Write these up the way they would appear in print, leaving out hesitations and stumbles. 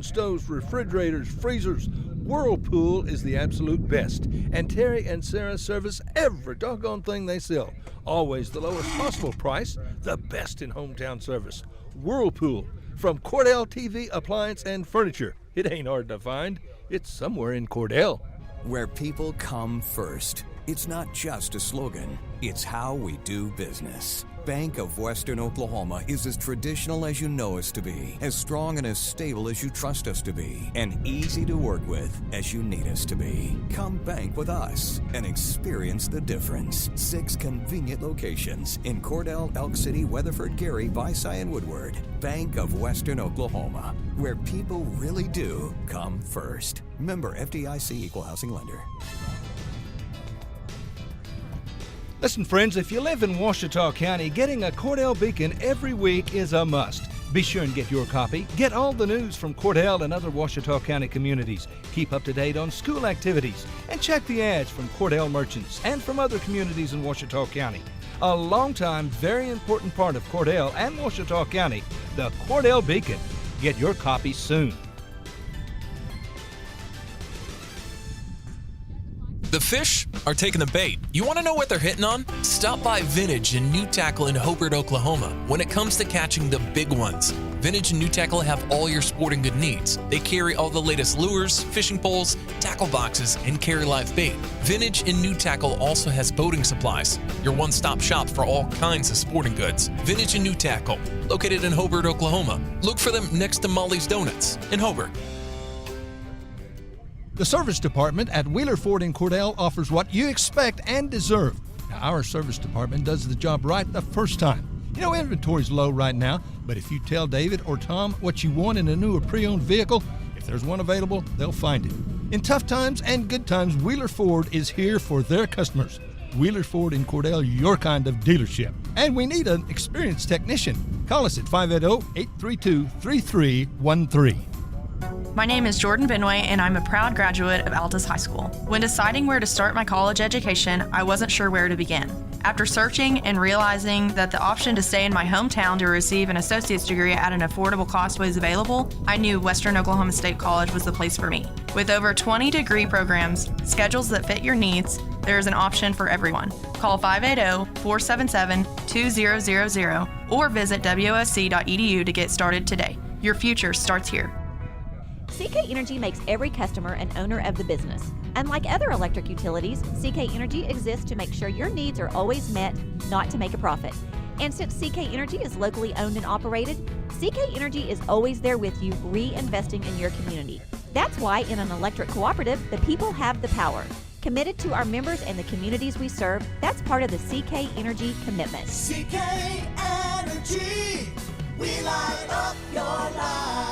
Stoves, refrigerators, freezers. Whirlpool is the absolute best. And Terry and Sarah service every doggone thing they sell. Always the lowest possible price, the best in hometown service. Whirlpool, from Cordell TV, appliance, and furniture. It ain't hard to find. It's somewhere in Cordell. Where people come first. It's not just a slogan, it's how we do business. Bank of Western Oklahoma is as traditional as you know us to be, as strong and as stable as you trust us to be, and easy to work with as you need us to be. Come bank with us and experience the difference. 6 convenient locations in Cordell, Elk City, Weatherford, Gary, Visay, and Woodward. Bank of Western Oklahoma, where people really do come first. Member FDIC Equal Housing Lender. Listen, friends, if you live in Ouachita County, getting a Cordell Beacon every week is a must. Be sure and get your copy. Get all the news from Cordell and other Ouachita County communities. Keep up to date on school activities. And check the ads from Cordell merchants and from other communities in Ouachita County. A long-time, very important part of Cordell and Ouachita County, the Cordell Beacon. Get your copy soon. The fish are taking the bait. You want to know what they're hitting on? Stop by Vintage and New Tackle in Hobart, Oklahoma. When it comes to catching the big ones, Vintage and New Tackle have all your sporting good needs. They carry all the latest lures, fishing poles, tackle boxes, and carry live bait. Vintage and New Tackle also has boating supplies, your one-stop shop for all kinds of sporting goods. Vintage and New Tackle, located in Hobart, Oklahoma. Look for them next to Molly's Donuts in Hobart. The service department at Wheeler Ford in Cordell offers what you expect and deserve. Now, our service department does the job right the first time. You know, inventory's low right now, but if you tell David or Tom what you want in a new or pre-owned vehicle, if there's one available, they'll find it. In tough times and good times, Wheeler Ford is here for their customers. Wheeler Ford in Cordell, your kind of dealership. And we need an experienced technician. Call us at 580-832-3313. My name is Jordan Benway, and I'm a proud graduate of Altus High School. When deciding where to start my college education, I wasn't sure where to begin. After searching and realizing that the option to stay in my hometown to receive an associate's degree at an affordable cost was available, I knew Western Oklahoma State College was the place for me. With over 20 degree programs, schedules that fit your needs, there is an option for everyone. Call 580-477-2000 or visit wosc.edu to get started today. Your future starts here. CK Energy makes every customer an owner of the business. Unlike other electric utilities, CK Energy exists to make sure your needs are always met, not to make a profit. And since CK Energy is locally owned and operated, CK Energy is always there with you, reinvesting in your community. That's why in an electric cooperative, the people have the power. Committed to our members and the communities we serve, that's part of the CK Energy commitment. CK Energy, we light up your life.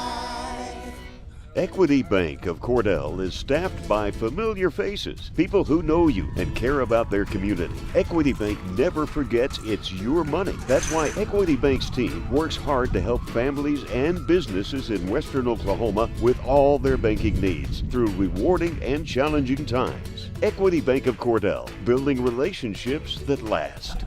Equity Bank of Cordell is staffed by familiar faces, people who know you and care about their community. Equity Bank never forgets it's your money. That's why Equity Bank's team works hard to help families and businesses in Western Oklahoma with all their banking needs through rewarding and challenging times. Equity Bank of Cordell, building relationships that last.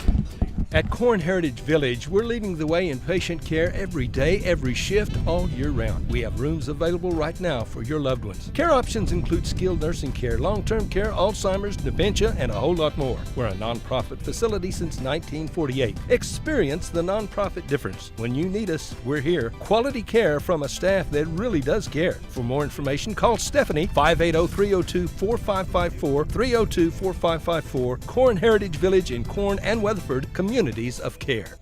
At Corn Heritage Village, we're leading the way in patient care every day, every shift, all year round. We have rooms available right now for your loved ones. Care options include skilled nursing care, long-term care, Alzheimer's, dementia, and a whole lot more. We're a nonprofit facility since 1948. Experience the nonprofit difference. When you need us, we're here. Quality care from a staff that really does care. For more information, call Stephanie, 580-302-4554, 302-4554, Corn Heritage Village in Corn and Weatherford, Communities of Care.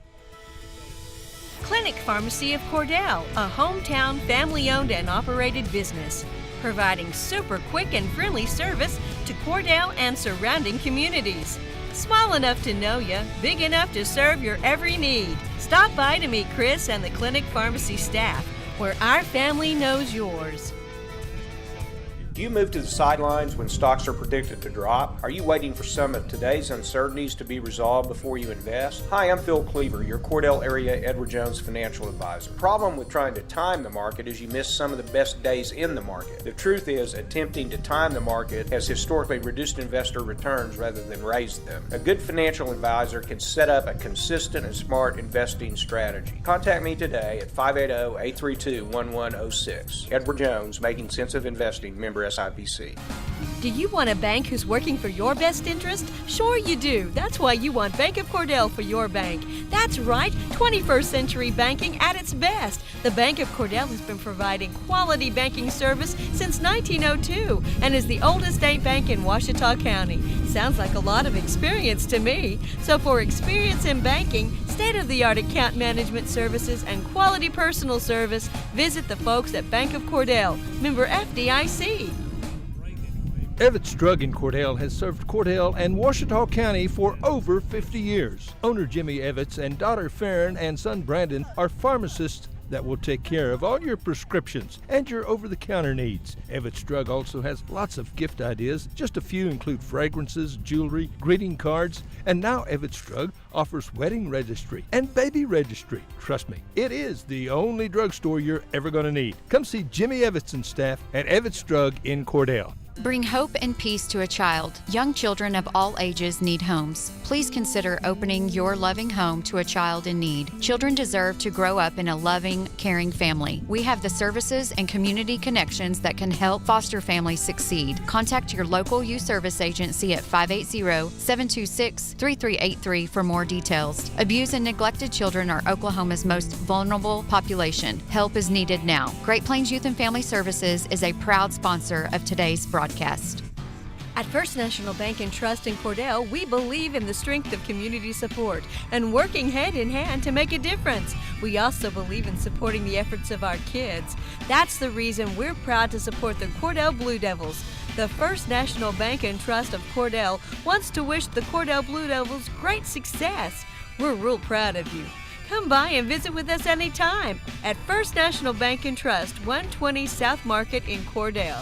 Clinic Pharmacy of Cordell, a hometown family-owned and operated business, providing super quick and friendly service to Cordell and surrounding communities. Small enough to know you, big enough to serve your every need. Stop by to meet Chris and the Clinic Pharmacy staff, where our family knows yours. Do you move to the sidelines when stocks are predicted to drop? Are you waiting for some of today's uncertainties to be resolved before you invest? Hi, I'm Phil Cleaver, your Cordell area Edward Jones financial advisor. The problem with trying to time the market is you miss some of the best days in the market. The truth is, attempting to time the market has historically reduced investor returns rather than raised them. A good financial advisor can set up a consistent and smart investing strategy. Contact me today at 580-832-1106. Edward Jones, Making Sense of Investing, member SIPC. Do you want a bank who's working for your best interest? Sure you do. That's why you want Bank of Cordell for your bank. That's right, 21st century banking at its best. The Bank of Cordell has been providing quality banking service since 1902 and is the oldest state bank in Ouachita County. Sounds like a lot of experience to me. So for experience in banking, state-of-the-art account management services, and quality personal service, visit the folks at Bank of Cordell, member FDIC. Evetts Drug in Cordell has served Cordell and Ouachita County for over 50 years. Owner Jimmy Evetts and daughter Farron and son Brandon are pharmacists that will take care of all your prescriptions and your over-the-counter needs. Evetts Drug also has lots of gift ideas. Just a few include fragrances, jewelry, greeting cards, and now Evetts Drug offers wedding registry and baby registry. Trust me, it is the only drugstore you're ever going to need. Come see Jimmy Evetts and staff at Evetts Drug in Cordell. Bring hope and peace to a child. Young children of all ages need homes. Please consider opening your loving home to a child in need. Children deserve to grow up in a loving, caring family. We have the services and community connections that can help foster families succeed. Contact your local youth service agency at 580-726-3383 for more details. Abused and neglected children are Oklahoma's most vulnerable population. Help is needed now. Great Plains Youth and Family Services is a proud sponsor of today's broadcast. At First National Bank and Trust in Cordell, we believe in the strength of community support and working hand in hand to make a difference. We also believe in supporting the efforts of our kids. That's the reason we're proud to support the Cordell Blue Devils. The First National Bank and Trust of Cordell wants to wish the Cordell Blue Devils great success. We're real proud of you. Come by and visit with us anytime at First National Bank and Trust, 120 South Market in Cordell.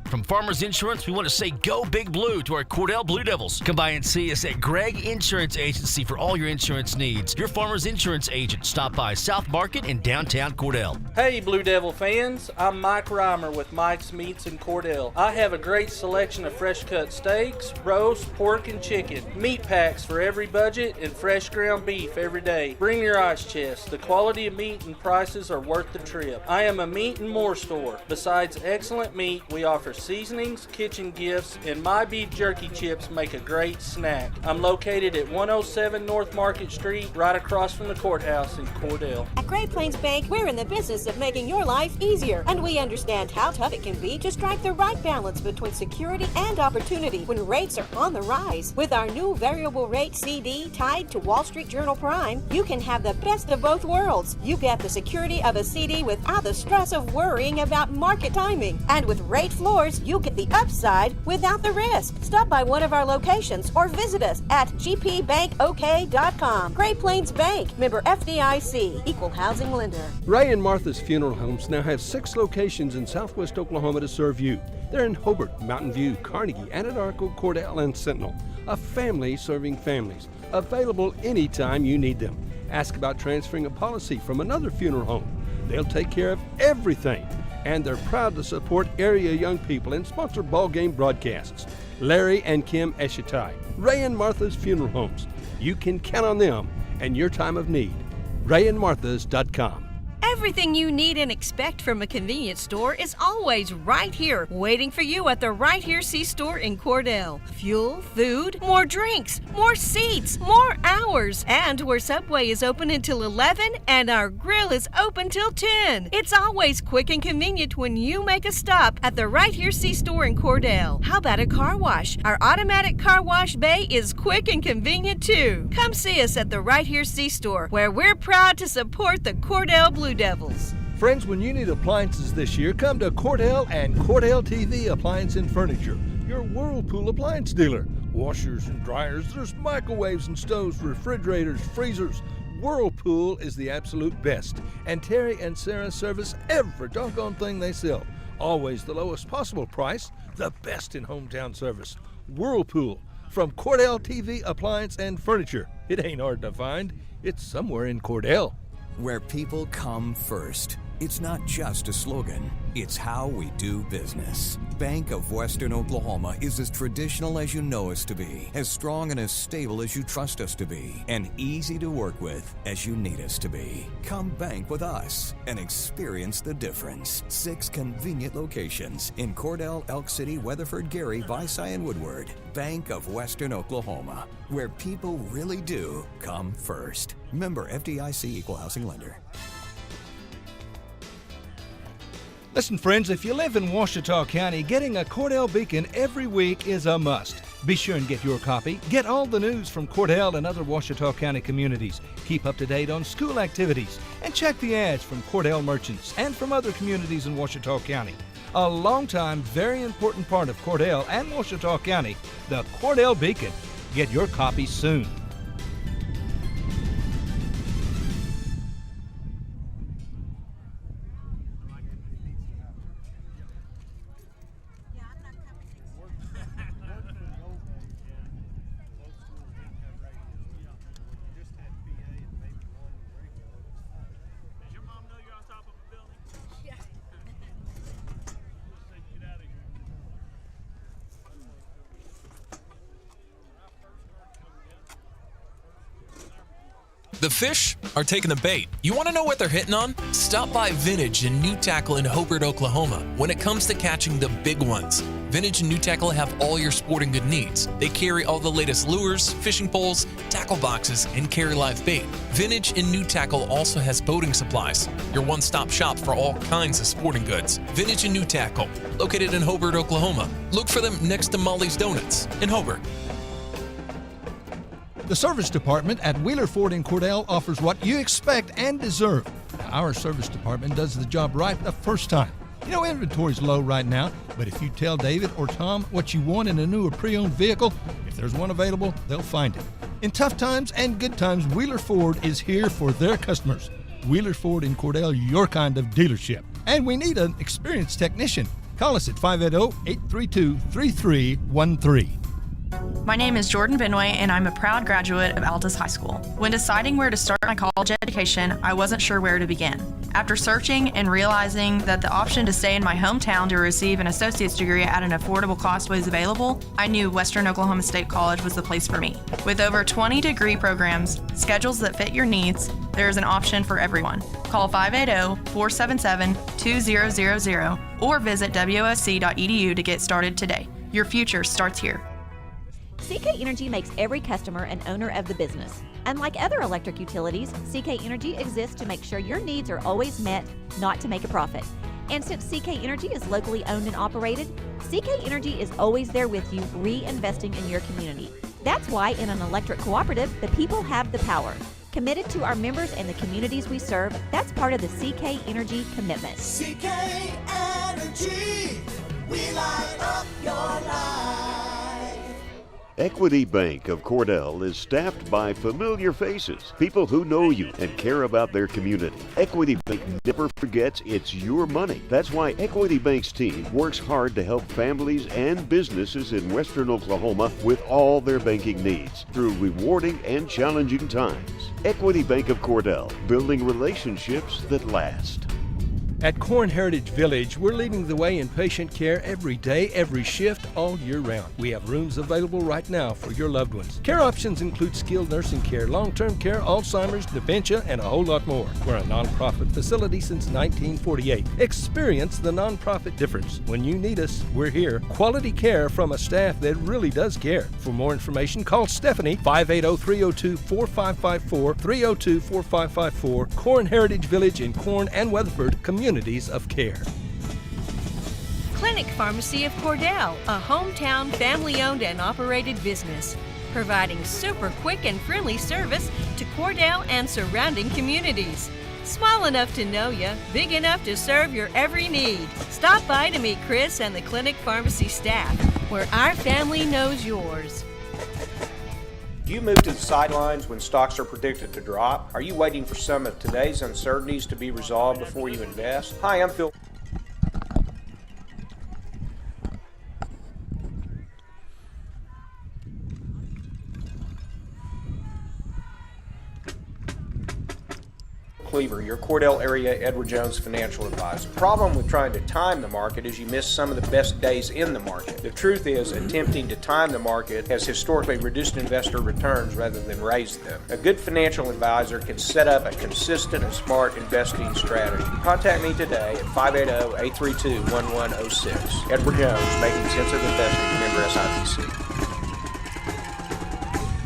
From Farmers Insurance, we want to say go Big Blue to our Cordell Blue Devils. Come by and see us at Gregg Insurance Agency for all your insurance needs. Your Farmers Insurance agent. Stop by South Market in downtown Cordell. Hey Blue Devil fans, I'm Mike Reimer with Mike's Meats in Cordell. I have a great selection of fresh cut steaks, roast, pork, and chicken. Meat packs for every budget and fresh ground beef every day. Bring your ice chest. The quality of meat and prices are worth the trip. I am a meat and more store. Besides excellent meat, we offer seasonings, kitchen gifts, and my beef jerky chips make a great snack. I'm located at 107 North Market Street, right across from the courthouse in Cordell. At Great Plains Bank, we're in the business of making your life easier, and we understand how tough it can be to strike the right balance between security and opportunity when rates are on the rise. With our new variable rate CD tied to Wall Street Journal Prime, you can have the best of both worlds. You get the security of a CD without the stress of worrying about market timing. And with rate floors, you get the upside without the risk. Stop by one of our locations or visit us at gpbankok.com. Great Plains Bank, member FDIC, equal housing lender. Ray and Martha's Funeral Homes now have 6 locations in southwest Oklahoma to serve you. They're in Hobart, Mountain View, Carnegie, Anadarko, Cordell, and Sentinel. A family serving families. Available anytime you need them. Ask about transferring a policy from another funeral home. They'll take care of everything. And they're proud to support area young people and sponsor ball game broadcasts. Larry and Kim Eshitai, Ray and Martha's Funeral Homes. You can count on them and your time of need. RayandMarthas.com. Everything you need and expect from a convenience store is always right here, waiting for you at the Right Here C-Store in Cordell. Fuel, food, more drinks, more seats, more hours, and where Subway is open until 11 and our grill is open till 10. It's always quick and convenient when you make a stop at the Right Here C-Store in Cordell. How about a car wash? Our automatic car wash bay is quick and convenient too. Come see us at the Right Here C-Store, where we're proud to support the Cordell Blue Devils. Friends, when you need appliances this year, come to Cordell and Cordell TV Appliance and Furniture, your Whirlpool appliance dealer. Washers and dryers, there's microwaves and stoves, refrigerators, freezers. Whirlpool is the absolute best. And Terry and Sarah service every doggone thing they sell. always the lowest possible price, the best in hometown service. Whirlpool, from Cordell TV, appliance, and furniture. It ain't hard to find. It's somewhere in Cordell. Where people come first. It's not just a slogan, it's how we do business. Bank of Western Oklahoma is as traditional as you know us to be, as strong and as stable as you trust us to be, and easy to work with as you need us to be. Come bank with us and experience the difference. 6 convenient locations in Cordell, Elk City, Weatherford, Gary, Visay, and Woodward. Bank of Western Oklahoma, where people really do come first. Member FDIC Equal Housing Lender. Listen, friends, if you live in Ouachita County, getting a Cordell Beacon every week is a must. Be sure and get your copy. Get all the news from Cordell and other Ouachita County communities. Keep up to date on school activities. And check the ads from Cordell merchants and from other communities in Ouachita County. A long-time, very important part of Cordell and Ouachita County, the Cordell Beacon. Get your copy soon. The fish are taking the bait. You want to know what they're hitting on? Stop by Vintage and New Tackle in Hobart, Oklahoma. When it comes to catching the big ones, Vintage and New Tackle have all your sporting good needs. They carry all the latest lures, fishing poles, tackle boxes, and carry live bait. Vintage and New Tackle also has boating supplies, your one-stop shop for all kinds of sporting goods. Vintage and New Tackle, located in Hobart, Oklahoma. Look for them next to Molly's Donuts in Hobart. The service department at Wheeler Ford in Cordell offers what you expect and deserve. Now, our service department does the job right the first time. You know, inventory's low right now, but if you tell David or Tom what you want in a new or pre-owned vehicle, if there's one available, they'll find it. In tough times and good times, Wheeler Ford is here for their customers. Wheeler Ford in Cordell, your kind of dealership. And we need an experienced technician. Call us at 580-832-3313. My name is Jordan Benway, and I'm a proud graduate of Altus High School. When deciding where to start my college education, I wasn't sure where to begin. After searching and realizing that the option to stay in my hometown to receive an associate's degree at an affordable cost was available, I knew Western Oklahoma State College was the place for me. With over 20 degree programs, schedules that fit your needs, there is an option for everyone. Call 580-477-2000 or visit wosc.edu to get started today. Your future starts here. CK Energy makes every customer an owner of the business. Unlike other electric utilities, CK Energy exists to make sure your needs are always met, not to make a profit. And since CK Energy is locally owned and operated, CK Energy is always there with you, reinvesting in your community. That's why in an electric cooperative, the people have the power. Committed to our members and the communities we serve, that's part of the CK Energy commitment. CK Energy, we light up your life. Equity Bank of Cordell is staffed by familiar faces, people who know you and care about their community. Equity Bank never forgets it's your money. That's why Equity Bank's team works hard to help families and businesses in Western Oklahoma with all their banking needs through rewarding and challenging times. Equity Bank of Cordell, building relationships that last. At Corn Heritage Village, we're leading the way in patient care every day, every shift, all year round. We have rooms available right now for your loved ones. Care options include skilled nursing care, long-term care, Alzheimer's, dementia, and a whole lot more. We're a nonprofit facility since 1948. Experience the nonprofit difference. When you need us, we're here. Quality care from a staff that really does care. For more information, call Stephanie, 580-302-4554, 302-4554. Corn Heritage Village in Corn and Weatherford, communities of care. Clinic Pharmacy of Cordell, a hometown family-owned and operated business, providing super quick and friendly service to Cordell and surrounding communities. Small enough to know you, big enough to serve your every need. Stop by to meet Chris and the Clinic Pharmacy staff, where our family knows yours. Do you move to the sidelines when stocks are predicted to drop? Are you waiting for some of today's uncertainties to be resolved before you invest? Hi, I'm Phil. Cleaver, your Cordell area Edward Jones financial advisor. Problem with trying to time the market is you miss some of the best days in the market. The truth is, attempting to time the market has historically reduced investor returns rather than raised them. A good financial advisor can set up a consistent and smart investing strategy. Contact me today at 580-832-1106. Edward Jones, Making Sense of Investing, member SIPC.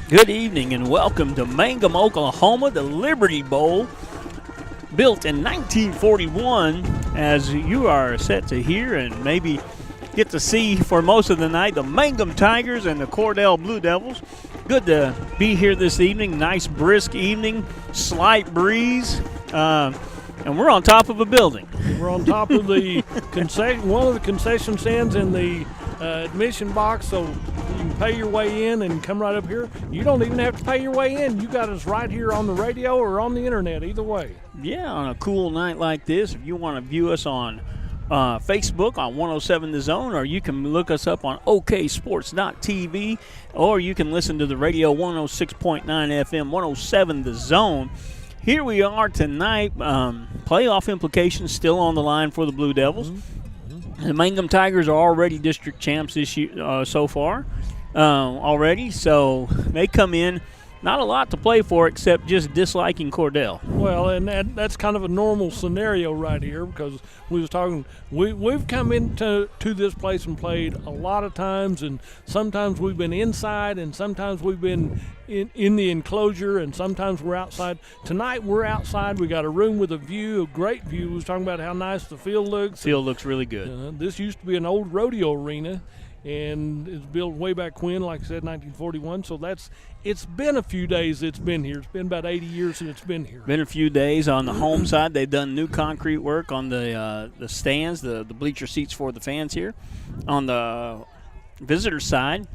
Good evening and welcome to Mangum, Oklahoma, the Liberty Bowl. Built in 1941, as you are set to hear and maybe get to see for most of the night, the Mangum Tigers and the Cordell Blue Devils. Good to be here this evening. Nice brisk evening, slight breeze, and we're on top of a building. We're on top of the one of the concession stands in the admission box, so you can pay your way in and come right up here. You don't even have to pay your way in. You got us right here on the radio or on the internet, either way. Yeah, on a cool night like this, if you want to view us on Facebook on 107 The Zone, or you can look us up on oksports.tv, or you can listen to the radio 106.9 FM, 107 The Zone. Here we are tonight. Playoff implications still on the line for the Blue Devils. The Mangum Tigers are already district champs this year so far already, so they come in not a lot to play for except just disliking Cordell. Well, and that's kind of a normal scenario right here, because we was talking. We've come into this place and played a lot of times, and sometimes we've been inside, and sometimes we've been in the enclosure, and sometimes we're outside. Tonight we're outside. We got a room with a view, a great view. We was talking about how nice the field looks. Field looks really good. This used to be an old rodeo arena, and it's built way back when, like I said, 1941. So it's been a few days it's been here. It's been about 80 years since it's been here. Been a few days. On the home side, they've done new concrete work on the stands, the bleacher seats for the fans here. On the visitor side,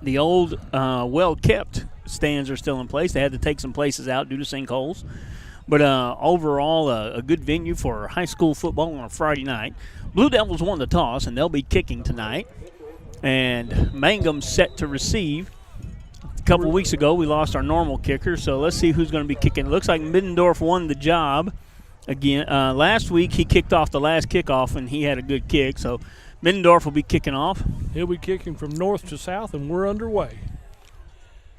the old well-kept stands are still in place. They had to take some places out due to sinkholes. But overall, a good venue for high school football on a Friday night. Blue Devils won the toss, and they'll be kicking tonight. And Mangum's set to receive. A couple weeks ago, we lost our normal kicker, so let's see who's going to be kicking. It looks like Middendorf won the job again. Last week, he kicked off the last kickoff, and he had a good kick, so Middendorf will be kicking off. He'll be kicking from north to south, and we're underway.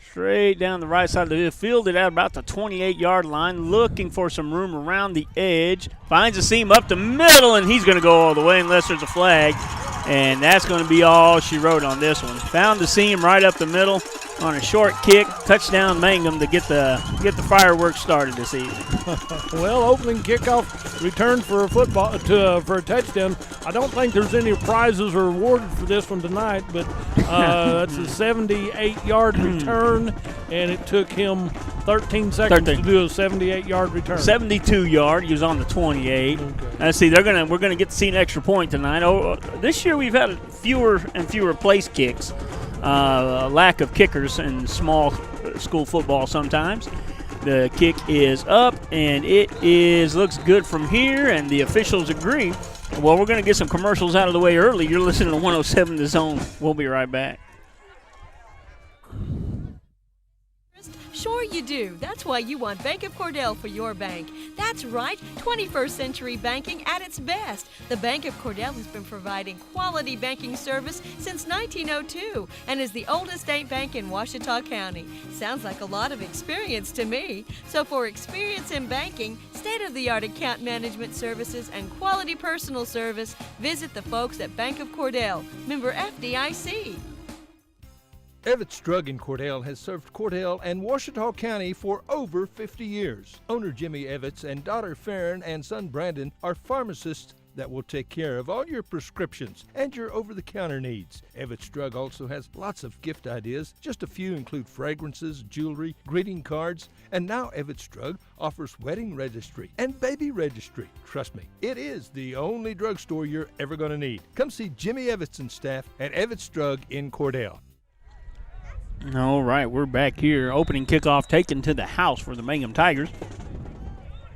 Straight down the right side of the field, at about the 28-yard line, looking for some room around the edge. Finds a seam up the middle, and he's going to go all the way unless there's a flag. And that's going to be all she wrote on this one. Found the seam right up the middle on a short kick. Touchdown Mangum to get the fireworks started this evening. Well, opening kickoff return for a for a touchdown. I don't think there's any prizes or rewarded for this one tonight, but that's a 78-yard return, and it took him 13 seconds to do a 78-yard return. 72-yard. He was on the 28. Okay. Let's see. We're gonna get to see an extra point tonight. This year we've had fewer and fewer place kicks. A lack of kickers in small school football sometimes. The kick is up, and it looks good from here, and the officials agree. Well, we're going to get some commercials out of the way early. You're listening to 107 The Zone. We'll be right back. Sure you do. That's why you want Bank of Cordell for your bank. That's right, 21st century banking at its best. The Bank of Cordell has been providing quality banking service since 1902 and is the oldest state bank in Ouachita County. Sounds like a lot of experience to me. So for experience in banking, state-of-the-art account management services, and quality personal service, visit the folks at Bank of Cordell, member FDIC. Evetts Drug in Cordell has served Cordell and Ouachita County for over 50 years. Owner Jimmy Evetts and daughter Farron and son Brandon are pharmacists that will take care of all your prescriptions and your over-the-counter needs. Evetts Drug also has lots of gift ideas. Just a few include fragrances, jewelry, greeting cards, and now Evetts Drug offers wedding registry and baby registry. Trust me, it is the only drugstore you're ever going to need. Come see Jimmy Evetts and staff at Evetts Drug in Cordell. All right, we're back here. Opening kickoff taken to the house for the Mangum Tigers.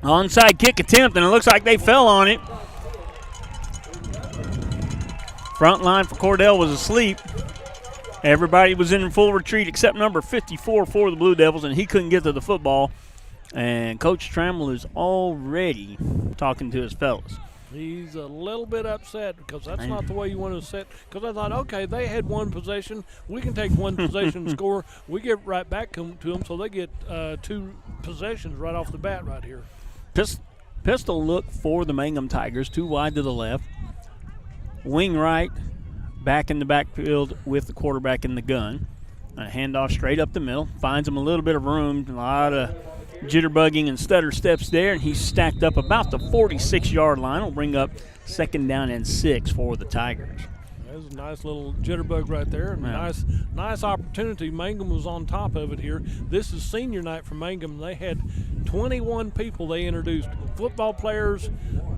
Onside kick attempt, and it looks like they fell on it. Front line for Cordell was asleep. Everybody was in full retreat except number 54 for the Blue Devils, and he couldn't get to the football. And Coach Trammell is already talking to his fellas. He's a little bit upset because that's not the way you want to set. Because I thought, okay, they had one possession. We can take one possession and score. We get right back to them, so they get 2 possessions right off the bat right here. Pistol look for the Mangum Tigers, 2 wide to the left. Wing right, back in the backfield with the quarterback in the gun. A handoff straight up the middle. Finds him a little bit of room, a lot of jitterbugging and stutter steps there, and he's stacked up about the 46-yard line. Will bring up 2nd down and 6 for the Tigers. There's a nice little jitterbug right there. Yeah. Nice opportunity. Mangum was on top of it here. This is senior night for Mangum. They had 21 people they introduced. Football players,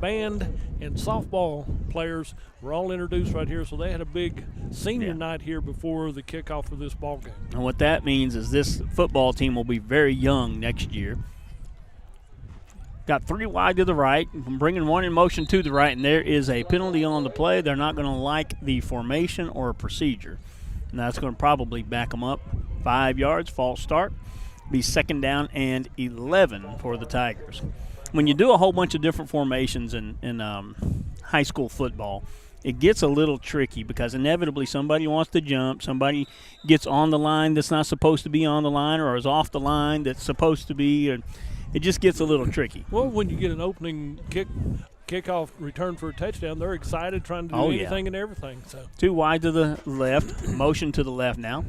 band, and softball players were all introduced right here. So they had a big senior night here before the kickoff of this ball game. And what that means is this football team will be very young next year. Got 3 wide to the right. I'm bringing 1 in motion to the right, and there is a penalty on the play. They're not going to like the formation or procedure. And that's going to probably back them up 5 yards, false start. Be 2nd down and 11 for the Tigers. When you do a whole bunch of different formations in high school football, it gets a little tricky because inevitably somebody wants to jump, somebody gets on the line that's not supposed to be on the line or is off the line that's supposed to be. It just gets a little tricky. Well, when you get an opening kickoff return for a touchdown, they're excited trying to do anything and everything. So 2 wide to the left, motion to the left now.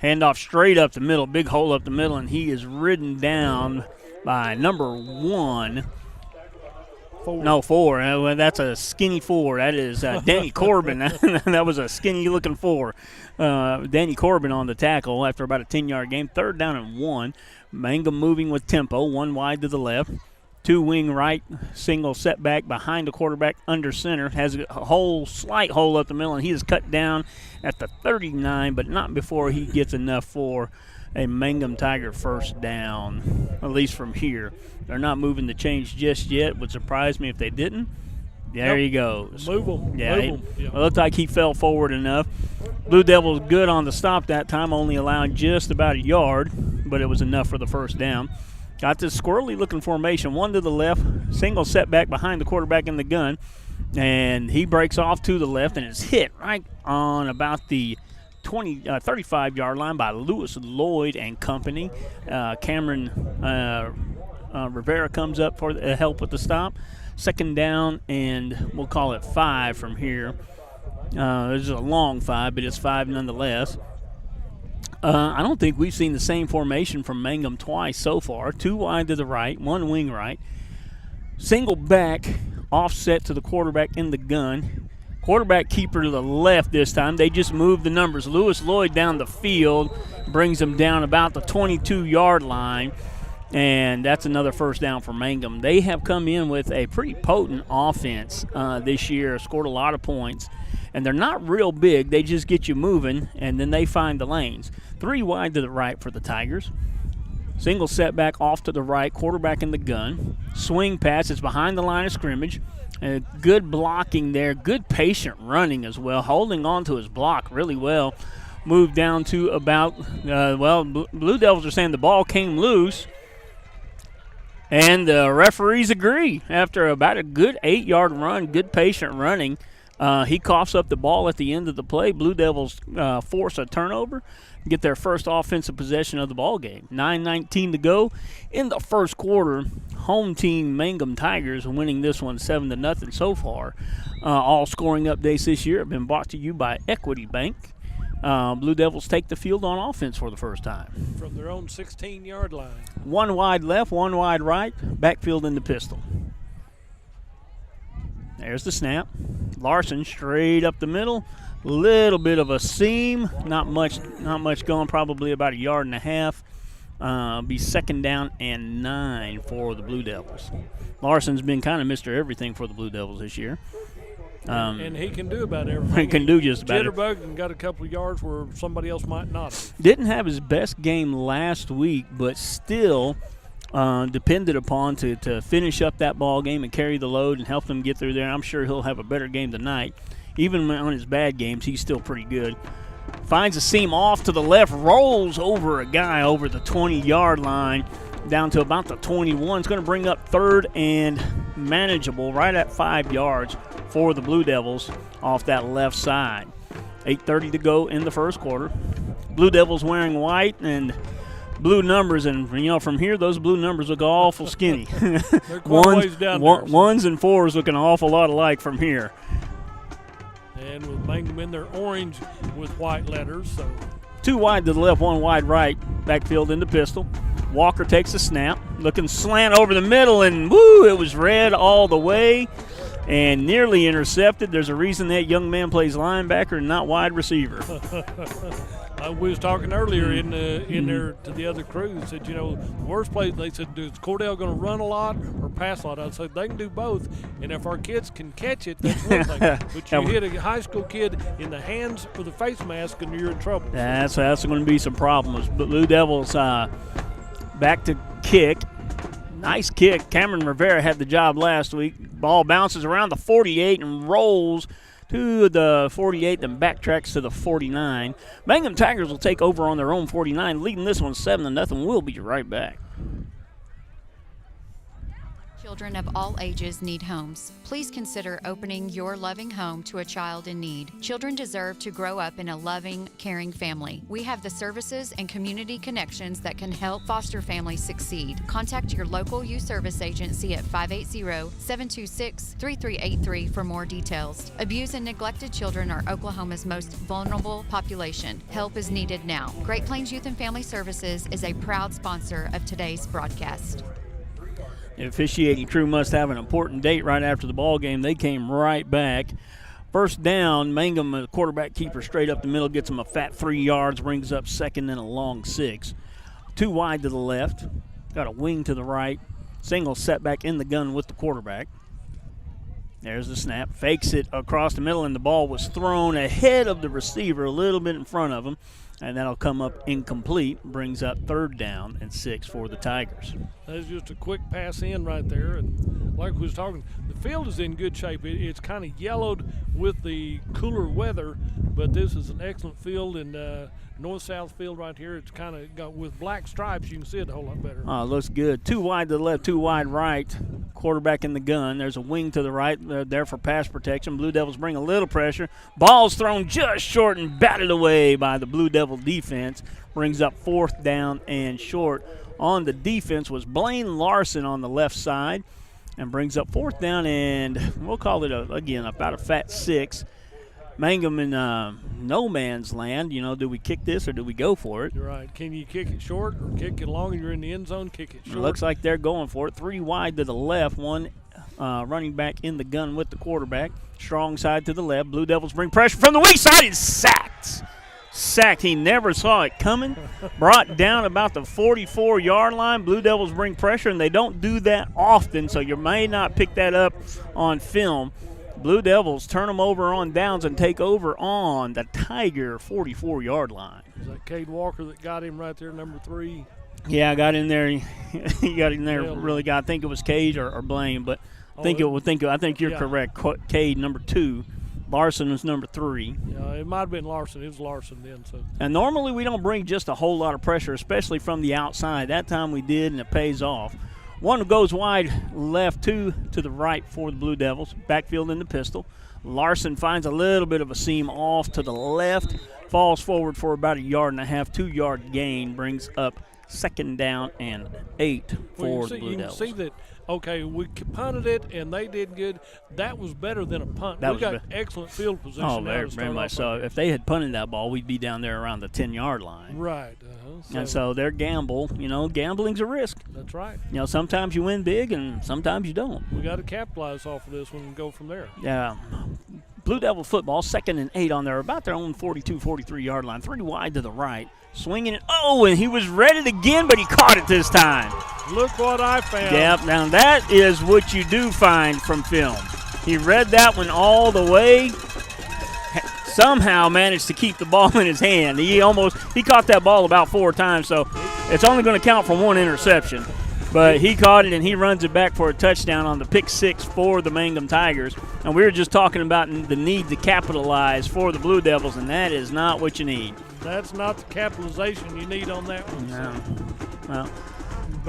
Handoff straight up the middle, big hole up the middle, and he is ridden down by number 1. 4. No, 4. Well, that's a skinny 4. That is Danny Corbin. That was a skinny-looking 4. Danny Corbin on the tackle after about a 10-yard game. 3rd down and 1. Mangum moving with tempo, 1 wide to the left. 2 wing right, single setback behind the quarterback under center. Has a slight hole up the middle, and he is cut down at the 39, but not before he gets enough for a Mangum Tiger 1st down, at least from here. They're not moving the chains just yet. Would surprise me if they didn't. There he goes. Move him. Yeah, Move him. It looked like he fell forward enough. Blue Devils good on the stop that time, only allowing just about a yard, but it was enough for the 1st down. Got this squirrely-looking formation, 1 to the left, single setback behind the quarterback in the gun, and he breaks off to the left and is hit right on about the 35-yard line by Lewis Lloyd and company. Cameron Rivera comes up for help with the stop. 2nd down, and we'll call it 5 from here. This is a long 5, but it's 5 nonetheless. I don't think we've seen the same formation from Mangum twice so far. 2 wide to the right, 1 wing right. Single back, offset to the quarterback in the gun. Quarterback keeper to the left this time. They just moved the numbers. Lewis Lloyd down the field, brings him down about the 22-yard line. And that's another 1st down for Mangum. They have come in with a pretty potent offense this year, scored a lot of points. And they're not real big. They just get you moving, and then they find the lanes. 3 wide to the right for the Tigers. Single setback off to the right, quarterback in the gun. Swing pass is behind the line of scrimmage. Good blocking there, good patient running as well, holding on to his block really well. Moved down to about, Blue Devils are saying the ball came loose. And the referees agree. After about a good 8-yard run, good patient running, he coughs up the ball at the end of the play. Blue Devils force a turnover, get their first offensive possession of the ball game. 9:19 to go in the 1st quarter. Home team Mangum Tigers winning this one 7-0 so far. All scoring updates this year have been brought to you by Equity Bank. Blue Devils take the field on offense for the first time. From their own 16-yard line. 1 wide left, 1 wide right, backfield in the pistol. There's the snap. Larson straight up the middle. Little bit of a seam. Not much going, probably about 1.5 yards. Be 2nd down and 9 for the Blue Devils. Larson's been kind of Mr. Everything for the Blue Devils this year. And he can do about everything. He can do just about Jitterbug and got a couple of yards where somebody else might not have. Didn't have his best game last week, but still depended upon to finish up that ball game and carry the load and help them get through there. I'm sure he'll have a better game tonight. Even on his bad games, he's still pretty good. Finds a seam off to the left, rolls over a guy over the 20-yard line, down to about the 21. It's going to bring up third and manageable right at 5 yards for the Blue Devils off that left side. 8:30 to go in the first quarter. Blue Devils wearing white and blue numbers, and from here those blue numbers look awful skinny. They're quite a ways down there. Ones and fours look an awful lot alike from here. And with Mangum in there, orange with white letters. So 2 wide to the left, 1 wide right. Backfield in the pistol. Walker takes a snap, looking slant over the middle, and woo! It was red all the way. And nearly intercepted. There's a reason that young man plays linebacker and not wide receiver. We was talking earlier in there to the other crew. Said, the worst place, they said, is Cordell going to run a lot or pass a lot? I said, they can do both. And if our kids can catch it, that's one thing. But you hit a high school kid in the hands with a face mask and you're in trouble. That's going to be some problems. But Blue Devils back to kick. Nice kick. Cameron Rivera had the job last week. Ball bounces around the 48 and rolls to the 48, then backtracks to the 49. Mangum Tigers will take over on their own 49, leading this one 7-0. We'll be right back. Children of all ages need homes. Please consider opening your loving home to a child in need. Children deserve to grow up in a loving, caring family. We have the services and community connections that can help foster families succeed. Contact your local youth service agency at 580-726-3383 for more details. Abused and neglected children are Oklahoma's most vulnerable population. Help is needed now. Great Plains Youth and Family Services is a proud sponsor of today's broadcast. The officiating crew must have an important date right after the ball game. They came right back. First down, Mangum, the quarterback keeper, straight up the middle, gets him a fat 3 yards, brings up second and a long 6. 2 wide to the left, got a wing to the right, single setback in the gun with the quarterback. There's the snap, fakes it across the middle, and the ball was thrown ahead of the receiver, a little bit in front of him, and that'll come up incomplete, brings up third down and 6 for the Tigers. That's just a quick pass in right there, and like we was talking, the field is in good shape. It's kind of yellowed with the cooler weather, but this is an excellent field, and north-south field right here, it's kind of got with black stripes. You can see it a whole lot better. Looks good. 2 wide to the left, 2 wide right. Quarterback in the gun. There's a wing to the right there for pass protection. Blue Devils bring a little pressure. Ball's thrown just short and batted away by the Blue Devil defense. Brings up 4th down and short. On the defense was Blaine Larson on the left side, and brings up 4th down, and we'll call it, about a fat 6. Mangum in no man's land. Do we kick this or do we go for it? You're right. Can you kick it short or kick it long and you're in the end zone? Kick it short. It looks like they're going for it. 3 wide to the left, 1 running back in the gun with the quarterback. Strong side to the left. Blue Devils bring pressure from the weak side and sacked. He never saw it coming. Brought down about the 44-yard line. Blue Devils bring pressure, and they don't do that often, so you may not pick that up on film. Blue Devils turn them over on downs and take over on the Tiger 44-yard line. Is that Cade Walker that got him right there, number 3? Yeah, I got in there. He got in there. Really got. I think it was Cade or Blaine, but I think you're correct. Cade, number 2. Larson was number 3. Yeah, it might have been Larson. It was Larson then. So. And normally we don't bring just a whole lot of pressure, especially from the outside. That time we did, and it pays off. 1 goes wide left, 2 to the right for the Blue Devils. Backfield in the pistol. Larson finds a little bit of a seam off to the left. Falls forward for about a 1.5 yard, 2-yard gain. Brings up 2nd down and 8 for the Blue Devils. You can see that, okay, we punted it and they did good. That was better than a punt. We got excellent field position. Oh, very much so. If they had punted that ball, we'd be down there around the 10-yard line. Right. And so their gamble, gambling's a risk. That's right. Sometimes you win big and sometimes you don't. We got to capitalize off of this one and go from there. Yeah. Blue Devil football, 2nd and 8 on about their own 42, 43-yard line. 3 wide to the right. Swinging it. Oh, and he was read it again, but he caught it this time. Look what I found. Yep, now that is what you do find from film. He read that one all the way. Somehow managed to keep the ball in his hand. He caught that ball about 4 times, so it's only going to count for 1 interception. But he caught it, and he runs it back for a touchdown on the pick 6 for the Mangum Tigers. And we were just talking about the need to capitalize for the Blue Devils, and that is not what you need. That's not the capitalization you need on that one. No. Well,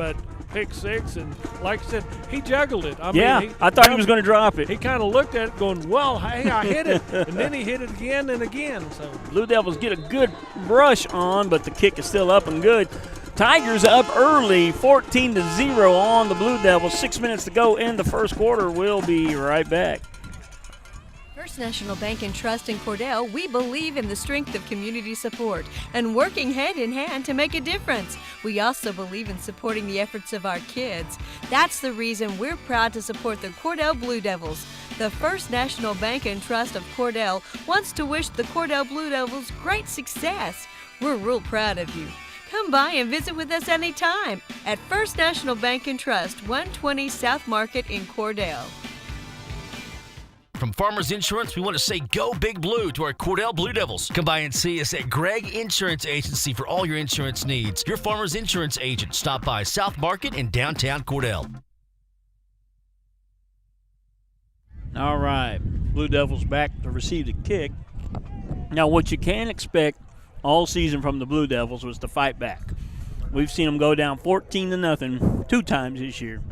but pick six, and like I said, he juggled it. I mean, I thought he was going to drop it. He kind of looked at it going, well, hey, I hit it, and then he hit it again and again. So Blue Devils get a good brush on, but the kick is still up and good. Tigers up early, 14-0 on the Blue Devils. 6 minutes to go in the first quarter. We'll be right back. First National Bank and Trust in Cordell, we believe in the strength of community support and working hand in hand to make a difference. We also believe in supporting the efforts of our kids. That's the reason we're proud to support the Cordell Blue Devils. The First National Bank and Trust of Cordell wants to wish the Cordell Blue Devils great success. We're real proud of you. Come by and visit with us anytime at First National Bank and Trust, 120 South Market in Cordell. From Farmers Insurance, we want to say go Big Blue to our Cordell Blue Devils. Come by and see us at Gregg Insurance Agency for all your insurance needs. Your Farmers Insurance agent. Stop by South Market in downtown Cordell. All right, Blue Devils back to receive the kick. Now, what you can expect all season from the Blue Devils was to fight back. We've seen them go down 14-0 2 times this year.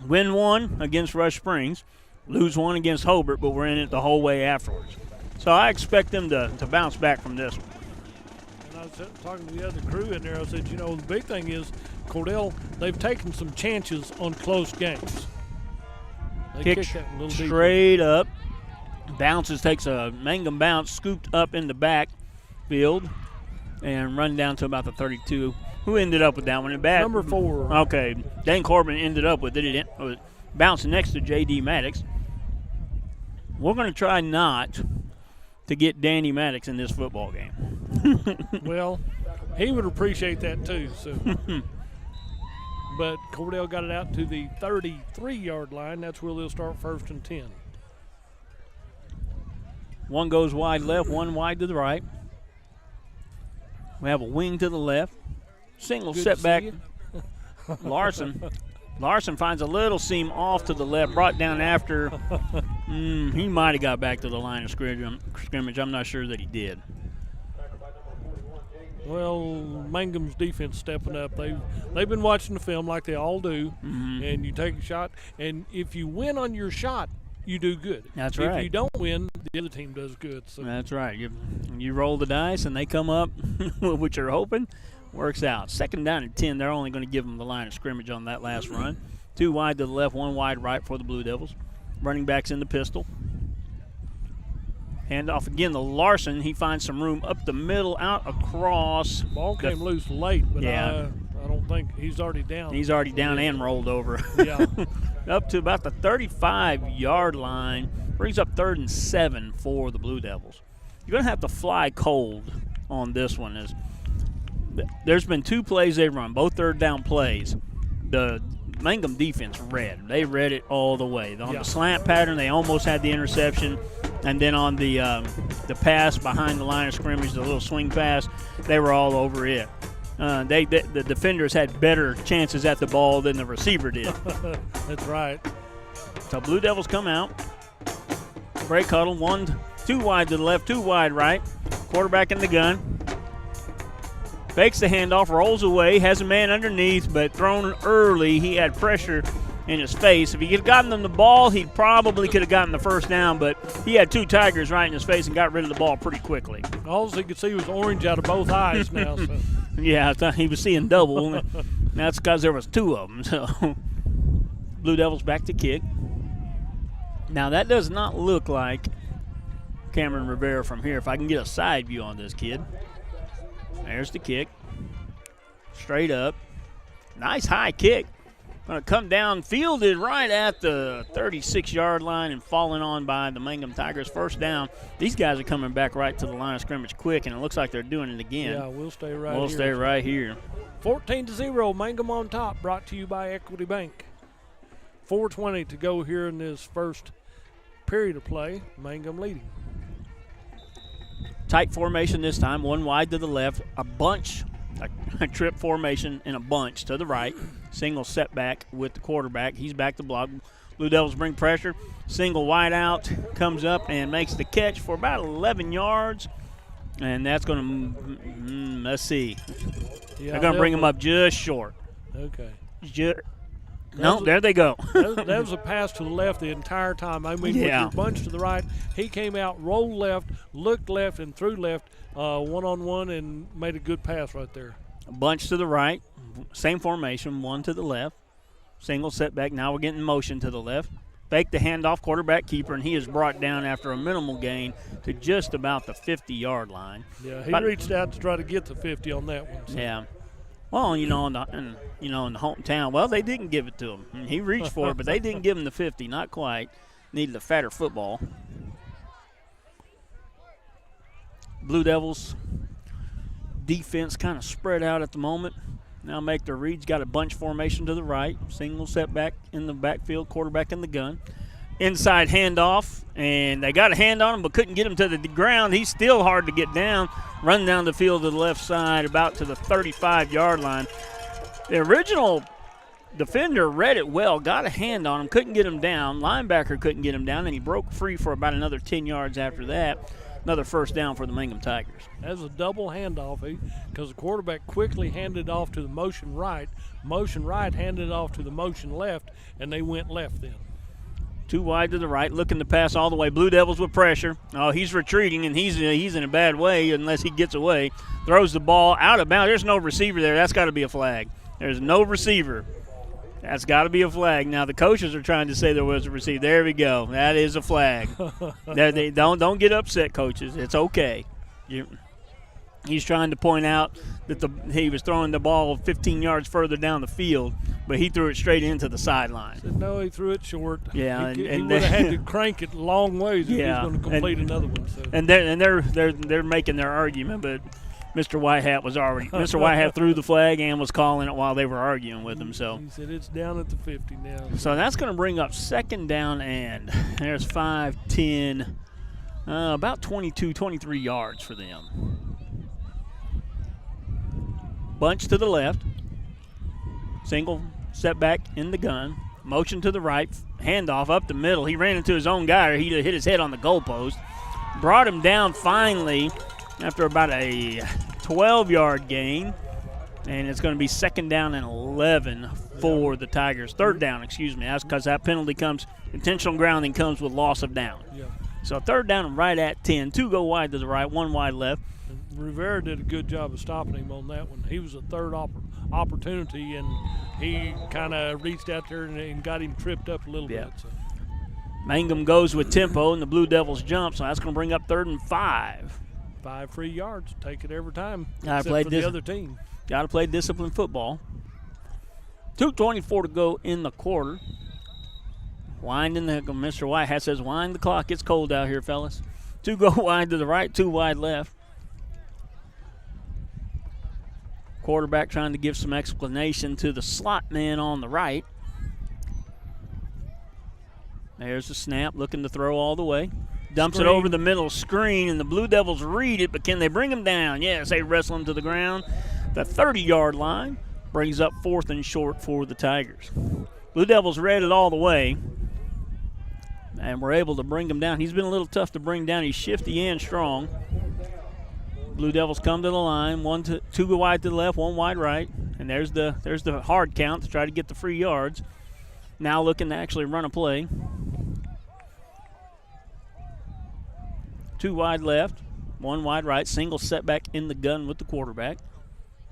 Win one against Rush Springs. Lose one against Hobart, but we're in it the whole way afterwards. So I expect them to bounce back from this one. And I was talking to the other crew in there. I said, you know, the big thing is Cordell, they've taken some chances on close games. They Kick that a little straight up. Bounces, takes a Mangum bounce, scooped up in the backfield, and run down to about the 32. Who ended up with that one? Number 4. Okay. Dan Corbin ended up with it. It was bouncing next to J.D. Maddox. We're going to try not to get Danny Maddox in this football game. Well, he would appreciate that too. So, but Cordell got it out to the 33-yard line. That's where they'll start 1st and 10. One goes wide left, one wide to the right. We have a wing to the left. Single Good setback. Larson. Larson finds a little seam off to the left, brought down after. He might have got back to the line of scrimmage. I'm not sure that he did. Well, Mangum's defense stepping up. They've been watching the film like they all do, and you take a shot. And if you win on your shot, you do good. That's right. If you don't win, the other team does good. So. That's right. You roll the dice, and they come up, what you're hoping. Works out. 2nd down and 10. They're only going to give them the line of scrimmage on that last run. 2 wide to the left, 1 wide right for the Blue Devils. Running backs in the pistol. Hand off again to Larson. He finds some room up the middle, out across. Ball came loose late, but yeah. I don't think he's already down. He's already down and rolled over. Yeah. Up to about the 35-yard line. Brings up 3rd and 7 for the Blue Devils. You're going to have to fly cold on this one. There's been 2 plays they've run, both 3rd down plays. The Mangum defense read. They read it all the way. On the slant pattern, they almost had the interception. And then on the pass behind the line of scrimmage, the little swing pass, they were all over it. The defenders had better chances at the ball than the receiver did. That's right. So Blue Devils come out. Break huddle, 2 wide to the left, 2 wide right. Quarterback in the gun. Fakes the handoff, rolls away, has a man underneath, but thrown early. He had pressure in his face. If he could have gotten them the ball, he probably could have gotten the 1st down, but he had 2 Tigers right in his face and got rid of the ball pretty quickly. All he could see was orange out of both eyes now. So. Yeah, I thought he was seeing double. That's because there was 2 of them. So Blue Devils back to kick. Now, that does not look like Cameron Rivera from here. If I can get a side view on this kid. There's the kick. Straight up. Nice high kick. Going to come down, fielded right at the 36-yard line and falling on by the Mangum Tigers. 1st down. These guys are coming back right to the line of scrimmage quick, and it looks like they're doing it again. Yeah, we'll stay right here. We'll stay right here. 14-0, Mangum on top, brought to you by Equity Bank. 4:20 to go here in this first period of play. Mangum leading. Tight formation this time, 1 wide to the left, a bunch, a trip formation in a bunch to the right. Single setback with the quarterback. He's back to block. Blue Devils bring pressure. Single wide out, comes up and makes the catch for about 11 yards. And that's going to, let's see. Yeah, they're going to bring him up just short. Okay. No, there they go. that was a pass to the left the entire time. I mean, with your bunch to the right, he came out, rolled left, looked left, and threw left one-on-one and made a good pass right there. A bunch to the right, same formation, one to the left. Single setback. Now we're getting motion to the left. Fake the handoff, quarterback keeper, and he is brought down after a minimal gain to just about the 50-yard line. Yeah, he reached out to try to get the 50 on that one. So. Yeah. Well, in the hometown, well, they didn't give it to him. He reached for it, but they didn't give him the 50, not quite. Needed a fatter football. Blue Devils defense kind of spread out at the moment. Now make their reads. Got a bunch formation to the right. Single setback in the backfield, quarterback in the gun. Inside handoff, and they got a hand on him but couldn't get him to the ground. He's still hard to get down. Run down the field to the left side, about to the 35-yard line. The original defender read it well, got a hand on him, couldn't get him down. Linebacker couldn't get him down, and he broke free for about another 10 yards after that. Another first down for the Mangum Tigers. That was a double handoff because the quarterback quickly handed off to the motion right handed off to the motion left, and they went left then. Too wide to the right, looking to pass all the way. Blue Devils with pressure. Oh, he's retreating, and he's in a bad way unless he gets away. Throws the ball out of bounds. There's no receiver there. That's got to be a flag. There's no receiver. That's got to be a flag. Now the coaches are trying to say there was a receiver. There we go. That is a flag. They don't get upset, coaches. It's okay. He's trying to point out that he was throwing the ball 15 yards further down the field, but he threw it straight into the sideline. No, he threw it short. Yeah, he would have had to crank it long ways if he was going to complete another one. So. And they're making their argument, but Mr. Mr. Whitehat threw the flag and was calling it while they were arguing with him. So he said it's down at the 50 now. So that's going to bring up second down, and there's 5, 10, about 22, 23 yards for them. Bunch to the left. Single setback in the gun. Motion to the right. Handoff up the middle. He ran into his own guy, or he hit his head on the goalpost. Brought him down finally after about a 12-yard gain. And it's going to be second down and 11 for the Tigers. Third down, excuse me. That's because that penalty intentional grounding comes with loss of down. Yeah. So third down and right at 10. 2 go wide to the right, 1 wide left. Rivera did a good job of stopping him on that one. He was a third opportunity, and he kind of reached out there and got him tripped up a little bit. So. Mangum goes with tempo, and the Blue Devils jump, so that's going to bring up 3rd and 5. 5 free yards. Take it every time, except for the other team. Got to play disciplined football. 2:24 to go in the quarter. Mr. Whitehat says, wind the clock. It's cold out here, fellas. 2 go wide to the right, 2 wide left. Quarterback trying to give some explanation to the slot man on the right. There's the snap, looking to throw all the way. Dumps it over the middle screen, and the Blue Devils read it, but can they bring him down? Yes, they wrestle him to the ground. The 30-yard line brings up 4th and short for the Tigers. Blue Devils read it all the way, and we're able to bring him down. He's been a little tough to bring down. He's shifty and strong. Blue Devils come to the line, 2 go wide to the left, 1 wide right, and there's the hard count to try to get the free yards. Now looking to actually run a play. 2 wide left, 1 wide right, single setback in the gun with the quarterback.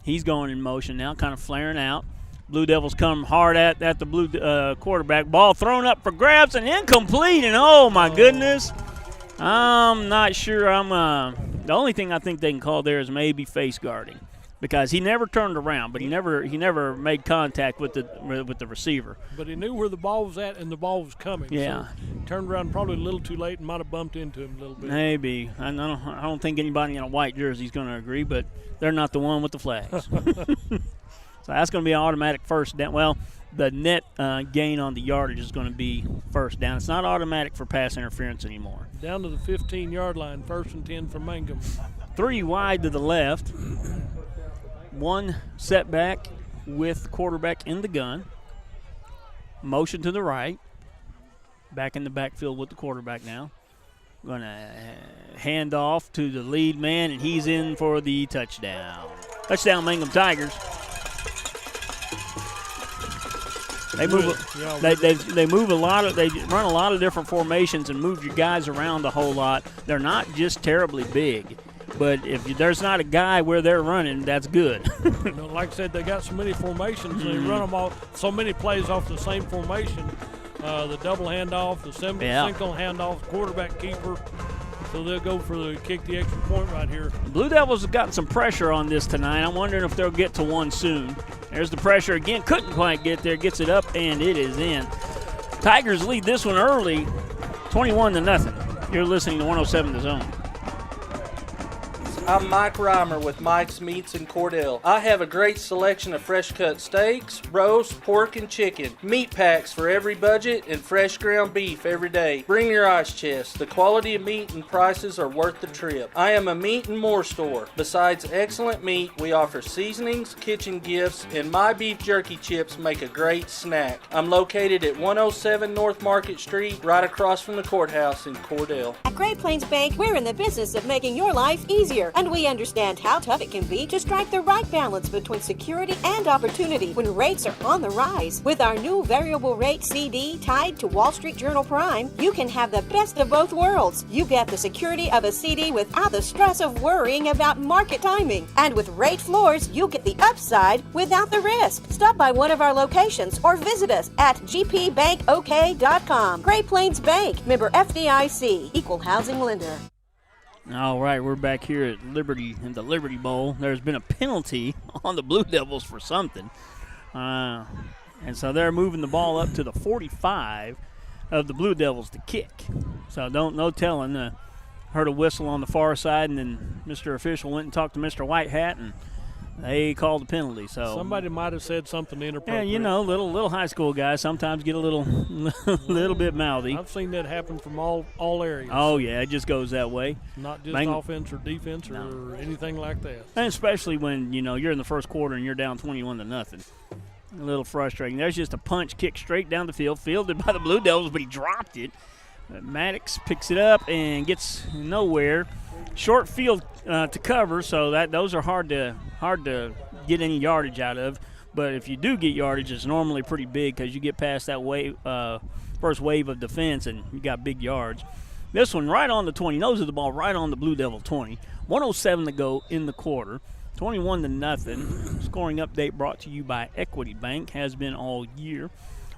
He's going in motion now, kind of flaring out. Blue Devils come hard at the blue quarterback. Ball thrown up for grabs and incomplete, and oh my goodness. I'm not sure. The only thing I think they can call there is maybe face guarding, because he never turned around, but he never made contact with the receiver. But he knew where the ball was at, and the ball was coming. Yeah. So turned around probably a little too late and might have bumped into him a little bit. Maybe. I don't think anybody in a white jersey is going to agree, but they're not the one with the flags. So that's going to be an automatic first down. Well, the net gain on the yardage is going to be first down. It's not automatic for pass interference anymore. Down to the 15-yard line, 1st and 10 for Mangum. 3 wide to the left. 1 setback with quarterback in the gun. Motion to the right. Back in the backfield with the quarterback now. Going to hand off to the lead man, and he's in for the touchdown. Touchdown, Mangum Tigers. They move. They move a lot of. They run a lot of different formations and move your guys around a whole lot. They're not just terribly big, but if there's not a guy where they're running, that's good. Like I said, they got so many formations. They run them all so many plays off the same formation. The double handoff, the single handoff, quarterback keeper. So they'll go for the kick the extra point right here. Blue Devils have got some pressure on this tonight. I'm wondering if they'll get to one soon. There's the pressure again. Couldn't quite get there. Gets it up, and it is in. Tigers lead this one early, 21-0. You're listening to 107 The Zone. I'm Mike Reimer with Mike's Meats in Cordell. I have a great selection of fresh-cut steaks, roast, pork, and chicken. Meat packs for every budget and fresh ground beef every day. Bring your ice chest. The quality of meat and prices are worth the trip. I am a meat and more store. Besides excellent meat, we offer seasonings, kitchen gifts, and my beef jerky chips make a great snack. I'm located at 107 North Market Street, right across from the courthouse in Cordell. At Great Plains Bank, we're in the business of making your life easier, and we understand how tough it can be to strike the right balance between security and opportunity when rates are on the rise. With our new variable rate CD tied to Wall Street Journal Prime, you can have the best of both worlds. You get the security of a CD without the stress of worrying about market timing. And with rate floors, you get the upside without the risk. Stop by one of our locations or visit us at gpbankok.com. Great Plains Bank, member FDIC, equal housing lender. All right, we're back here at Liberty in the Liberty Bowl. There's been a penalty on the Blue Devils for something. And so they're moving the ball up to the 45 of the Blue Devils to kick. So no telling. Heard a whistle on the far side, and then Mr. Official went and talked to Mr. White Hat, and they called the penalty. So somebody might have said something inappropriate. Yeah, little high school guys sometimes get a little bit mouthy. I've seen that happen from all areas. Oh yeah, it just goes that way. Not just offense or defense or anything like that. And especially when you're in the first quarter and you're down 21-0. A little frustrating. There's just a punch kick straight down the field, fielded by the Blue Devils, but he dropped it. Maddox picks it up and gets nowhere. Short field to cover, so those are hard to get any yardage out of. But if you do get yardage, it's normally pretty big because you get past that first wave of defense and you got big yards. This one right on the 20, nose of the ball right on the Blue Devil 20. 1:07 to go in the quarter. 21-0. Scoring update brought to you by Equity Bank, has been all year.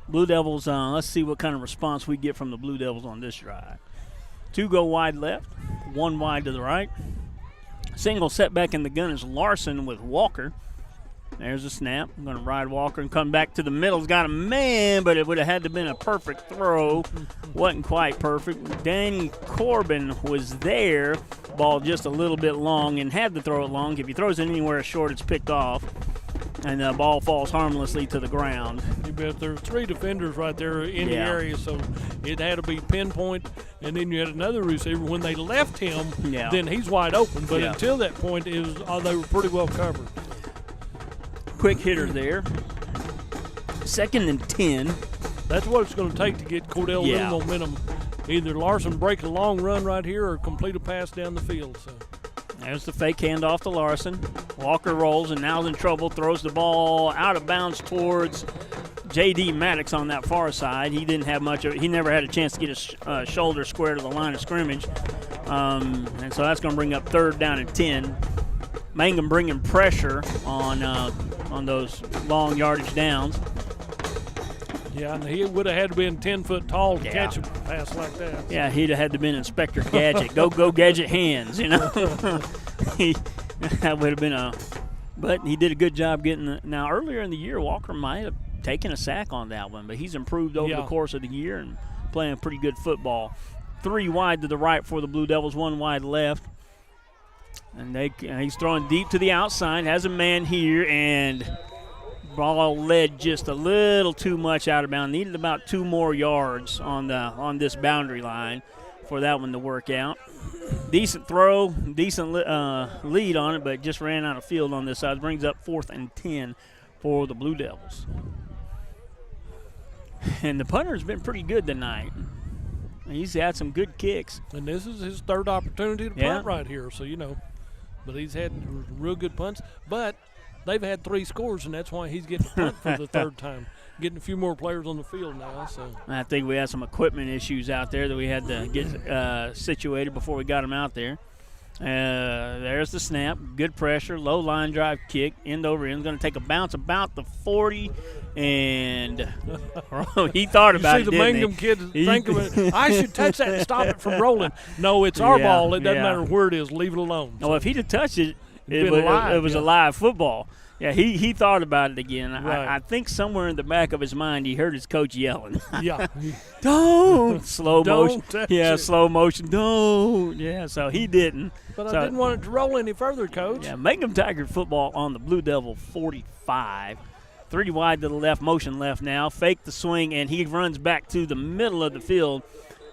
Blue Devils, let's see what kind of response we get from the Blue Devils on this drive. 2 go wide left, 1 wide to the right. Single setback in the gun is Larson with Walker. There's a snap. I'm going to ride Walker and come back to the middle. He's got a man, but it would have had to have been a perfect throw. Wasn't quite perfect. Danny Corbin was there. Ball just a little bit long and had to throw it long. If he throws it anywhere short, it's picked off. And the ball falls harmlessly to the ground. You bet. There were 3 defenders right there in the area, so it had to be pinpoint. And then you had another receiver. When they left him, then he's wide open. But until that point, they were pretty well covered. Quick hitter there. 2nd and 10. That's what it's going to take to get Cordell a little momentum. Either Larson break a long run right here or complete a pass down the field. So. There's the fake handoff to Larson. Walker rolls and now's in trouble. Throws the ball out of bounds towards J.D. Maddox on that far side. He didn't have much of it. He never had a chance to get his shoulder square to the line of scrimmage. And so that's going to bring up 3rd down and 10. Mangum bringing pressure on those long yardage downs. Yeah, and he would have had to been 10 foot tall to catch a pass like that. Yeah, he'd have had to been Inspector Gadget. go Gadget hands, That would have been but he did a good job getting now earlier in the year, Walker might have taken a sack on that one, but he's improved over the course of the year and playing pretty good football. 3 wide to the right for the Blue Devils, 1 wide left. And he's throwing deep to the outside, has a man here, and ball led just a little too much out of bounds. Needed about 2 more yards on this boundary line for that one to work out. Decent throw, decent lead on it, but just ran out of field on this side. Brings up 4th and 10 for the Blue Devils. And the punter's been pretty good tonight. He's had some good kicks. And this is his 3rd opportunity to punt right here, so But he's had real good punts. But they've had 3 scores, and that's why he's getting punt for the third time. Getting a few more players on the field now. So I think we had some equipment issues out there that we had to get situated before we got him out there. There's the snap. Good pressure. Low line drive kick. End over end. Going to take a bounce about the 40. And he thought about it, didn't he? You see the Mangum kid think of it. I should touch that and stop it from rolling. No, it's our ball. It doesn't matter where it is. Leave it alone. So. Well, if he'd have touched it, it was a live football. Yeah, he thought about it again. Right. I think somewhere in the back of his mind he heard his coach yelling. Yeah. Don't. Slow motion. Touch yeah, it. slow motion. Don't. Yeah, so he didn't. But I didn't want it to roll any further, Coach. Yeah, Mangum Tiger football on the Blue Devil 45. 3 wide to the left, motion left now. Fake the swing, and he runs back to the middle of the field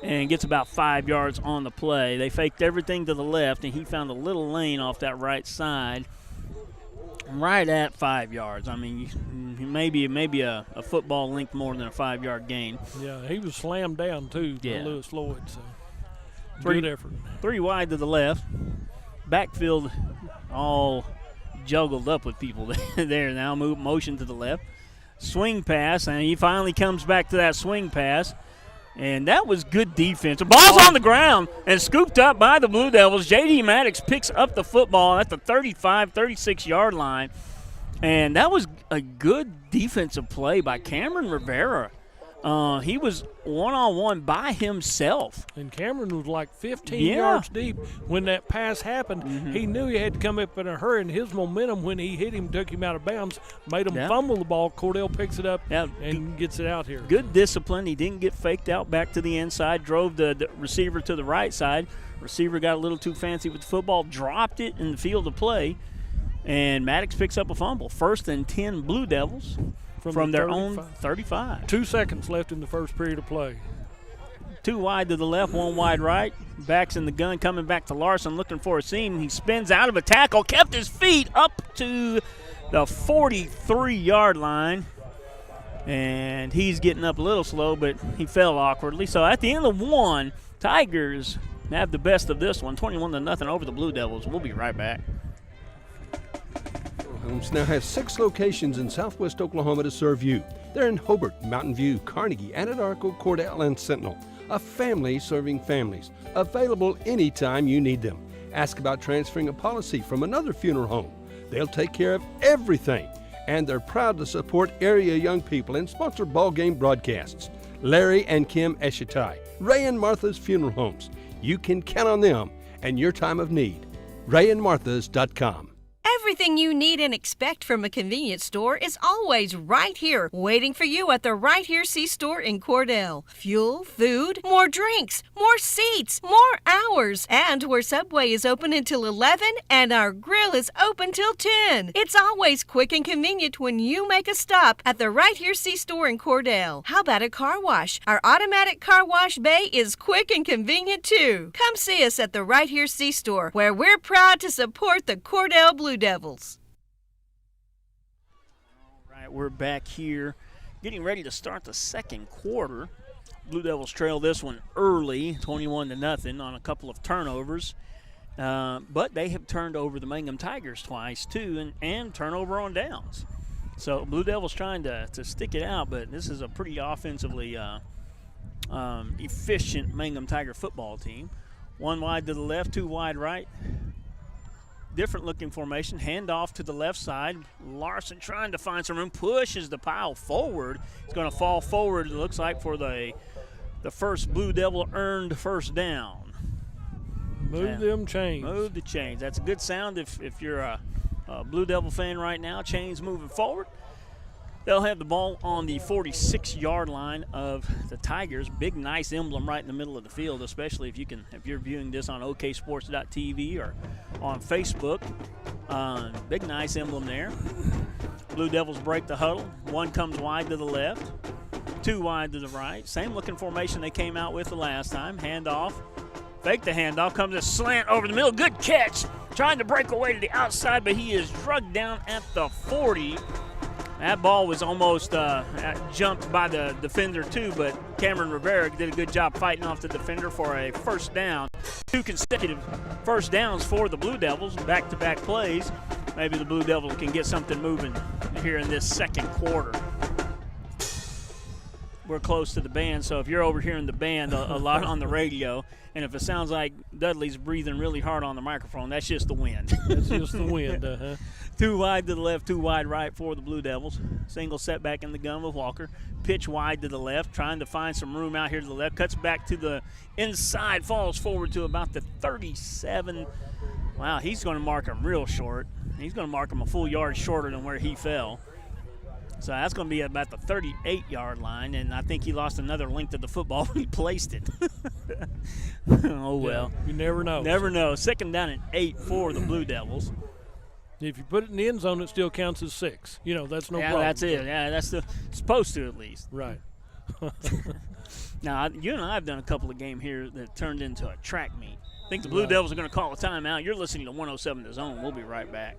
and gets about 5 yards on the play. They faked everything to the left, and he found a little lane off that right side. Right at 5 yards. I mean, maybe a football length more than a 5-yard gain. Yeah, he was slammed down too by Lewis Lloyd. So good effort. 3 wide to the left. Backfield all juggled up with people there now. Move motion to the left. Swing pass, and he finally comes back to that swing pass. And that was good defense. The ball's on the ground and scooped up by the Blue Devils. J.D. Maddox picks up the football at the 35, 36-yard line. And that was a good defensive play by Cameron Rivera. He was one-on-one by himself. And Cameron was like 15 yards deep when that pass happened. Mm-hmm. He knew he had to come up in a hurry, and his momentum when he hit him took him out of bounds, made him fumble the ball. Cordell picks it up and gets it out here. Good discipline. He didn't get faked out back to the inside, drove the receiver to the right side. Receiver got a little too fancy with the football, dropped it in the field of play, and Maddox picks up a fumble. 1st and 10 Blue Devils. From their own 35. 2 seconds left in the first period of play. 2 wide to the left, 1 wide right. Backs in the gun, coming back to Larson, looking for a seam. He spins out of a tackle, kept his feet up to the 43-yard line. And he's getting up a little slow, but he fell awkwardly. So at the end of 1, Tigers have the best of this one, 21-0 over the Blue Devils. We'll be right back. Homes now has 6 locations in southwest Oklahoma to serve you. They're in Hobart, Mountain View, Carnegie, Anadarko, Cordell, and Sentinel. A family serving families. Available anytime you need them. Ask about transferring a policy from another funeral home. They'll take care of everything. And they're proud to support area young people and sponsor ball game broadcasts. Larry and Kim Eshitai, Ray and Martha's Funeral Homes. You can count on them and your time of need. RayandMarthas.com. Everything you need and expect from a convenience store is always right here, waiting for you at the Right Here C-Store in Cordell. Fuel, food, more drinks, more seats, more hours, and where Subway is open until 11 and our grill is open till 10. It's always quick and convenient when you make a stop at the Right Here C-Store in Cordell. How about a car wash? Our automatic car wash bay is quick and convenient too. Come see us at the Right Here C-Store, where we're proud to support the Cordell Blue Devils. All right, we're back here getting ready to start the second quarter. Blue Devils trail this one early, 21-0 on a couple of turnovers. But they have turned over the Mangum Tigers twice, too, and turnover on downs. So Blue Devils trying to stick it out, but this is a pretty offensively efficient Mangum Tiger football team. 1 wide to the left, 2 wide right. Different looking formation. Handoff to the left side. Larson trying to find some room. Pushes the pile forward. He's going to fall forward, it looks like, for the first Blue Devil earned first down. Move them chains. Move the chains. That's a good sound if you're a Blue Devil fan right now. Chains moving forward. They'll have the ball on the 46-yard line of the Tigers. Big, nice emblem right in the middle of the field, especially if you're viewing this on oksports.tv or on Facebook. Big, nice emblem there. Blue Devils break the huddle. 1 comes wide to the left, 2 wide to the right. Same looking formation they came out with the last time. Handoff. Fake the handoff. Comes a slant over the middle. Good catch. Trying to break away to the outside, but he is drugged down at the 40. That ball was almost jumped by the defender too, but Cameron Rivera did a good job fighting off the defender for a first down. 2 consecutive first downs for the Blue Devils, back-to-back plays. maybe the Blue Devils can get something moving here in this second quarter. We're close to the band, so if you're overhearing the band a lot on the radio, and if it sounds like Dudley's breathing really hard on the microphone, that's just the wind. That's just the wind, Too wide to the left, too wide right for the Blue Devils. Single setback in the gun with Walker. Pitch wide to the left, trying to find some room out here to the left. Cuts back to the inside, falls forward to about the 37. Wow, he's going to mark him real short. He's going to mark him a full yard shorter than where he fell. So that's going to be about the 38-yard line, and I think he lost another length of the football when he placed it. Oh, well. Yeah, you never know. Never know. Second down and 8 for the Blue Devils. If you put it in the end zone, it still counts as 6. You know, that's no problem. Yeah, that's it. Yeah, that's supposed to at least. Right. Now, you and I have done a couple of games here that turned into a track meet. I think the Blue Devils are going to call a timeout. You're listening to 107 The Zone. We'll be right back.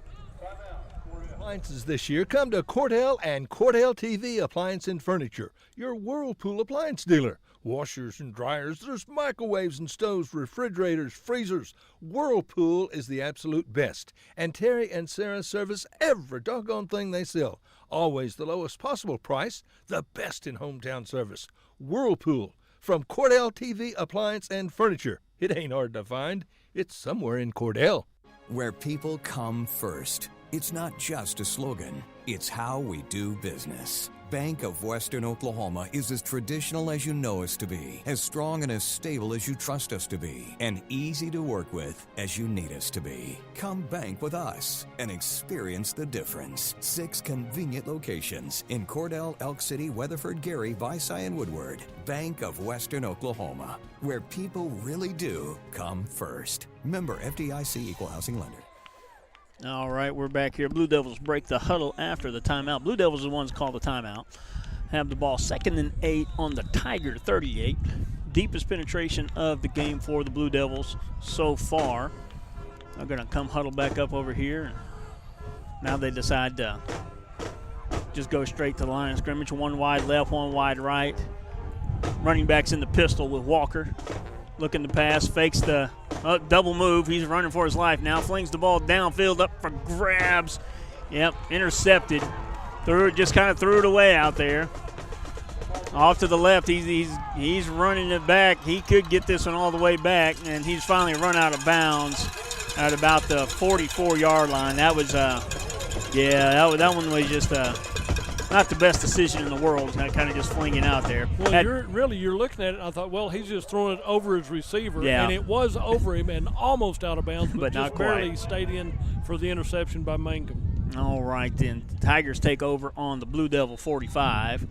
Appliances this year, come to Cordell and Cordell TV Appliance and Furniture, your Whirlpool appliance dealer. Washers and dryers, there's microwaves and stoves, refrigerators, freezers. Whirlpool is the absolute best. And Terry and Sarah service every doggone thing they sell. Always the lowest possible price, the best in hometown service. Whirlpool from Cordell TV Appliance and Furniture. It ain't hard to find. It's somewhere in Cordell. Where people come first. It's not just a slogan, it's how we do business. Bank of Western Oklahoma is as traditional as you know us to be, as strong and as stable as you trust us to be, and easy to work with as you need us to be. Come bank with us and experience the difference. 6 convenient locations in Cordell, Elk City, Weatherford, Gary, Visay, and Woodward. Bank of Western Oklahoma, where people really do come first. Member FDIC Equal Housing Lender. All right, we're back here. Blue Devils break the huddle after the timeout. Blue Devils are the ones call the timeout. Have the ball 2nd and 8 on the Tiger 38. Deepest penetration of the game for the Blue Devils so far. They're going to come huddle back up over here. Now they decide to just go straight to the line of scrimmage. One wide left, one wide right. Running back's in the pistol with Walker. Looking to pass, fakes the double move. He's running for his life now. Flings the ball downfield up for grabs. Yep, intercepted. Just kind of threw it away out there. Off to the left, he's running it back. He could get this one all the way back, and he's finally run out of bounds at about the 44-yard line. That was, that one was just not the best decision in the world, kind of just flinging out there. Well, you're looking at it, and I thought, well, he's just throwing it over his receiver, and it was over him and almost out of bounds, but just not barely quite. Stayed in for the interception by Mangum. All right, then. The Tigers take over on the Blue Devil 45.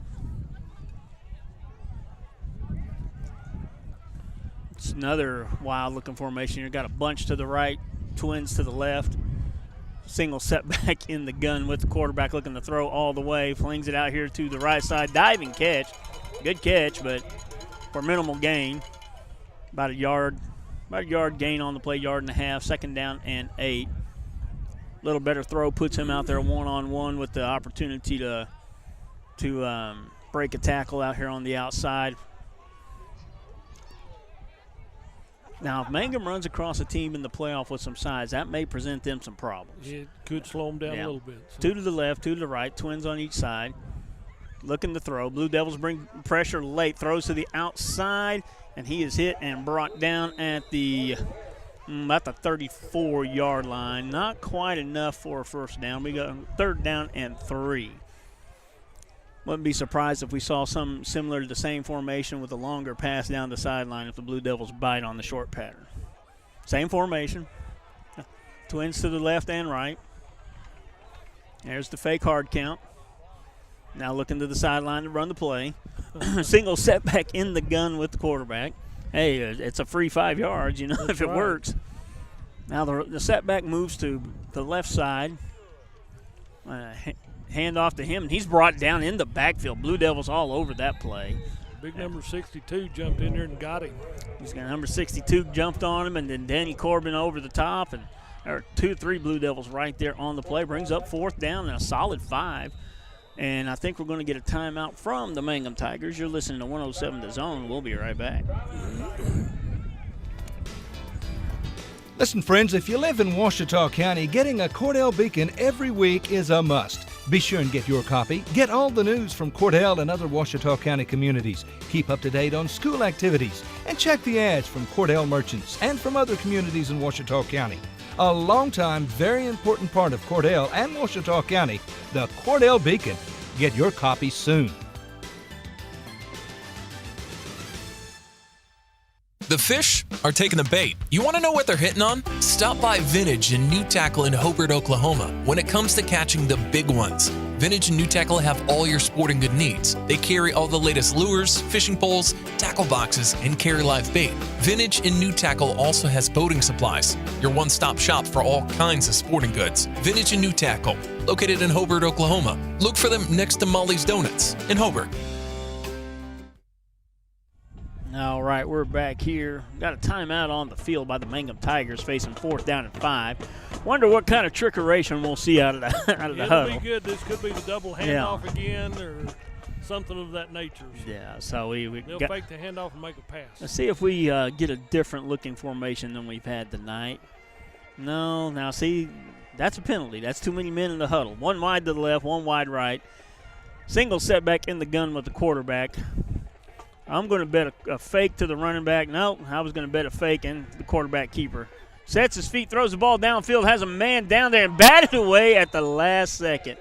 It's another wild-looking formation. You've got a bunch to the right, twins to the left. Single setback in the gun with the quarterback looking to throw all the way. Flings it out here to the right side. Diving catch. Good catch, but for minimal gain. About a yard gain on the play, 1.5 yards. 2nd down and 8. Little better throw puts him out there one-on-one with the opportunity to break a tackle out here on the outside. Now, if Mangum runs across a team in the playoff with some size, that may present them some problems. It could slow them down a little bit. So. 2 to the left, 2 to the right, twins on each side. Looking to throw. Blue Devils bring pressure late, throws to the outside, and he is hit and brought down at the about the 34-yard line. Not quite enough for a first down. We got 3rd down and 3. Wouldn't be surprised if we saw some similar to the same formation with a longer pass down the sideline if the Blue Devils bite on the short pattern. Same formation. Twins to the left and right. There's the fake hard count. Now looking to the sideline to run the play. Single setback in the gun with the quarterback. Hey, it's a free 5 yards, if it works. Now the setback moves to the left side. Hand off to him, and he's brought down in the backfield. Blue Devils all over that play. Big number 62 jumped in there and got him. He's got number 62 jumped on him, and then Danny Corbin over the top, and there are 2-3 Blue Devils right there on the play. Brings up 4th down and a solid 5. And I think we're going to get a timeout from the Mangum Tigers. You're listening to 107 The Zone. We'll be right back. Listen, friends, if you live in Ouachita County, getting a Cordell Beacon every week is a must. Be sure and get your copy. Get all the news from Cordell and other Ouachita County communities. Keep up to date on school activities. And check the ads from Cordell merchants and from other communities in Ouachita County. A long-time, very important part of Cordell and Ouachita County, the Cordell Beacon. Get your copy soon. The fish are taking the bait. You want to know what they're hitting on? Stop by Vintage and New Tackle in Hobart, Oklahoma. When it comes to catching the big ones, Vintage and New Tackle have all your sporting good needs. They carry all the latest lures, fishing poles, tackle boxes, and carry live bait. Vintage and New Tackle also has boating supplies, your one-stop shop for all kinds of sporting goods. Vintage and New Tackle, located in Hobart, Oklahoma. Look for them next to Molly's Donuts in Hobart. All right, we're back here. Got a timeout on the field by the Mangum Tigers facing 4th down and 5. Wonder what kind of trickeration we'll see out of the huddle. It'll be good. This could be the double handoff again or something of that nature. So yeah, so they'll fake the handoff and make a pass. Let's see if we get a different looking formation than we've had tonight. No, now see, that's a penalty. That's too many men in the huddle. One wide to the left, one wide right. Single setback in the gun with the quarterback. I'm going to bet a fake to the running back. No, I was going to bet a fake and the quarterback keeper. Sets his feet, throws the ball downfield, has a man down there and batted away at the last second.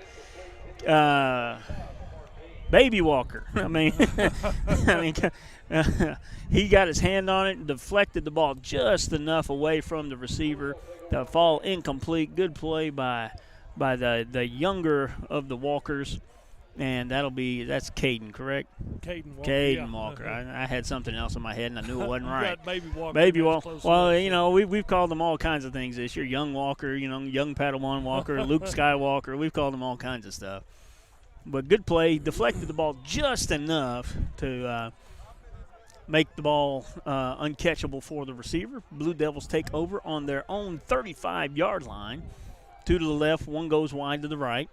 Baby Walker. He got his hand on it and deflected the ball just enough away from the receiver to fall incomplete. Good play by the younger of the Walkers. And that's Caden, correct? Caden Walker. Caden Walker. I had something else in my head, and I knew it wasn't right. Got Baby Walker. Baby Walker. Well, we've called them all kinds of things this year. Young Walker, young Padawan Walker, Luke Skywalker. We've called them all kinds of stuff. But good play. Deflected the ball just enough to make the ball uncatchable for the receiver. Blue Devils take over on their own 35-yard line. 2 to the left, 1 goes wide to the right.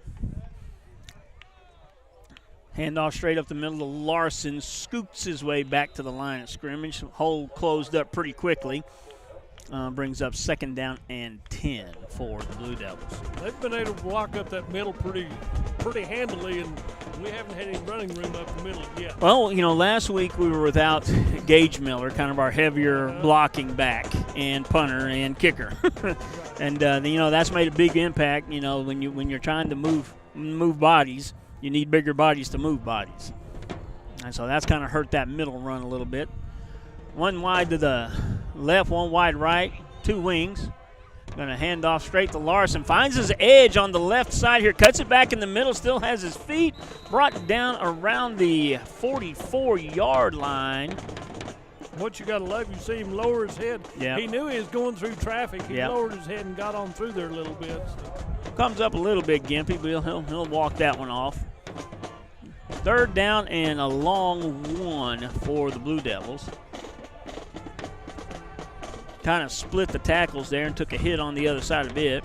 Handoff straight up the middle to Larson. Scoots his way back to the line of scrimmage. Hole closed up pretty quickly. Brings up 2nd down and 10 for the Blue Devils. They've been able to block up that middle pretty handily, and we haven't had any running room up the middle yet. Well, last week we were without Gage Miller, kind of our heavier blocking back and punter and kicker. And, that's made a big impact, when you're trying to move bodies. You need bigger bodies to move bodies. And so that's kind of hurt that middle run a little bit. 1 wide to the left, 1 wide right, 2 wings. Going to hand off straight to Larson. Finds his edge on the left side here. Cuts it back in the middle. Still has his feet brought down around the 44-yard line. What you got to love, you see him lower his head. Yep. He knew he was going through traffic. He Yep. lowered his head and got on through there a little bit. So. Comes up a little bit gimpy, but he'll walk that one off. 3rd down and a long 1 for the Blue Devils. Kind of split the tackles there and took a hit on the other side of it.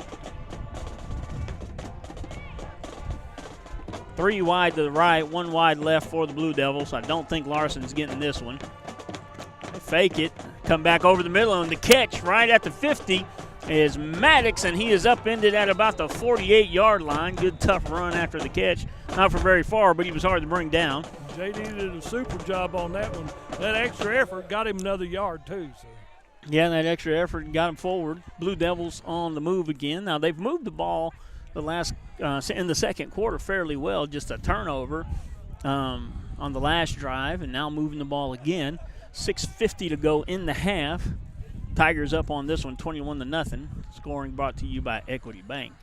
3 wide to the right, 1 wide left for the Blue Devils. I don't think Larson's getting this one. They fake it, come back over the middle, and the catch right at the 50 is Maddox, and he is upended at about the 48-yard line. Good tough run after the catch. Not for very far, but he was hard to bring down. JD did a super job on that one. That extra effort got him another yard, too. So. Yeah, that extra effort got him forward. Blue Devils on the move again. Now, they've moved the ball in the second quarter fairly well, just a turnover on the last drive, and now moving the ball again. 6:50 to go in the half. Tigers up on this one, 21-0. Scoring brought to you by Equity Bank.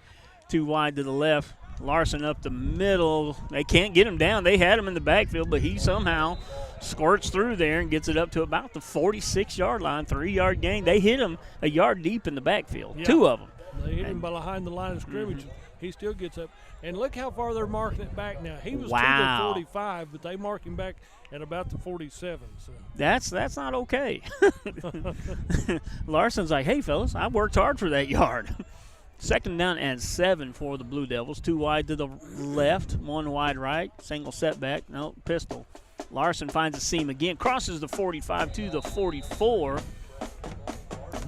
2 wide to the left. Larson up the middle. They can't get him down. They had him in the backfield, but he somehow squirts through there and gets it up to about the 46-yard line, 3-yard gain. They hit him a yard deep in the backfield, yeah. 2 of them. They hit him behind the line of scrimmage. Mm-hmm. He still gets up. And look how far they're marking it back now. He was Wow. to the 45, but they mark him back at about the 47. So. That's not okay. Larson's like, hey, fellas, I worked hard for that yard. 2nd down and 7 for the Blue Devils. 2 wide to the left, 1 wide right. Single setback. No, pistol. Larson finds a seam again. Crosses the 45 to the 44.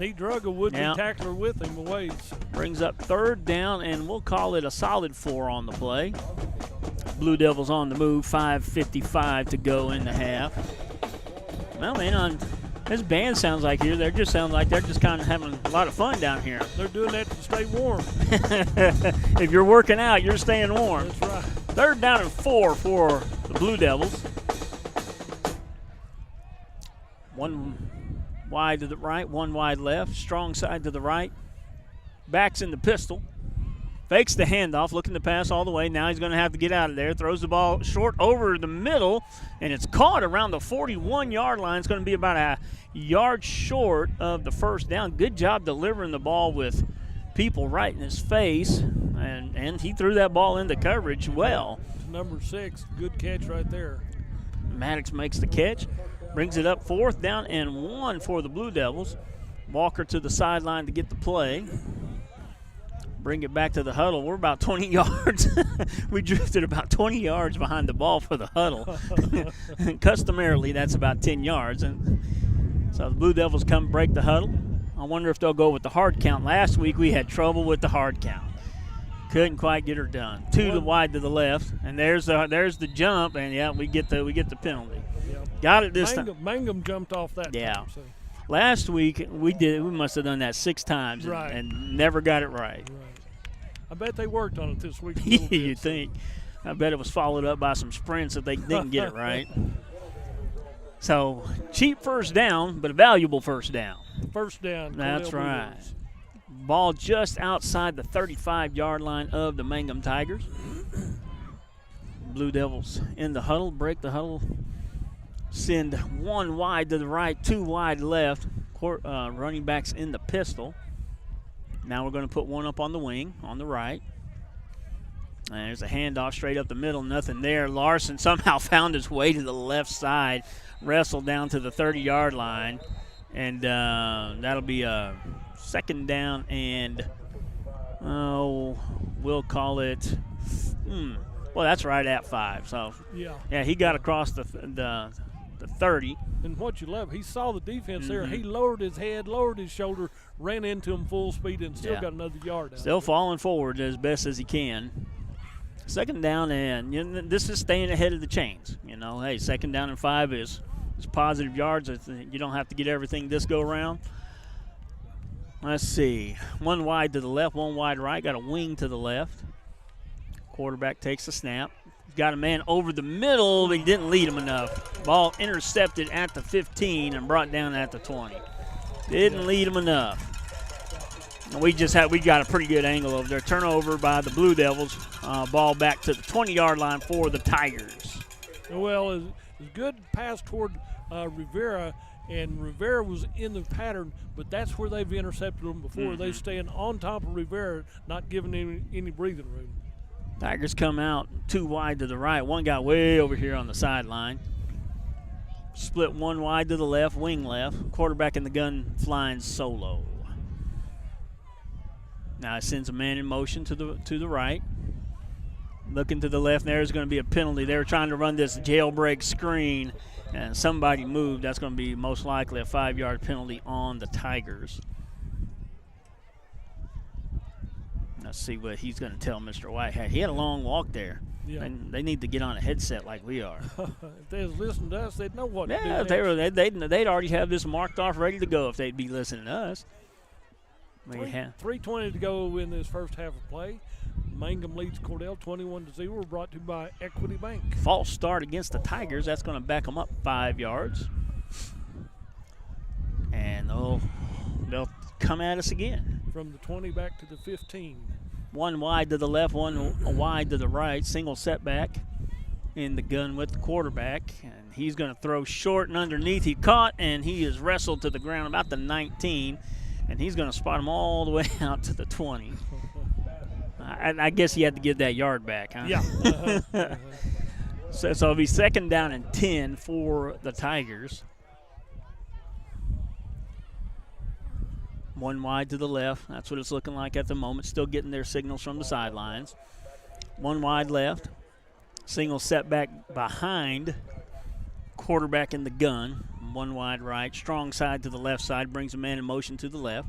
he drug a would-be Now, tackler with him a ways. brings up 3rd down, and we'll call it a solid 4 on the play. Blue Devils on the move, 5:55 to go in the half. Well, man, this band sounds like here, they just sound like they're just kind of having a lot of fun down here. They're doing that to stay warm. If you're working out, you're staying warm. That's right. 3rd down and 4 for the Blue Devils. 1 wide to the right, 1 wide left, strong side to the right. Backs in the pistol. Fakes the handoff, looking to pass all the way. Now he's going to have to get out of there. Throws the ball short over the middle, and it's caught around the 41-yard line. It's going to be about a yard short of the 1st down. Good job delivering the ball with people right in his face, and he threw that ball into coverage well. Number 6, good catch right there. Maddox makes the catch, brings it up 4th down and 1 for the Blue Devils. Walker to the sideline to get the play. Bring it back to the huddle. We're about 20 yards. We drifted about 20 yards behind the ball for the huddle. Customarily, that's about 10 yards. And so the Blue Devils come break the huddle. I wonder if they'll go with the hard count. Last week we had trouble with the hard count. Couldn't quite get her done. 2 wide to the left, and there's the jump, and yeah, we get the penalty. Yep. Got it this time. Mangum jumped off that time. So. Last week we must have done that 6 times and never got it right. I bet they worked on it this week. You'd think. I bet it was followed up by some sprints if they didn't get it right. So, cheap 1st down, but a valuable 1st down. 1st down. That's right. Ball just outside the 35-yard line of the Mangum Tigers. Blue Devils in the huddle, break the huddle, send 1 wide to the right, 2 wide left. Running backs in the pistol. Now we're going to put 1 up on the wing, on the right. And there's a handoff straight up the middle, nothing there. Larson somehow found his way to the left side, wrestled down to the 30-yard line, and that'll be a 2nd down and, we'll call it, well, that's right at 5. So, yeah, he got across the 30. And what you love, he saw the defense there. He lowered his head, lowered his shoulder, ran into him full speed, and still got another yard out. Still falling forward as best as he can. 2nd down, and this is staying ahead of the chains. Hey, 2nd down and 5 is positive yards. You don't have to get everything this go around. Let's see. 1 wide to the left, 1 wide right. Got a wing to the left. Quarterback takes the snap. Got a man over the middle, but he didn't lead him enough. Ball intercepted at the 15 and brought down at the 20. Didn't lead him enough. And we got a pretty good angle over there. Turnover by the Blue Devils. Ball back to the 20-yard line for the Tigers. Well, it's good pass toward Rivera, and Rivera was in the pattern, but that's where they've intercepted them before. They stand on top of Rivera, not giving him any breathing room. Tigers come out 2 wide to the right. 1 got way over here on the sideline. Split 1 wide to the left, wing left. Quarterback in the gun flying solo. Now it sends a man in motion to the right. Looking to the left, there's going to be a penalty. They were trying to run this jailbreak screen, and somebody moved. That's going to be most likely a 5-yard penalty on the Tigers. Let's see what he's going to tell Mr. Whitehead. He had a long walk there. Yeah. And they need to get on a headset like we are. If they was listening to us, they'd know what to do. Yeah, they'd already have this marked off, ready to go if they'd be listening to us. 3:20 to go in this first half of play. Mangum leads Cordell 21-0. Brought to you by Equity Bank. False start against the Tigers. That's going to back them up 5 yards. And they'll come at us again. From the 20 back to the 15. 1 wide to the left, 1 wide to the right. Single setback in the gun with the quarterback. And he's going to throw short and underneath. He caught, and he is wrestled to the ground about the 19. And he's going to spot him all the way out to the 20. I guess he had to give that yard back, huh? Yeah. So it'll be 2nd down and 10 for the Tigers. 1 wide to the left. That's what it's looking like at the moment. Still getting their signals from the sidelines. 1 wide left. Single setback behind. Quarterback in the gun. one wide right. Strong side to the left side, brings a man in motion to the left.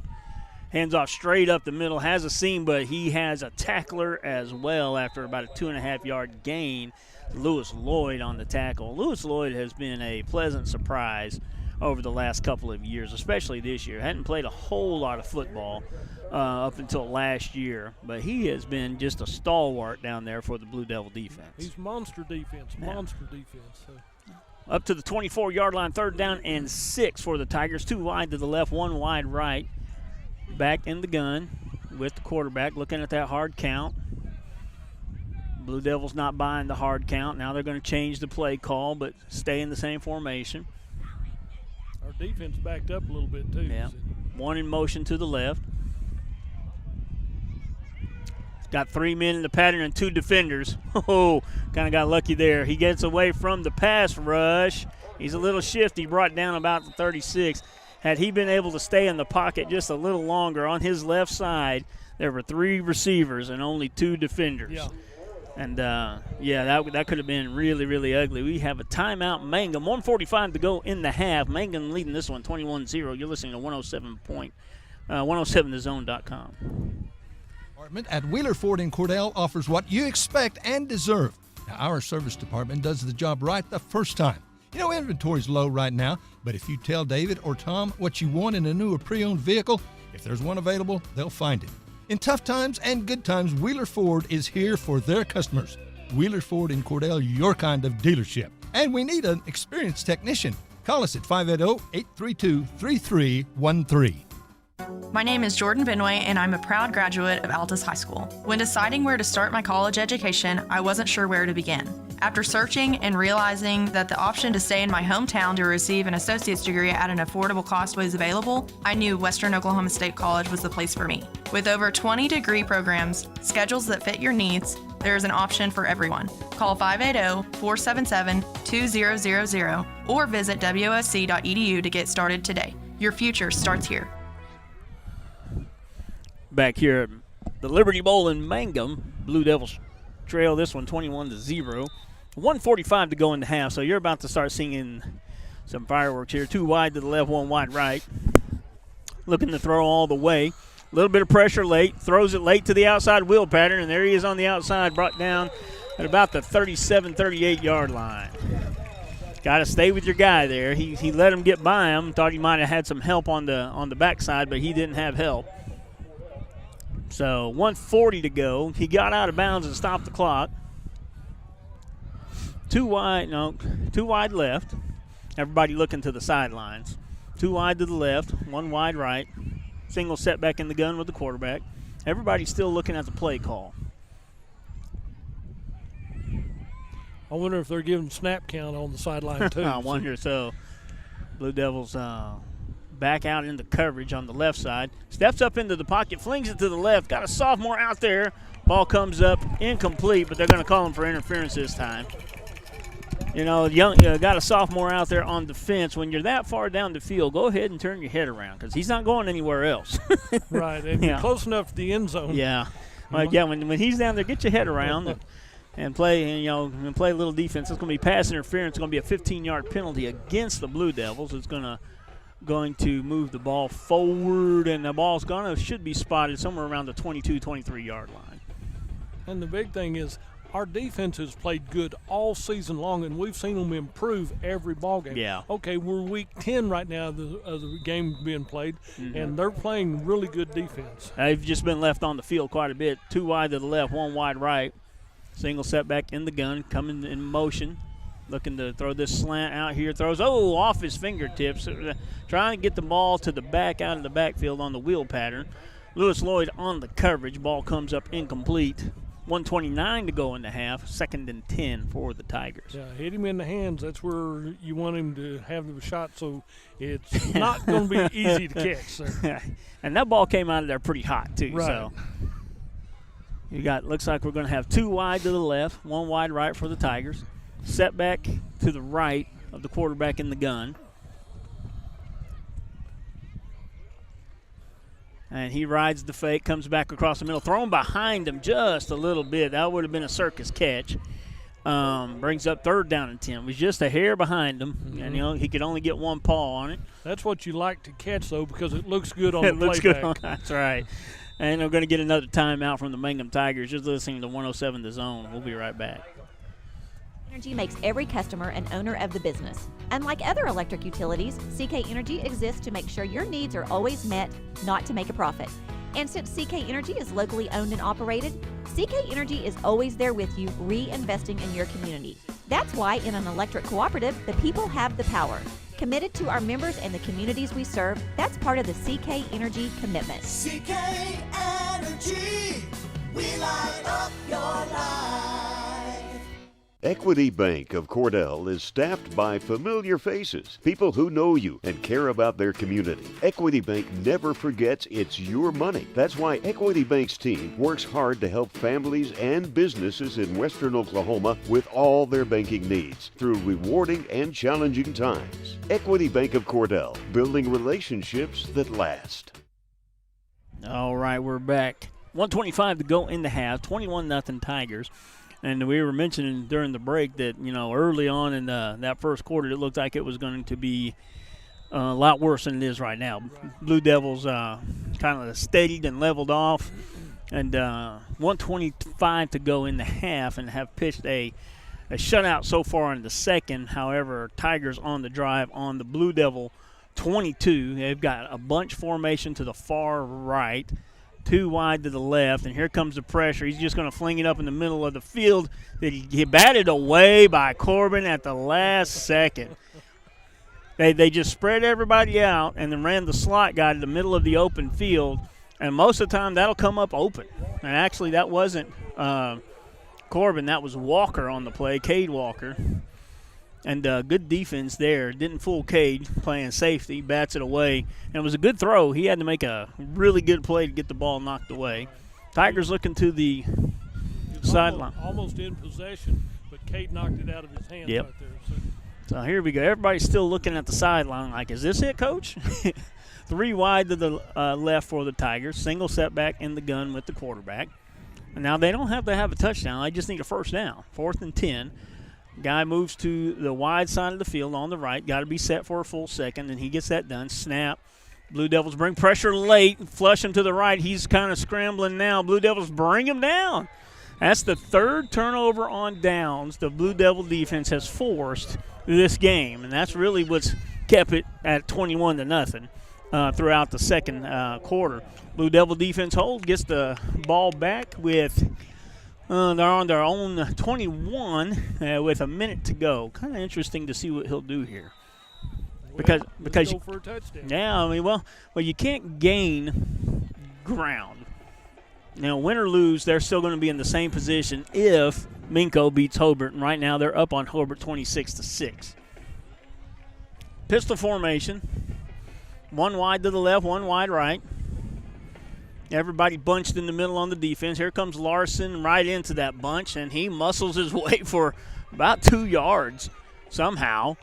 Hands off straight up the middle, has a seam, but he has a tackler as well after about a 2.5-yard gain. Lewis Lloyd on the tackle. Lewis Lloyd has been a pleasant surprise over the last couple of years, especially this year. Hadn't played a whole lot of football up until last year, but he has been just a stalwart down there for the Blue Devil defense. He's monster defense. So. Up to the 24-yard line, 3rd down and 6 for the Tigers. 2 wide to the left, 1 wide right. Back in the gun with the quarterback, looking at that hard count. Blue Devils not buying the hard count. Now they're going to change the play call, but stay in the same formation. Our defense backed up a little bit too. Yeah. 1 in motion to the left. Got 3 men in the pattern and 2 defenders. Oh, kind of got lucky there. He gets away from the pass rush. He's a little shifty, brought down about the 36. Had he been able to stay in the pocket just a little longer on his left side, there were 3 receivers and only 2 defenders. Yeah. And, that could have been really, really ugly. We have a timeout, Mangum. 1:45 to go in the half. Mangum leading this one 21-0. You're listening to 107thezone.com. At Wheeler Ford in Cordell offers what you expect and deserve. Now, our service department does the job right the first time. You know, inventory's low right now, but if you tell David or Tom what you want in a new or pre-owned vehicle, if there's one available, they'll find it. In tough times and good times, Wheeler Ford is here for their customers. Wheeler Ford in Cordell, your kind of dealership. And we need an experienced technician. Call us at 580-832-3313. My name is Jordan Benway, and I'm a proud graduate of Altus High School. When deciding where to start my college education, I wasn't sure where to begin. After searching and realizing that the option to stay in my hometown to receive an associate's degree at an affordable cost was available, I knew Western Oklahoma State College was the place for me. With over 20 degree programs, schedules that fit your needs, there is an option for everyone. Call 580-477-2000 or visit wsc.edu to get started today. Your future starts here. Back here at the Liberty Bowl in Mangum, Blue Devils trail this one 21-0. 1:45 to go in the half, so you're about to start seeing some fireworks here. 2 wide to the left, 1 wide right. Looking to throw all the way. A little bit of pressure late. Throws it late to the outside wheel pattern, and there he is on the outside, brought down at about the 37, 38-yard line. Got to stay with your guy there. He let him get by him. Thought he might have had some help on the backside, but he didn't have help. So 1:40 to go. He got out of bounds and stopped the clock. 2 wide left. Everybody looking to the sidelines. 2 wide to the left, 1 wide right. Single setback in the gun with the quarterback. Everybody's still looking at the play call. I wonder if they're giving snap count on the sideline too. I wonder so. Blue Devils back out into coverage on the left side. Steps up into the pocket, flings it to the left. Got a sophomore out there. Ball comes up incomplete, but they're going to call him for interference this time. You know, got a sophomore out there on defense. When you're that far down the field, go ahead and turn your head around because he's not going anywhere else. Right, and you're close enough to the end zone. Yeah. When he's down there, get your head around and play, and play a little defense. It's going to be pass interference. It's going to be a 15-yard penalty against the Blue Devils. It's going to move the ball forward, and the ball's should be spotted somewhere around the 22, 23-yard line. And the big thing is our defense has played good all season long, and we've seen them improve every ball game. Yeah. Okay, we're week 10 right now of the game being played, and they're playing really good defense. They've just been left on the field quite a bit. 2 wide to the left, 1 wide right. Single setback in the gun, coming in motion. Looking to throw this slant out here. Throws, off his fingertips. Trying to get the ball to the back out of the backfield on the wheel pattern. Lewis Lloyd on the coverage. Ball comes up incomplete. 1:29 to go in the half. 2nd and 10 for the Tigers. Yeah, hit him in the hands. That's where you want him to have the shot, so it's not going to be easy to catch. So. And that ball came out of there pretty hot, too. Right. So looks like we're going to have 2 wide to the left, 1 wide right for the Tigers. Setback to the right of the quarterback in the gun. And he rides the fake, comes back across the middle, thrown behind him just a little bit. That would have been a circus catch. Brings up 3rd down and 10. Was just a hair behind him, and he could only get one paw on it. That's what you like to catch, though, because it looks good on It the looks playback. good. That's right. And we're going to get another timeout from the Mangum Tigers. Just listening to 107 The Zone. We'll be right back. Energy makes every customer an owner of the business. Unlike other electric utilities, CK Energy exists to make sure your needs are always met, not to make a profit. And since CK Energy is locally owned and operated, CK Energy is always there with you, reinvesting in your community. That's why in an electric cooperative, the people have the power. Committed to our members and the communities we serve, that's part of the CK Energy commitment. CK Energy, we light up your life. Equity Bank of Cordell is staffed by familiar faces, people who know you and care about their community. Equity Bank never forgets it's your money. That's why Equity Bank's team works hard to help families and businesses in western Oklahoma with all their banking needs through rewarding and challenging times. Equity Bank of Cordell, building relationships that last. All right, we're back. 1:25 to go in the half, 21-0 Tigers. And we were mentioning during the break that, early on in that first quarter, it looked like it was going to be a lot worse than it is right now. Blue Devils kind of steadied and leveled off. And 1:25 to go in the half and have pitched a shutout so far in the second. However, Tigers on the drive on the Blue Devil 22. They've got a bunch formation to the far right. 2 wide to the left, and here comes the pressure. He's just going to fling it up in the middle of the field. He batted away by Corbin at the last second. They just spread everybody out and then ran the slot guy to the middle of the open field, and most of the time that'll come up open. And actually that wasn't Corbin. That was Walker on the play, Cade Walker. And good defense there. Didn't fool Cade playing safety. Bats it away. And it was a good throw. He had to make a really good play to get the ball knocked away. Tigers looking to the sideline. Almost in possession, but Cade knocked it out of his hands right there. So here we go. Everybody's still looking at the sideline like, is this it, Coach? 3 wide to the left for the Tigers. Single setback in the gun with the quarterback. And now they don't have to have a touchdown. They just need a first down. 4th and 10. Guy moves to the wide side of the field on the right. Got to be set for a full second, and he gets that done. Snap. Blue Devils bring pressure late. Flush him to the right. He's kind of scrambling now. Blue Devils bring him down. That's the 3rd turnover on downs the Blue Devil defense has forced this game, and that's really what's kept it at 21-0 throughout the second quarter. Blue Devil defense hold, gets the ball back with they're on their own 21 with a minute to go. Kind of interesting to see what he'll do here. Because go for a touchdown. Yeah, I mean, well, you can't gain ground. Now, win or lose, they're still going to be in the same position if Minco beats Hobart, and right now they're up on Hobart 26-6. Pistol formation. 1 wide to the left, 1 wide right. Everybody bunched in the middle on the defense. Here comes Larson right into that bunch, and he muscles his way for about 2 yards somehow.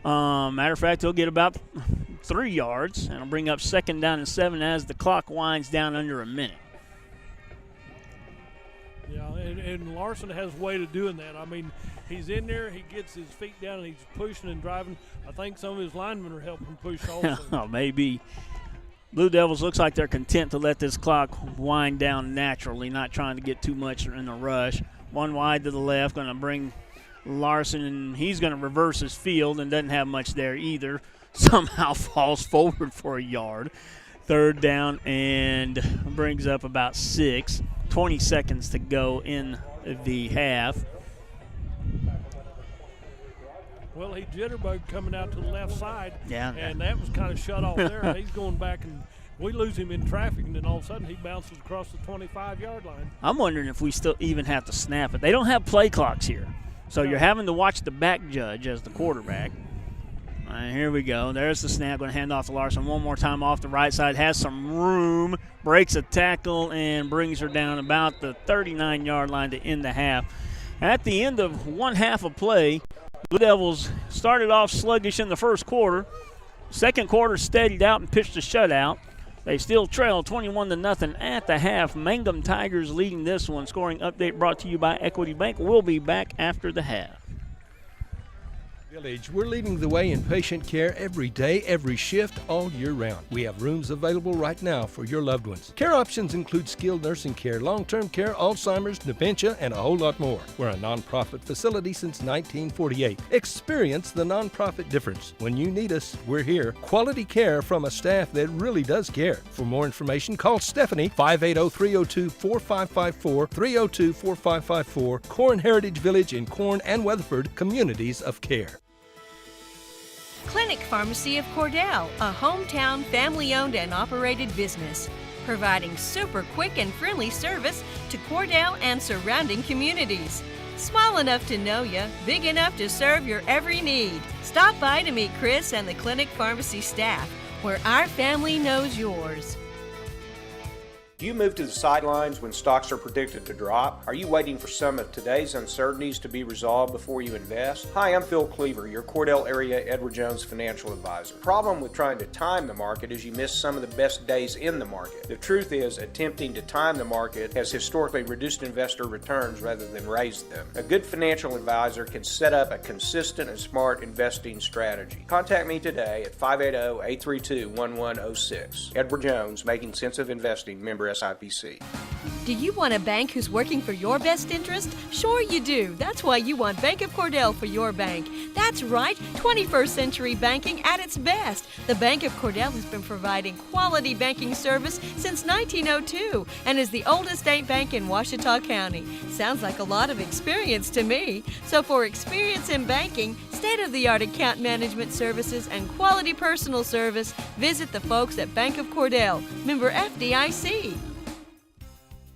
Matter of fact, he'll get about 3 yards, and it'll bring up 2nd down and 7 as the clock winds down under a minute. Yeah, and Larson has a way of doing that. I mean, he's in there, he gets his feet down, and he's pushing and driving. I think some of his linemen are helping push also. Maybe. Blue Devils looks like they're content to let this clock wind down naturally, not trying to get too much in a rush. 1 wide to the left, going to bring Larson, and he's going to reverse his field and doesn't have much there either. Somehow falls forward for a yard. 3rd down and brings up about 6. 20 seconds to go in the half. Well, he jitterbugged coming out to the left side, yeah, and that was kind of shut off there. He's going back, and we lose him in traffic, and then all of a sudden he bounces across the 25-yard line. I'm wondering if we still even have to snap it. They don't have play clocks here, so you're having to watch the back judge as the quarterback. All right, here we go. There's the snap. Going to hand off to Larson one more time off the right side. Has some room, breaks a tackle, and brings her down about the 39-yard line to end the half. At the end of one half of play, Blue Devils started off sluggish in the first quarter. Second quarter steadied out and pitched a shutout. They still trail 21-0 at the half. Mangum Tigers leading this one. Scoring update brought to you by Equity Bank. We'll be back after the half. Village, we're leading the way in patient care every day, every shift, all year round. We have rooms available right now for your loved ones. Care options include skilled nursing care, long-term care, Alzheimer's, dementia, and a whole lot more. We're a nonprofit facility since 1948. Experience the nonprofit difference. When you need us, we're here. Quality care from a staff that really does care. For more information, call Stephanie, 580-302-4554, 302-4554, Corn Heritage Village in Corn and Weatherford, Communities of Care. Clinic Pharmacy of Cordell, a hometown family-owned and operated business, providing super quick and friendly service to Cordell and surrounding communities. Small enough to know you, big enough to serve your every need. Stop by to meet Chris and the Clinic Pharmacy staff, where our family knows yours. Do you move to the sidelines when stocks are predicted to drop? Are you waiting for some of today's uncertainties to be resolved before you invest? Hi, I'm Phil Cleaver, your Cordell area Edward Jones financial advisor. The problem with trying to time the market is you miss some of the best days in the market. The truth is, attempting to time the market has historically reduced investor returns rather than raised them. A good financial advisor can set up a consistent and smart investing strategy. Contact me today at 580-832-1106. Edward Jones, Making Sense of Investing, member SIPC. Do you want a bank who's working for your best interest? Sure you do. That's why you want Bank of Cordell for your bank. That's right, 21st century banking at its best. The Bank of Cordell has been providing quality banking service since 1902 and is the oldest state bank in Ouachita County. Sounds like a lot of experience to me. So for experience in banking, state-of-the-art account management services, and quality personal service, visit the folks at Bank of Cordell, member FDIC.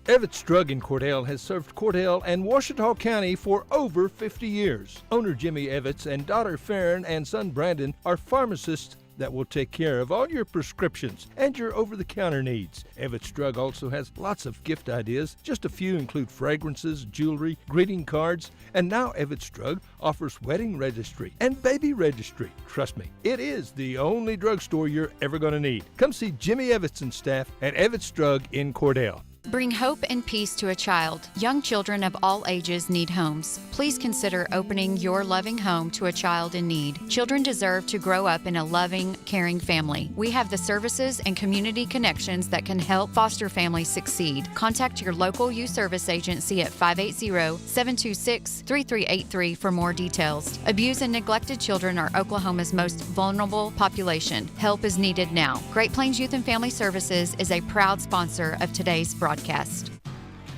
Evetts Drug in Cordell has served Cordell and Ouachita County for over 50 years. Owner Jimmy Evetts and daughter Farron and son Brandon are pharmacists that will take care of all your prescriptions and your over-the-counter needs. Evetts Drug also has lots of gift ideas. Just a few include fragrances, jewelry, greeting cards, and now Evetts Drug offers wedding registry and baby registry. Trust me, it is the only drugstore you're ever going to need. Come see Jimmy Evetts and staff at Evetts Drug in Cordell. Bring hope and peace to a child. Young children of all ages need homes. Please consider opening your loving home to a child in need. Children deserve to grow up in a loving, caring family. We have the services and community connections that can help foster families succeed. Contact your local youth service agency at 580-726-3383 for more details. Abused and neglected children are Oklahoma's most vulnerable population. Help is needed now. Great Plains Youth and Family Services is a proud sponsor of today's broadcast.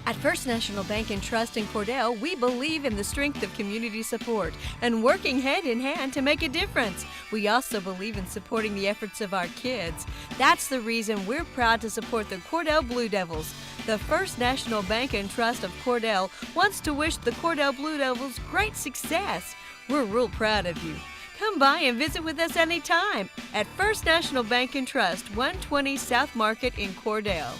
At First National Bank and Trust in Cordell, we believe in the strength of community support and working hand in hand to make a difference. We also believe in supporting the efforts of our kids. That's the reason we're proud to support the Cordell Blue Devils. The First National Bank and Trust of Cordell wants to wish the Cordell Blue Devils great success. We're real proud of you. Come by and visit with us anytime at First National Bank and Trust, 120 South Market in Cordell.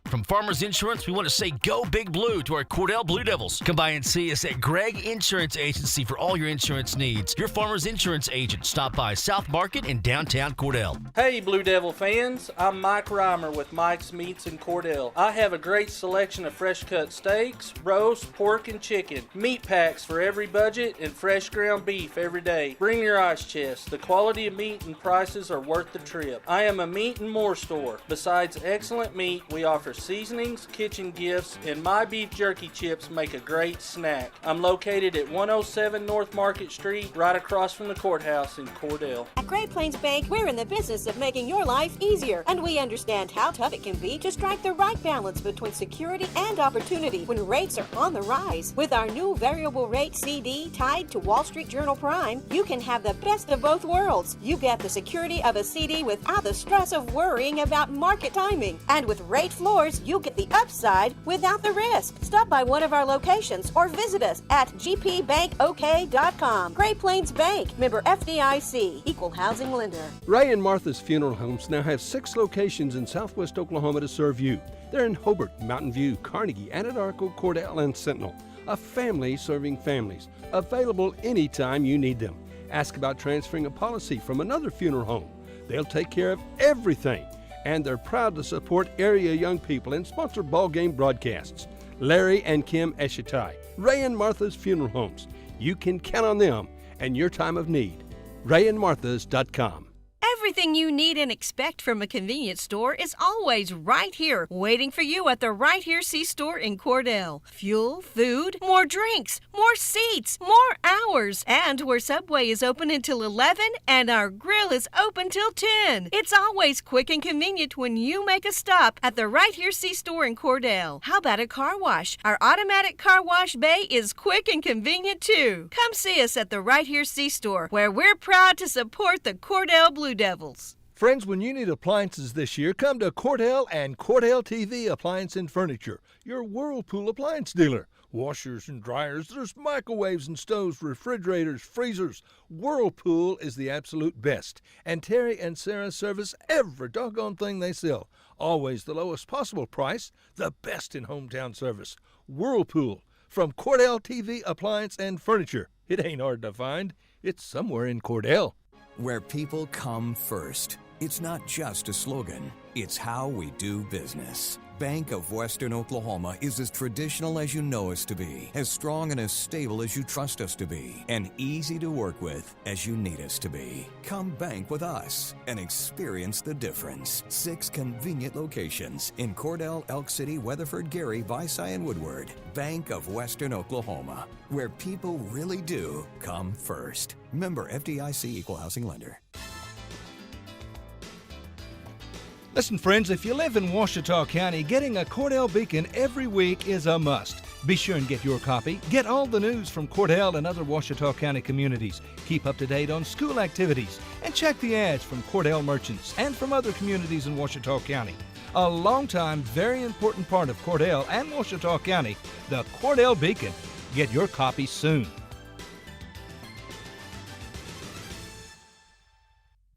From Farmers Insurance, we want to say go Big Blue to our Cordell Blue Devils. Come by and see us at Gregg Insurance Agency for all your insurance needs. Your Farmers Insurance agent. Stop by South Market in downtown Cordell. Hey Blue Devil fans, I'm Mike Reimer with Mike's Meats in Cordell. I have a great selection of fresh cut steaks, roast, pork, and chicken. Meat packs for every budget and fresh ground beef every day. Bring your ice chest. The quality of meat and prices are worth the trip. I am a meat and more store. Besides excellent meat, we offer seasonings, kitchen gifts, and my beef jerky chips make a great snack. I'm located at 107 North Market Street, right across from the courthouse in Cordell. At Great Plains Bank, we're in the business of making your life easier, and we understand how tough it can be to strike the right balance between security and opportunity when rates are on the rise. With our new variable rate CD tied to Wall Street Journal Prime, you can have the best of both worlds. You get the security of a CD without the stress of worrying about market timing. And with rate floors, you get the upside without the risk. Stop by one of our locations or visit us at gpbankok.com. Great Plains Bank, member FDIC, equal housing lender. Ray and Martha's Funeral Homes now have 6 locations in southwest Oklahoma to serve you. They're in Hobart, Mountain View, Carnegie, Anadarko, Cordell, and Sentinel. A family serving families. Available anytime you need them. Ask about transferring a policy from another funeral home. They'll take care of everything, and they're proud to support area young people and sponsor ball game broadcasts. Larry and Kim Eshitai, Ray and Martha's Funeral Homes. You can count on them and your time of need. RayandMarthas.com. Everything you need and expect from a convenience store is always right here, waiting for you at the Right Here C-Store in Cordell. Fuel, food, more drinks, more seats, more hours, and where Subway is open until 11 and our grill is open till 10. It's always quick and convenient when you make a stop at the Right Here C-Store in Cordell. How about a car wash? Our automatic car wash bay is quick and convenient too. Come see us at the Right Here C-Store, where we're proud to support the Cordell Blue Devils. Friends, when you need appliances this year, come to Cordell and Cordell TV Appliance and Furniture, your Whirlpool appliance dealer. Washers and dryers, there's microwaves and stoves, refrigerators, freezers. Whirlpool is the absolute best. And Terry and Sarah service every doggone thing they sell. Always the lowest possible price, the best in hometown service. Whirlpool from Cordell TV Appliance and Furniture. It ain't hard to find. It's somewhere in Cordell. Where people come first. It's not just a slogan, it's how we do business. Bank of Western Oklahoma is as traditional as you know us to be, as strong and as stable as you trust us to be, and easy to work with as you need us to be. Come bank with us and experience the difference. 6 convenient locations in Cordell, Elk City, Weatherford, Gary, Visay, and Woodward. Bank of Western Oklahoma, where people really do come first. Member FDIC Equal Housing Lender. Listen, friends, if you live in Ouachita County, getting a Cordell Beacon every week is a must. Be sure and get your copy. Get all the news from Cordell and other Ouachita County communities. Keep up to date on school activities. And check the ads from Cordell merchants and from other communities in Ouachita County. A long-time, very important part of Cordell and Ouachita County, the Cordell Beacon. Get your copy soon.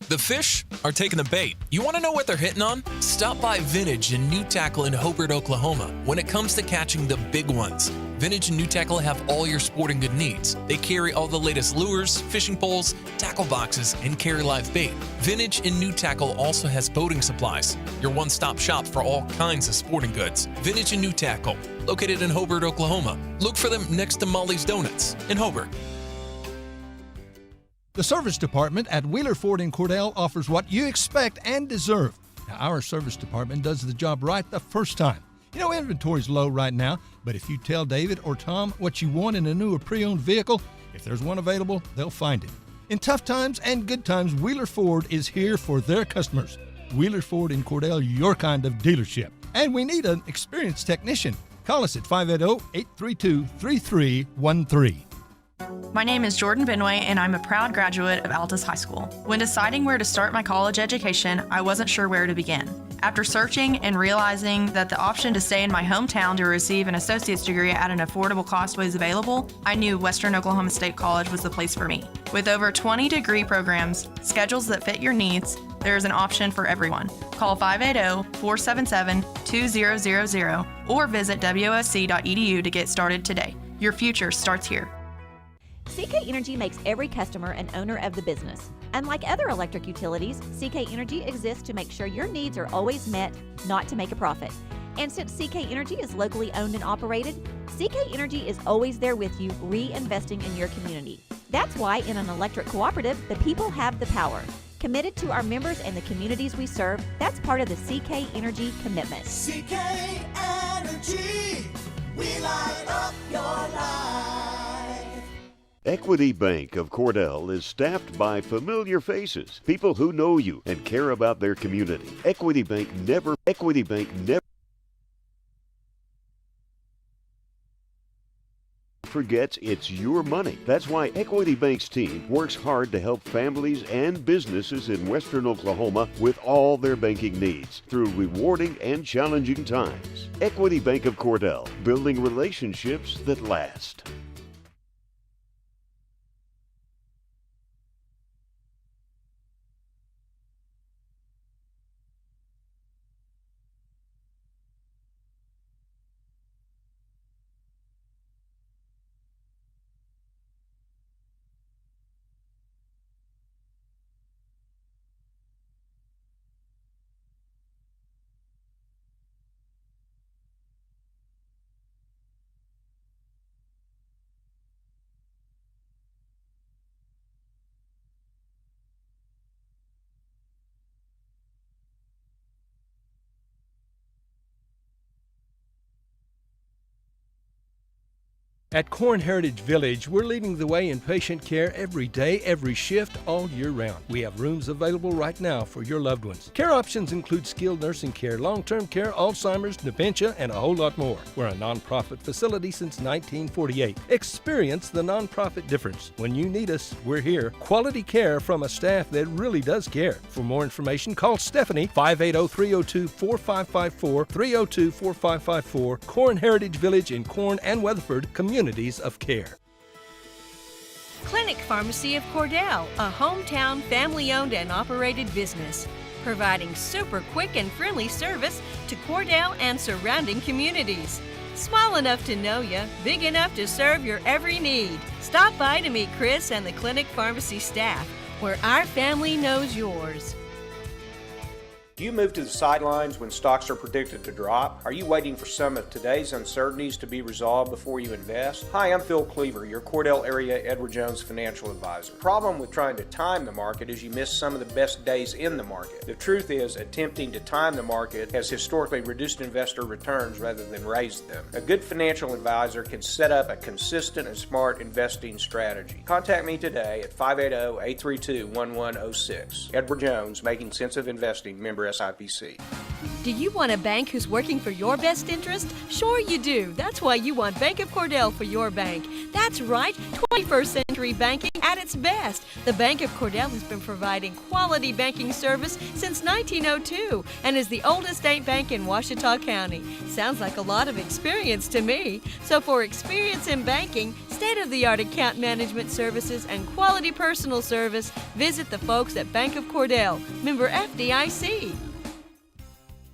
The fish are taking the bait. You want to know what they're hitting on? Stop by Vintage and New Tackle in Hobart, Oklahoma. When it comes to catching the big ones, Vintage and New Tackle have all your sporting good needs. They carry all the latest lures, fishing poles, tackle boxes, and carry live bait. Vintage and New Tackle also has boating supplies, your one-stop shop for all kinds of sporting goods. Vintage and New Tackle, located in Hobart, Oklahoma. Look for them next to Molly's Donuts in Hobart. The service department at Wheeler Ford in Cordell offers what you expect and deserve. Now, our service department does the job right the first time. You know, inventory's low right now, but if you tell David or Tom what you want in a new or pre-owned vehicle, if there's one available, they'll find it. In tough times and good times, Wheeler Ford is here for their customers. Wheeler Ford in Cordell, your kind of dealership. And we need an experienced technician. Call us at 580-832-3313. My name is Jordan Benway, and I'm a proud graduate of Altus High School. When deciding where to start my college education, I wasn't sure where to begin. After searching and realizing that the option to stay in my hometown to receive an associate's degree at an affordable cost was available, I knew Western Oklahoma State College was the place for me. With over 20 degree programs, schedules that fit your needs, there is an option for everyone. Call 580-477-2000 or visit wosc.edu to get started today. Your future starts here. CK Energy makes every customer an owner of the business. Unlike other electric utilities, CK Energy exists to make sure your needs are always met, not to make a profit. And since CK Energy is locally owned and operated, CK Energy is always there with you, reinvesting in your community. That's why in an electric cooperative, the people have the power. Committed to our members and the communities we serve, that's part of the CK Energy commitment. CK Energy, we light up your life. Equity Bank of Cordell is staffed by familiar faces, people who know you and care about their community. Equity Bank never forgets it's your money. That's why Equity Bank's team works hard to help families and businesses in Western Oklahoma with all their banking needs through rewarding and challenging times. Equity Bank of Cordell, building relationships that last. At Corn Heritage Village, we're leading the way in patient care every day, every shift, all year round. We have rooms available right now for your loved ones. Care options include skilled nursing care, long-term care, Alzheimer's, dementia, and a whole lot more. We're a nonprofit facility since 1948. Experience the nonprofit difference. When you need us, we're here. Quality care from a staff that really does care. For more information, call Stephanie, 580-302-4554, 302-4554, Corn Heritage Village in Corn and Weatherford, communities of care. Clinic Pharmacy of Cordell, a hometown family-owned and operated business, providing super quick and friendly service to Cordell and surrounding communities. Small enough to know you, big enough to serve your every need. Stop by to meet Chris and the Clinic Pharmacy staff, where our family knows yours. Do you move to the sidelines when stocks are predicted to drop? Are you waiting for some of today's uncertainties to be resolved before you invest? Hi, I'm Phil Cleaver, your Cordell area Edward Jones financial advisor. The problem with trying to time the market is you miss some of the best days in the market. The truth is, attempting to time the market has historically reduced investor returns rather than raised them. A good financial advisor can set up a consistent and smart investing strategy. Contact me today at 580-832-1106. Edward Jones, Making Sense of Investing, member SIPC. Do you want a bank who's working for your best interest? Sure you do. That's why you want Bank of Cordell for your bank. That's right, 21st century banking at its best. The Bank of Cordell has been providing quality banking service since 1902 and is the oldest state bank in Ouachita County. Sounds like a lot of experience to me. So for experience in banking, state-of-the-art account management services, and quality personal service, visit the folks at Bank of Cordell, member FDIC.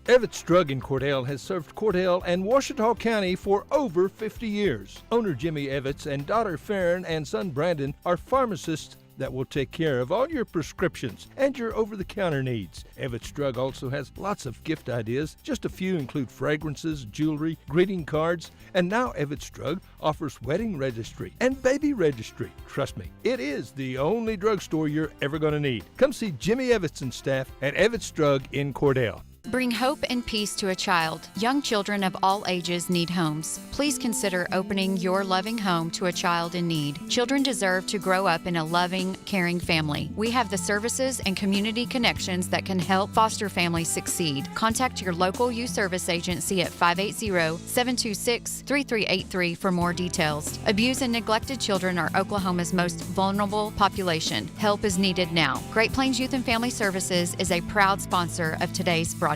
Evetts Drug in Cordell has served Cordell and Ouachita County for over 50 years. Owner Jimmy Evetts and daughter Farron and son Brandon are pharmacists that will take care of all your prescriptions and your over-the-counter needs. Evetts Drug also has lots of gift ideas. Just a few include fragrances, jewelry, greeting cards, and now Evetts Drug offers wedding registry and baby registry. Trust me, it is the only drugstore you're ever going to need. Come see Jimmy Evetts and staff at Evetts Drug in Cordell. Bring hope and peace to a child. Young children of all ages need homes. Please consider opening your loving home to a child in need. Children deserve to grow up in a loving, caring family. We have the services and community connections that can help foster families succeed. Contact your local youth service agency at 580-726-3383 for more details. Abused and neglected children are Oklahoma's most vulnerable population. Help is needed now. Great Plains Youth and Family Services is a proud sponsor of today's broadcast.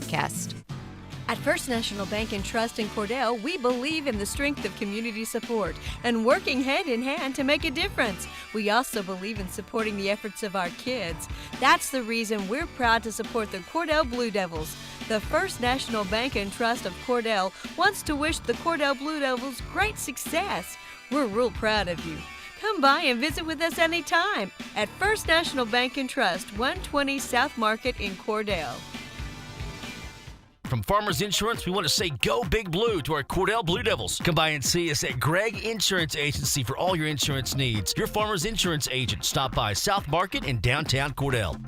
At First National Bank and Trust in Cordell, we believe in the strength of community support and working hand in hand to make a difference. We also believe in supporting the efforts of our kids. That's the reason we're proud to support the Cordell Blue Devils. The First National Bank and Trust of Cordell wants to wish the Cordell Blue Devils great success. We're real proud of you. Come by and visit with us anytime at First National Bank and Trust, 120 South Market in Cordell. From Farmers Insurance, we want to say go Big Blue to our Cordell Blue Devils. Come by and see us at Gregg Insurance Agency for all your insurance needs. Your Farmers Insurance agent. Stop by South Market in downtown Cordell.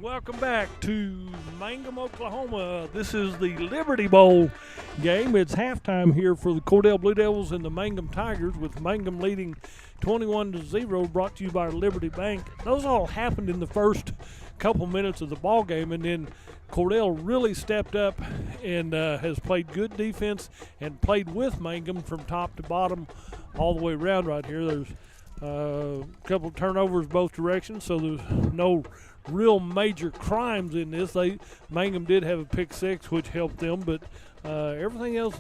Welcome back to Mangum, Oklahoma. This is the Liberty Bowl game. It's halftime here for the Cordell Blue Devils and the Mangum Tigers, with Mangum leading 21-0, brought to you by Liberty Bank. Those all happened in the first couple minutes of the ball game, and then Cordell really stepped up and has played good defense and played with Mangum from top to bottom all the way around right here. There's a couple of turnovers both directions, so there's no real major crimes in this. Mangum did have a pick six, which helped them, but everything else,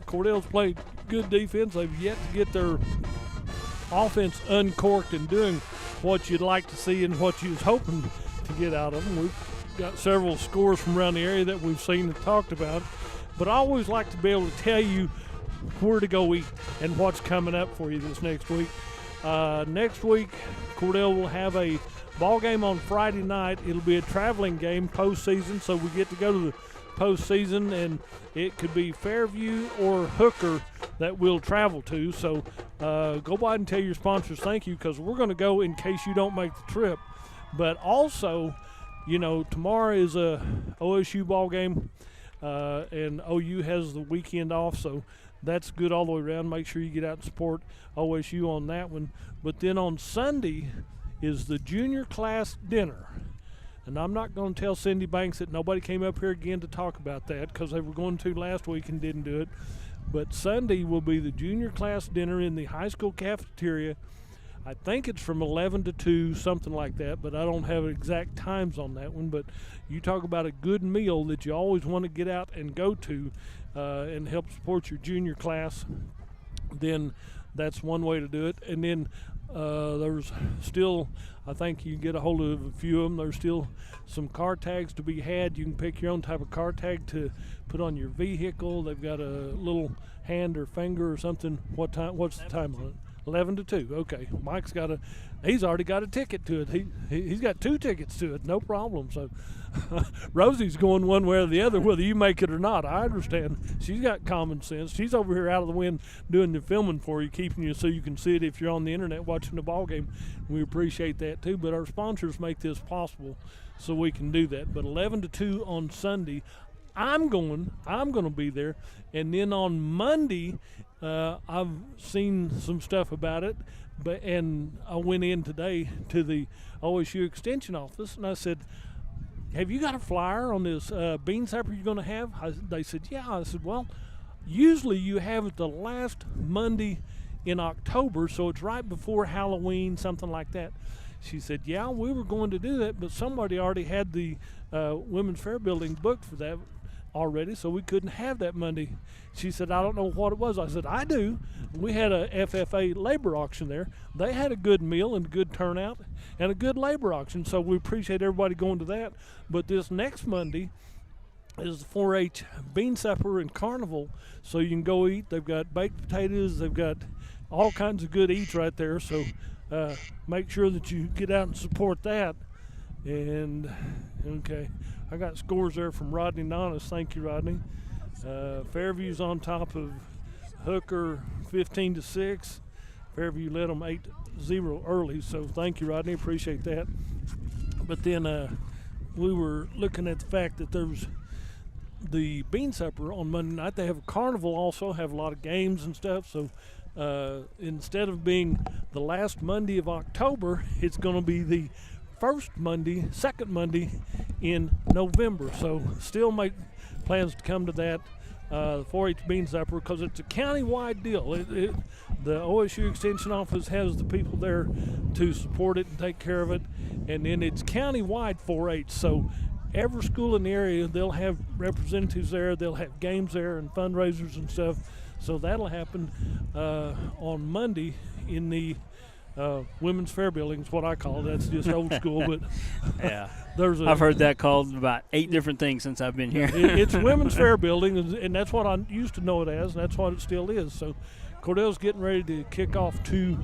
Cordell's played good defense. They've yet to get their offense uncorked and doing what you'd like to see and what you was hoping to get out of them. We've got several scores from around the area that we've seen and talked about, but I always like to be able to tell you where to go eat and what's coming up for you this next week. Next week, Cordell will have a ball game on Friday night. It'll be a traveling game postseason, so we get to go to the postseason, and it could be Fairview or Hooker that we'll travel to. So go by and tell your sponsors thank you, because we're going to go in case you don't make the trip. But also, tomorrow is a OSU ball game, and OU has the weekend off, so that's good all the way around. Make sure you get out and support OSU on that one. But then on Sunday is the junior class dinner. And I'm not going to tell Cindy Banks that nobody came up here again to talk about that, because they were going to last week and didn't do it. But Sunday will be the junior class dinner in the high school cafeteria. I think it's from 11 to 2, something like that, but I don't have exact times on that one. But you talk about a good meal that you always want to get out and go to and help support your junior class, then that's one way to do it. And then there's still, I think you can get a hold of a few of them. There's still some car tags to be had. You can pick your own type of car tag to put on your vehicle. They've got a little hand or finger or something. What's the time on it? 11 to 2. Okay, Mike's he's already got a ticket to it. He's got 2 tickets to it, no problem. So Rosie's going one way or the other, whether you make it or not. I understand. She's got common sense. She's over here out of the wind doing the filming for you, keeping you so you can see it if you're on the internet watching the ball game. We appreciate that too. But our sponsors make this possible so we can do that. But 11 to 2 on Sunday. I'm going to be there. And then on Monday, I've seen some stuff about it, and I went in today to the OSU Extension office, and I said, have you got a flyer on this bean supper you're going to have? They said, yeah. I said, well, usually you have it the last Monday in October, so it's right before Halloween, something like that. She said, yeah, we were going to do that, but somebody already had the Women's Fair building booked for that already, so we couldn't have that Monday. She said, I don't know what it was. I said, I do. We had a FFA labor auction there. They had a good meal and good turnout and a good labor auction, so we appreciate everybody going to that. But this next Monday is the 4-H bean supper and carnival, so you can go eat. They've got baked potatoes. They've got all kinds of good eats right there, so make sure that you get out and support that. And, okay, I got scores there from Rodney Nonis. Thank you, Rodney. Fairview's on top of Hooker 15-6. Fairview led them 8-0 early, so thank you, Rodney. Appreciate that. But then we were looking at the fact that there's the bean supper on Monday night. They have a carnival also, have a lot of games and stuff. So instead of being the last Monday of October, it's going to be the second Monday in November. So still make plans to come to that, the 4-H bean supper, because it's a county-wide deal. The OSU Extension Office has the people there to support it and take care of it, and then it's county-wide 4-H. So every school in the area, they'll have representatives there. They'll have games there and fundraisers and stuff. So that'll happen on Monday in the Women's Fair building is what I call it. That's just old school, but yeah, I've heard that called about 8 different things since I've been here. It's Women's Fair building, and that's what I used to know it as, and that's what it still is. So Cordell's getting ready to kick off to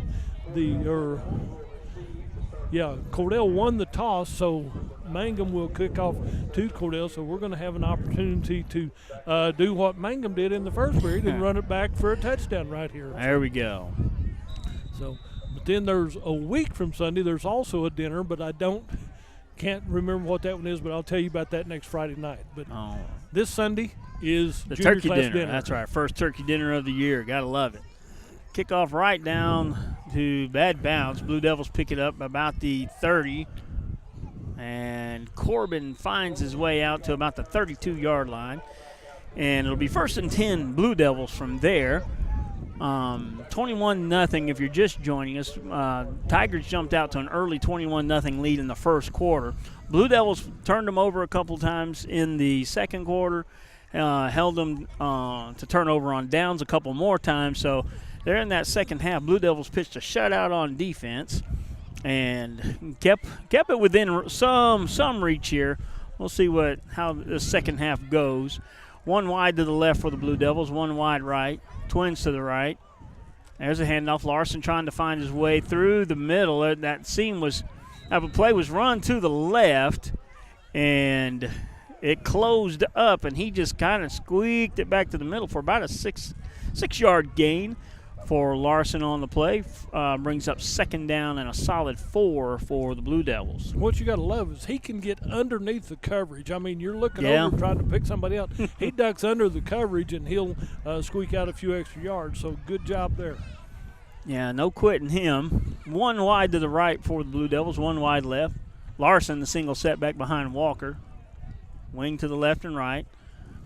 Cordell won the toss, so Mangum will kick off to Cordell. So we're going to have an opportunity to do what Mangum did in the first period and run it back for a touchdown right here. There we go. So. But then there's a week from Sunday, there's also a dinner, but I can't remember what that one is, but I'll tell you about that next Friday night. But this Sunday is the junior turkey class dinner. That's right, first turkey dinner of the year. Gotta love it. Kickoff right down to bad bounce. Blue Devils pick it up about the 30, and Corbin finds his way out to about the 32-yard line, and it'll be 1st and 10 Blue Devils from there. 21-0 if you're just joining us. Tigers jumped out to an early 21-0 lead in the first quarter. Blue Devils turned them over a couple times in the second quarter, held them to turnover on downs a couple more times. So they're in that second half. Blue Devils pitched a shutout on defense and kept it within some reach here. We'll see how the second half goes. One wide to the left for the Blue Devils, one wide right. Twins to the right. There's a handoff. Larson trying to find his way through the middle. That play was run to the left, and It closed up, and he just kind of squeaked it back to the middle for about a six-yard gain for Larson on the play. Brings up 2nd down and a solid 4 for the Blue Devils. What you got to love is he can get underneath the coverage. I mean, you're looking over trying to pick somebody out. He ducks under the coverage, and he'll squeak out a few extra yards. So good job there. Yeah, no quitting him. 1 wide to the right for the Blue Devils, 1 wide left. Larson, the single setback behind Walker. Wing to the left and right.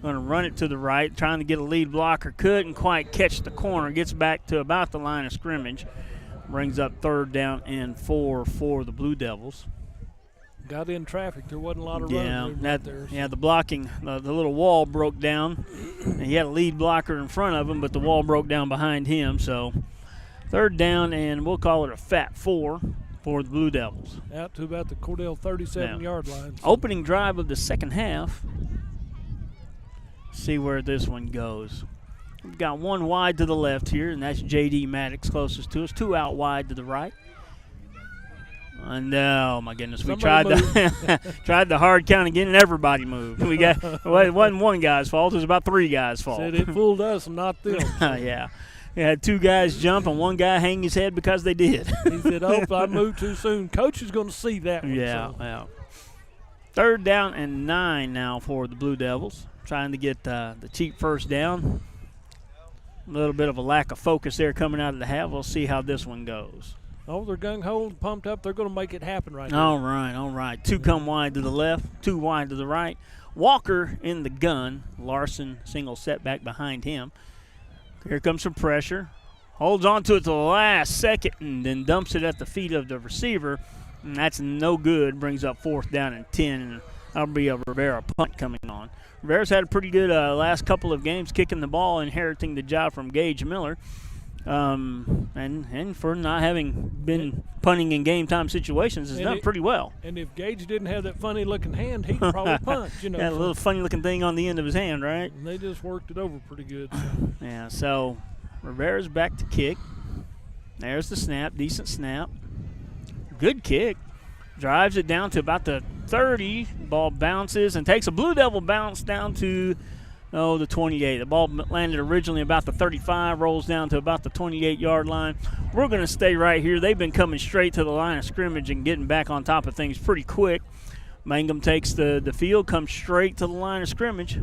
Going to run it to the right, trying to get a lead blocker. Couldn't quite catch the corner. Gets back to about the line of scrimmage. Brings up 3rd down and 4 for the Blue Devils. Got in traffic. There wasn't a lot of running right there. Yeah, the blocking, the little wall broke down. And he had a lead blocker in front of him, but the wall broke down behind him. So 3rd down, and we'll call it a fat 4 for the Blue Devils. Out to about the Cordell 37-yard line. Opening drive of the second half. See where this one goes. We've got 1 wide to the left here, and that's J.D. Maddox closest to us. 2 out wide to the right. And oh my goodness, we tried the hard count again, and everybody moved. We got it wasn't one guy's fault; it was about 3 guys' fault. Said it fooled us and not them. Yeah. We had 2 guys jump and 1 guy hang his head because they did. He said, "Oh, I moved too soon." Coach is going to see that one. Yeah, yeah. 3rd down and 9 now for the Blue Devils. Trying to get the cheap 1st down. A little bit of a lack of focus there coming out of the half. We'll see how this one goes. Oh, they're gung-ho, pumped up. They're going to make it happen right now. All right. 2 come wide to the left, 2 wide to the right. Walker in the gun. Larson single setback behind him. Here comes some pressure. Holds on to it to the last second and then dumps it at the feet of the receiver. And that's no good. Brings up 4th down and 10. And that'll be a Rivera punt coming on. Rivera's had a pretty good last couple of games kicking the ball, inheriting the job from Gage Miller. And for not having been punting in game time situations, has done pretty well. And if Gage didn't have that funny looking hand, he'd probably punt. Had a little funny looking thing on the end of his hand, right? And they just worked it over pretty good. So. Yeah. So Rivera's back to kick. There's the snap, decent snap, good kick. Drives it down to about the 30. Ball bounces and takes a Blue Devil bounce down to the 28. The ball landed originally about the 35, rolls down to about the 28-yard line. We're going to stay right here. They've been coming straight to the line of scrimmage and getting back on top of things pretty quick. Mangum takes the field, comes straight to the line of scrimmage.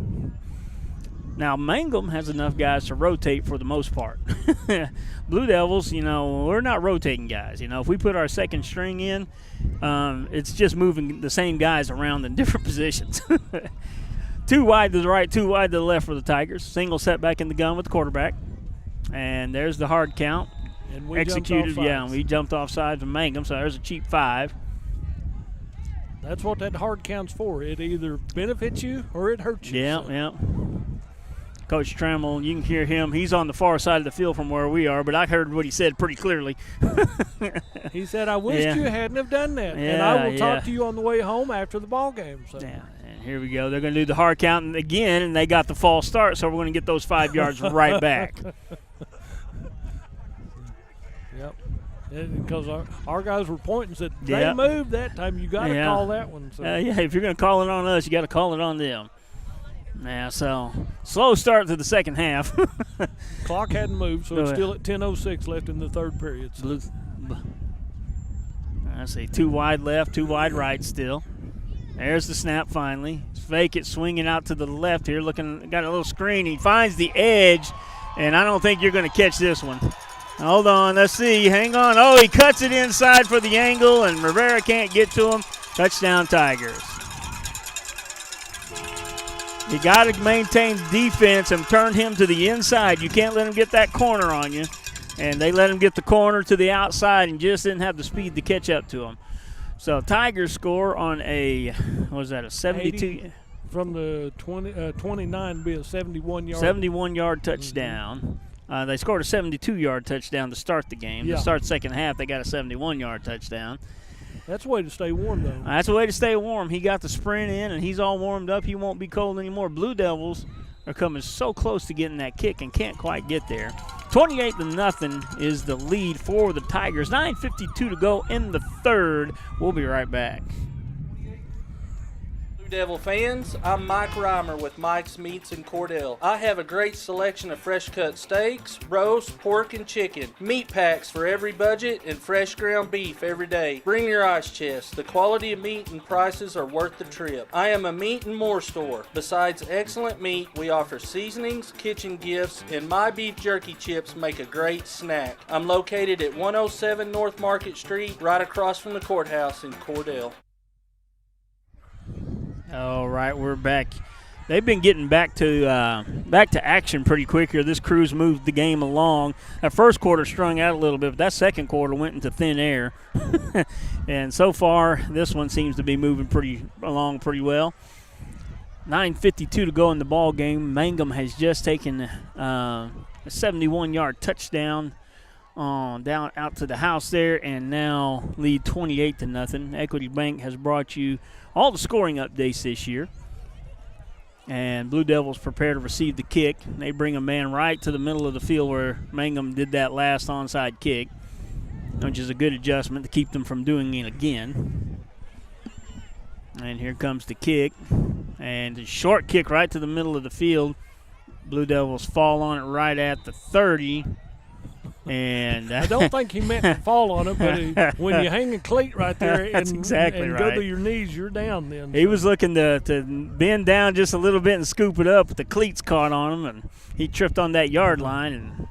Now, Mangum has enough guys to rotate for the most part. Blue Devils, we're not rotating guys. If we put our second string in, it's just moving the same guys around in different positions. 2 wide to the right, 2 wide to the left for the Tigers. Single setback in the gun with the quarterback. And there's the hard count. And we executed, and we jumped off sides of Mangum, so there's a cheap 5. That's what that hard count's for. It either benefits you or it hurts you. Yeah. Coach Trammell, you can hear him. He's on the far side of the field from where we are, but I heard what he said pretty clearly. He said, I wish you hadn't have done that. And I will talk to you on the way home after the ball game. So. Yeah, and here we go. They're going to do the hard count again, and they got the false start, so we're going to get those 5 yards right back. Yep. Because our guys were pointing and said, they moved that time. You got to call that one. So. If you're going to call it on us, you got to call it on them. Yeah, so slow start to the second half. Clock hadn't moved, so it's still at 10:06 left in the 3rd period. So. I see 2 wide left, 2 wide right still. There's the snap finally. Fake it, swinging out to the left here. Got a little screen. He finds the edge, and I don't think you're going to catch this one. Hold on, let's see. Hang on. Oh, he cuts it inside for the angle, and Rivera can't get to him. Touchdown, Tigers. You got to maintain defense and turn him to the inside. You can't let him get that corner on you. And they let him get the corner to the outside and just didn't have the speed to catch up to him. So Tigers score on a 72? 80 from the 29 be a 71-yard. 71-yard touchdown. They scored a 72-yard touchdown to start the game. To start second half, they got a 71-yard touchdown. That's a way to stay warm, though. That's a way to stay warm. He got the sprint in, and he's all warmed up. He won't be cold anymore. Blue Devils are coming so close to getting that kick and can't quite get there. 28-0 is the lead for the Tigers. 9:52 to go in the 3rd. We'll be right back. Blue Devil fans, I'm Mike Reimer with Mike's Meats in Cordell. I have a great selection of fresh cut steaks, roast, pork, and chicken, meat packs for every budget, and fresh ground beef every day. Bring your ice chest. The quality of meat and prices are worth the trip. I am a meat and more store. Besides excellent meat, we offer seasonings, kitchen gifts, and my beef jerky chips make a great snack. I'm located at 107 North Market Street, right across from the courthouse in Cordell. All right, we're back. They've been getting back to action pretty quick here. This crew's moved the game along. That first quarter strung out a little bit, but that second quarter went into thin air. And so far, this one seems to be moving along pretty well. 9:52 to go in the ball game. Mangum has just taken a 71-yard touchdown down out to the house there, and now lead 28-0. Equity Bank has brought you all the scoring updates this year. And Blue Devils prepare to receive the kick. They bring a man right to the middle of the field where Mangum did that last onside kick, which is a good adjustment to keep them from doing it again. And here comes the kick. And a short kick right to the middle of the field. Blue Devils fall on it right at the 30. And I don't think he meant to fall on it, but when you hang a cleat right there That's exactly and right. go to your knees, you're down then. He was looking to bend down just a little bit and scoop it up, but the cleats caught on him, and he tripped on that yard line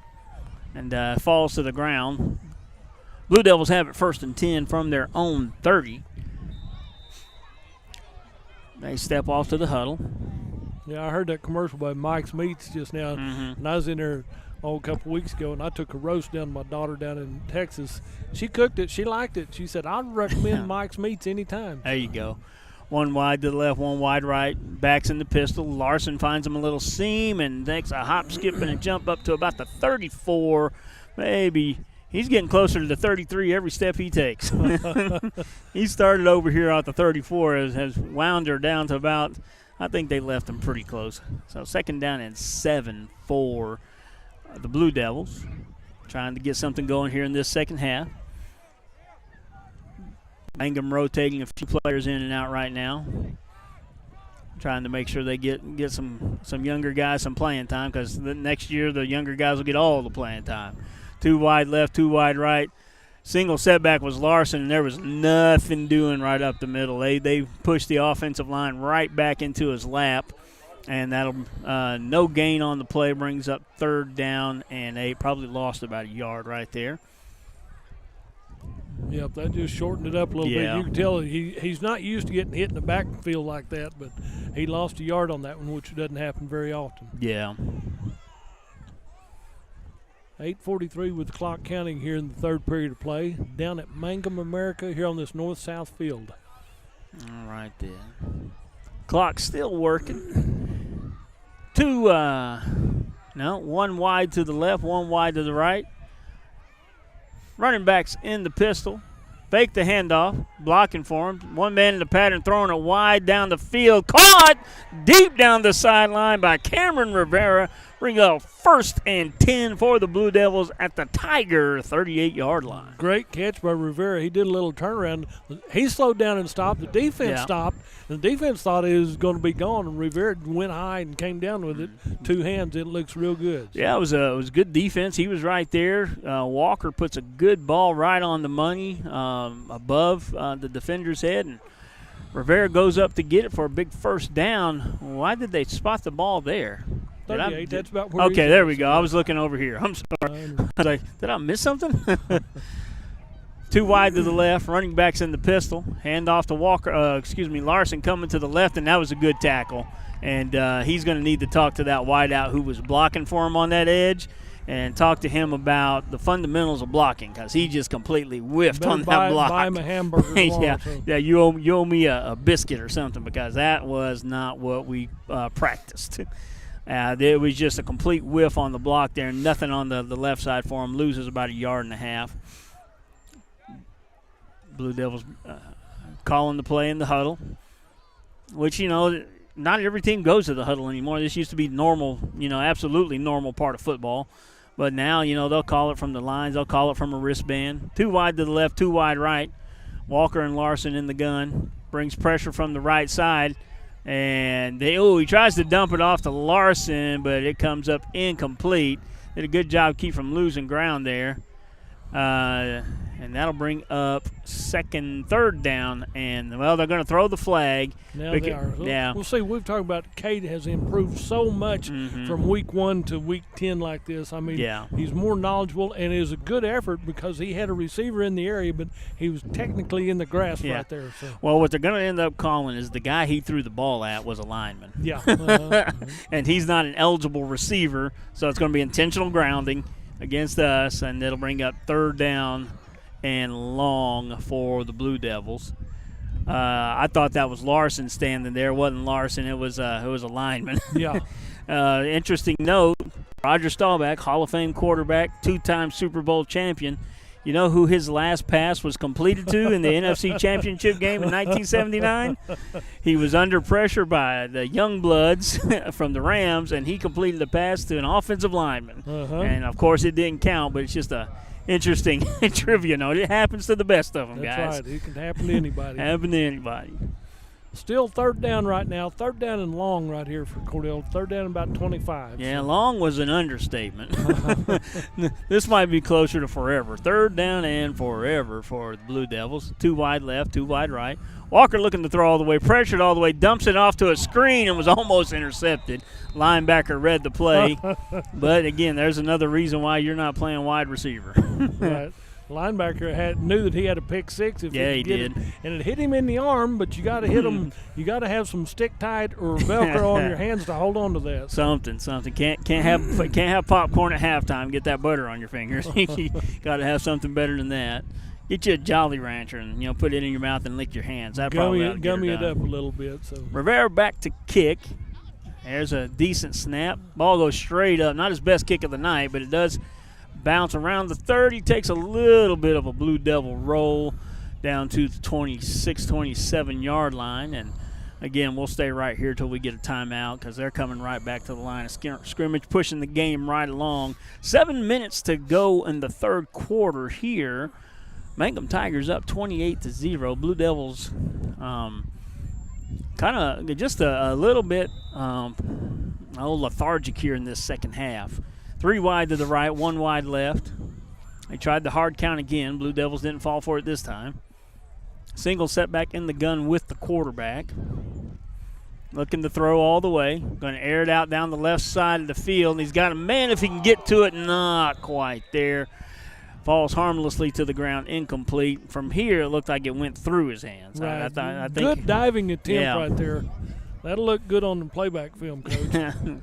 and falls to the ground. Blue Devils have it 1st and 10 from their own 30. They step off to the huddle. Yeah, I heard that commercial by Mike's Meats just now, and I was in there a couple weeks ago, and I took a roast down to my daughter down in Texas. She cooked it. She liked it. She said, I'd recommend Mike's Meats anytime. There you go. One wide to the left, one wide right. Backs in the pistol. Larson finds him a little seam and takes a hop, skip, and a jump up to about the 34. Maybe he's getting closer to the 33 every step he takes. He started over here at the 34, has wound her down to about, I think they left him pretty close. So 2nd down and 7 for the Blue Devils, trying to get something going here in this second half. Mangum rotating a few players in and out right now, trying to make sure they get some younger guys some playing time, because next year the younger guys will get all the playing time. 2 wide left, 2 wide right. Single setback was Larson, and there was nothing doing right up the middle. They pushed the offensive line right back into his lap. And that'll no gain on the play, brings up 3rd down and 8. Probably lost about a yard right there. Yep, that just shortened it up a little bit. You can tell he's not used to getting hit in the backfield like that, but he lost a yard on that one, which doesn't happen very often. Yeah. 8:43 with the clock counting here in the 3rd period of play down at Mangum, America, here on this north-south field. All right then. Clock still working. 1 wide to the left, 1 wide to the right. Running backs in the pistol. Fake the handoff, blocking for him. 1 man in the pattern, throwing it wide down the field. Caught deep down the sideline by Cameron Rivera. Bring up 1st and 10 for the Blue Devils at the Tiger 38-yard line. Great catch by Rivera. He did a little turnaround. He slowed down and stopped. The defense stopped. And the defense thought it was going to be gone, and Rivera went high and came down with it. 2 hands. It looks real good. Yeah, it was good defense. He was right there. Walker puts a good ball right on the money above the defender's head, and Rivera goes up to get it for a big 1st down. Why did they spot the ball there? 38, that's about where okay, there we go. I was looking over here. I'm sorry. I was like, did I miss something? 2 wide to the left, running backs in the pistol. Hand off to Larson coming to the left, and that was a good tackle. And he's going to need to talk to that wideout who was blocking for him on that edge and talk to him about the fundamentals of blocking, because he just completely whiffed on that block. Buy him a hamburger. Yeah, you owe me a biscuit or something, because that was not what we practiced. It was just a complete whiff on the block there, nothing on the left side for him. Loses about 1.5 yards. Blue Devils calling the play in the huddle, which, not every team goes to the huddle anymore. This used to be normal, absolutely normal part of football. But now, they'll call it from the lines. They'll call it from a wristband. 2 wide to the left, 2 wide right. Walker and Larson in the gun. Brings pressure from the right side. And he tries to dump it off to Larson, but it comes up incomplete. Did a good job keep from losing ground there. And that'll bring up third down. And, they're going to throw the flag. Now they are. Yeah. We'll see. We've talked about Cade has improved so much from week 1 to week 10 like this. I mean, he's more knowledgeable, and it was a good effort because he had a receiver in the area, but he was technically in the grass right there. So. Well, what they're going to end up calling is the guy he threw the ball at was a lineman. Yeah. And he's not an eligible receiver, so it's going to be intentional grounding against us, and it'll bring up third down and long for the Blue Devils. I thought that was Larson standing there. It wasn't Larson. It was a lineman. Yeah. Interesting note, Roger Staubach, Hall of Fame quarterback, 2-time Super Bowl champion. You know who his last pass was completed to in the NFC Championship game in 1979? He was under pressure by the Youngbloods from the Rams, and he completed the pass to an offensive lineman. And, of course, it didn't count, but it's just a interesting trivia note. It happens to the best of them, guys. That's right. It can happen to anybody. Happen to anybody. Still third down right now. Third down and long right here for Cordell. Third down about 25. Yeah, long was an understatement. This might be closer to forever. Third down and forever for the Blue Devils. 2 wide left, 2 wide right. Walker looking to throw all the way, pressured all the way, dumps it off to a screen and was almost intercepted. Linebacker read the play. But, again, there's another reason why you're not playing wide receiver. Right. Linebacker knew that he had a pick six. If he did. And it hit him in the arm, but you got to hit him. You got to have some stick tight or Velcro on your hands to hold on to that. Something. Can't have popcorn at halftime. Get that butter on your fingers. You got to have something better than that. Get you a Jolly Rancher and put it in your mouth and lick your hands. That gummy it up a little bit. So Rivera back to kick. There's a decent snap. Ball goes straight up. Not his best kick of the night, but it does bounce around the 30, takes a little bit of a Blue Devil roll down to the 26, 27-yard line. And, again, we'll stay right here till we get a timeout because they're coming right back to the line of scrimmage, pushing the game right along. 7 minutes to go in the third quarter here. Mangum Tigers up 28-0. Blue Devils kind of just a little bit lethargic here in this second half. 3 wide to the right, 1 wide left. They tried the hard count again. Blue Devils didn't fall for it this time. Single setback in the gun with the quarterback. Looking to throw all the way. Going to air it out down the left side of the field. And he's got a man if he can get to it. Not quite there. Falls harmlessly to the ground, incomplete. From here, it looked like it went through his hands. Right. I think, good diving attempt right there. That'll look good on the playback film, Coach.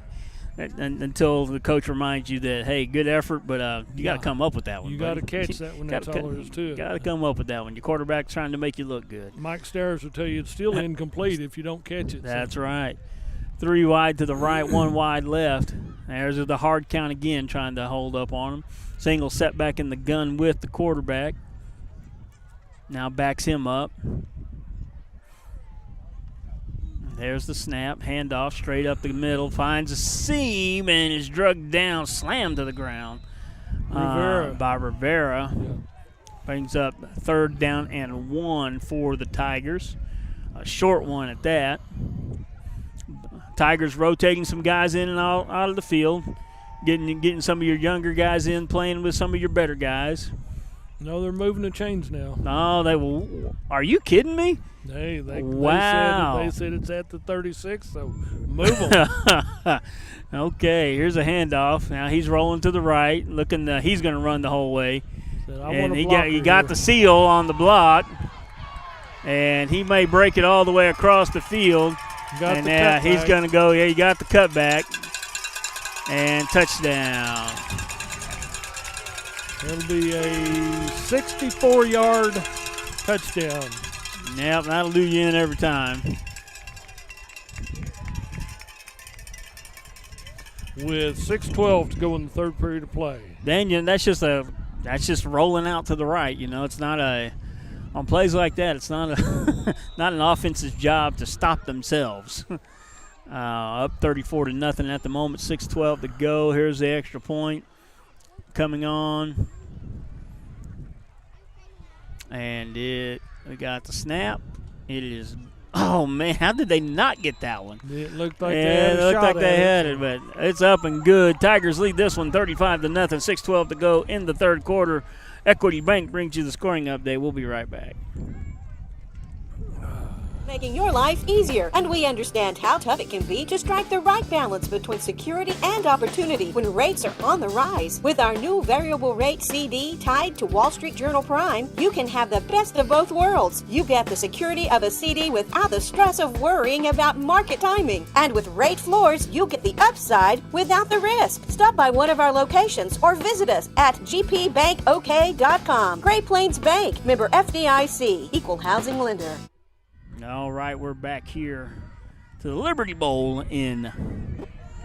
Until the coach reminds you that, hey, good effort, but you got to come up with that one. You got to catch that one. That's all there is to it. Got to come up with that one. Your quarterback's trying to make you look good. Mike Starrs will tell you it's still incomplete if you don't catch it. That's right. 3 wide to the right, 1 wide left. There's the hard count again, trying to hold up on him. Single setback in the gun with the quarterback. Now backs him up. There's the snap, handoff straight up the middle, finds a seam and is drugged down, slammed to the ground by Rivera. Yeah. Brings up third down and 1 for the Tigers. A short one at that. Tigers rotating some guys in and out of the field, getting some of your younger guys in, playing with some of your better guys. No, they're moving the chains now. No, they will. Are you kidding me? They wow. They said it's at the 36, so move them. Okay, here's a handoff. Now he's rolling to the right, looking. He's going to run the whole way. And he got the seal on the block, and he may break it all the way across the field. And he's going to go. Yeah, he got the cutback and touchdown. It'll be a 64-yard touchdown. Yep, that'll do you in every time. With 6:12 to go in the third period of play. Daniel, that's just rolling out to the right. It's not on plays like that. It's not not an offense's job to stop themselves. Up 34-0 at the moment. 6:12 to go. Here's the extra point coming on, and we got the snap. It is Oh, man, how did they not get that one? It looked like they had it, but it's up and good. Tigers lead this one 35-0, 6:12 to go in the third quarter. Equity Bank brings you the scoring update. We'll be right back. Making your life easier. And we understand how tough it can be to strike the right balance between security and opportunity when rates are on the rise. With our new variable rate CD tied to Wall Street Journal Prime, you can have the best of both worlds. You get the security of a CD without the stress of worrying about market timing. And with rate floors, you get the upside without the risk. Stop by one of our locations or visit us at gpbankok.com. Great Plains Bank, member FDIC, equal housing lender. All right, we're back here to the Liberty Bowl in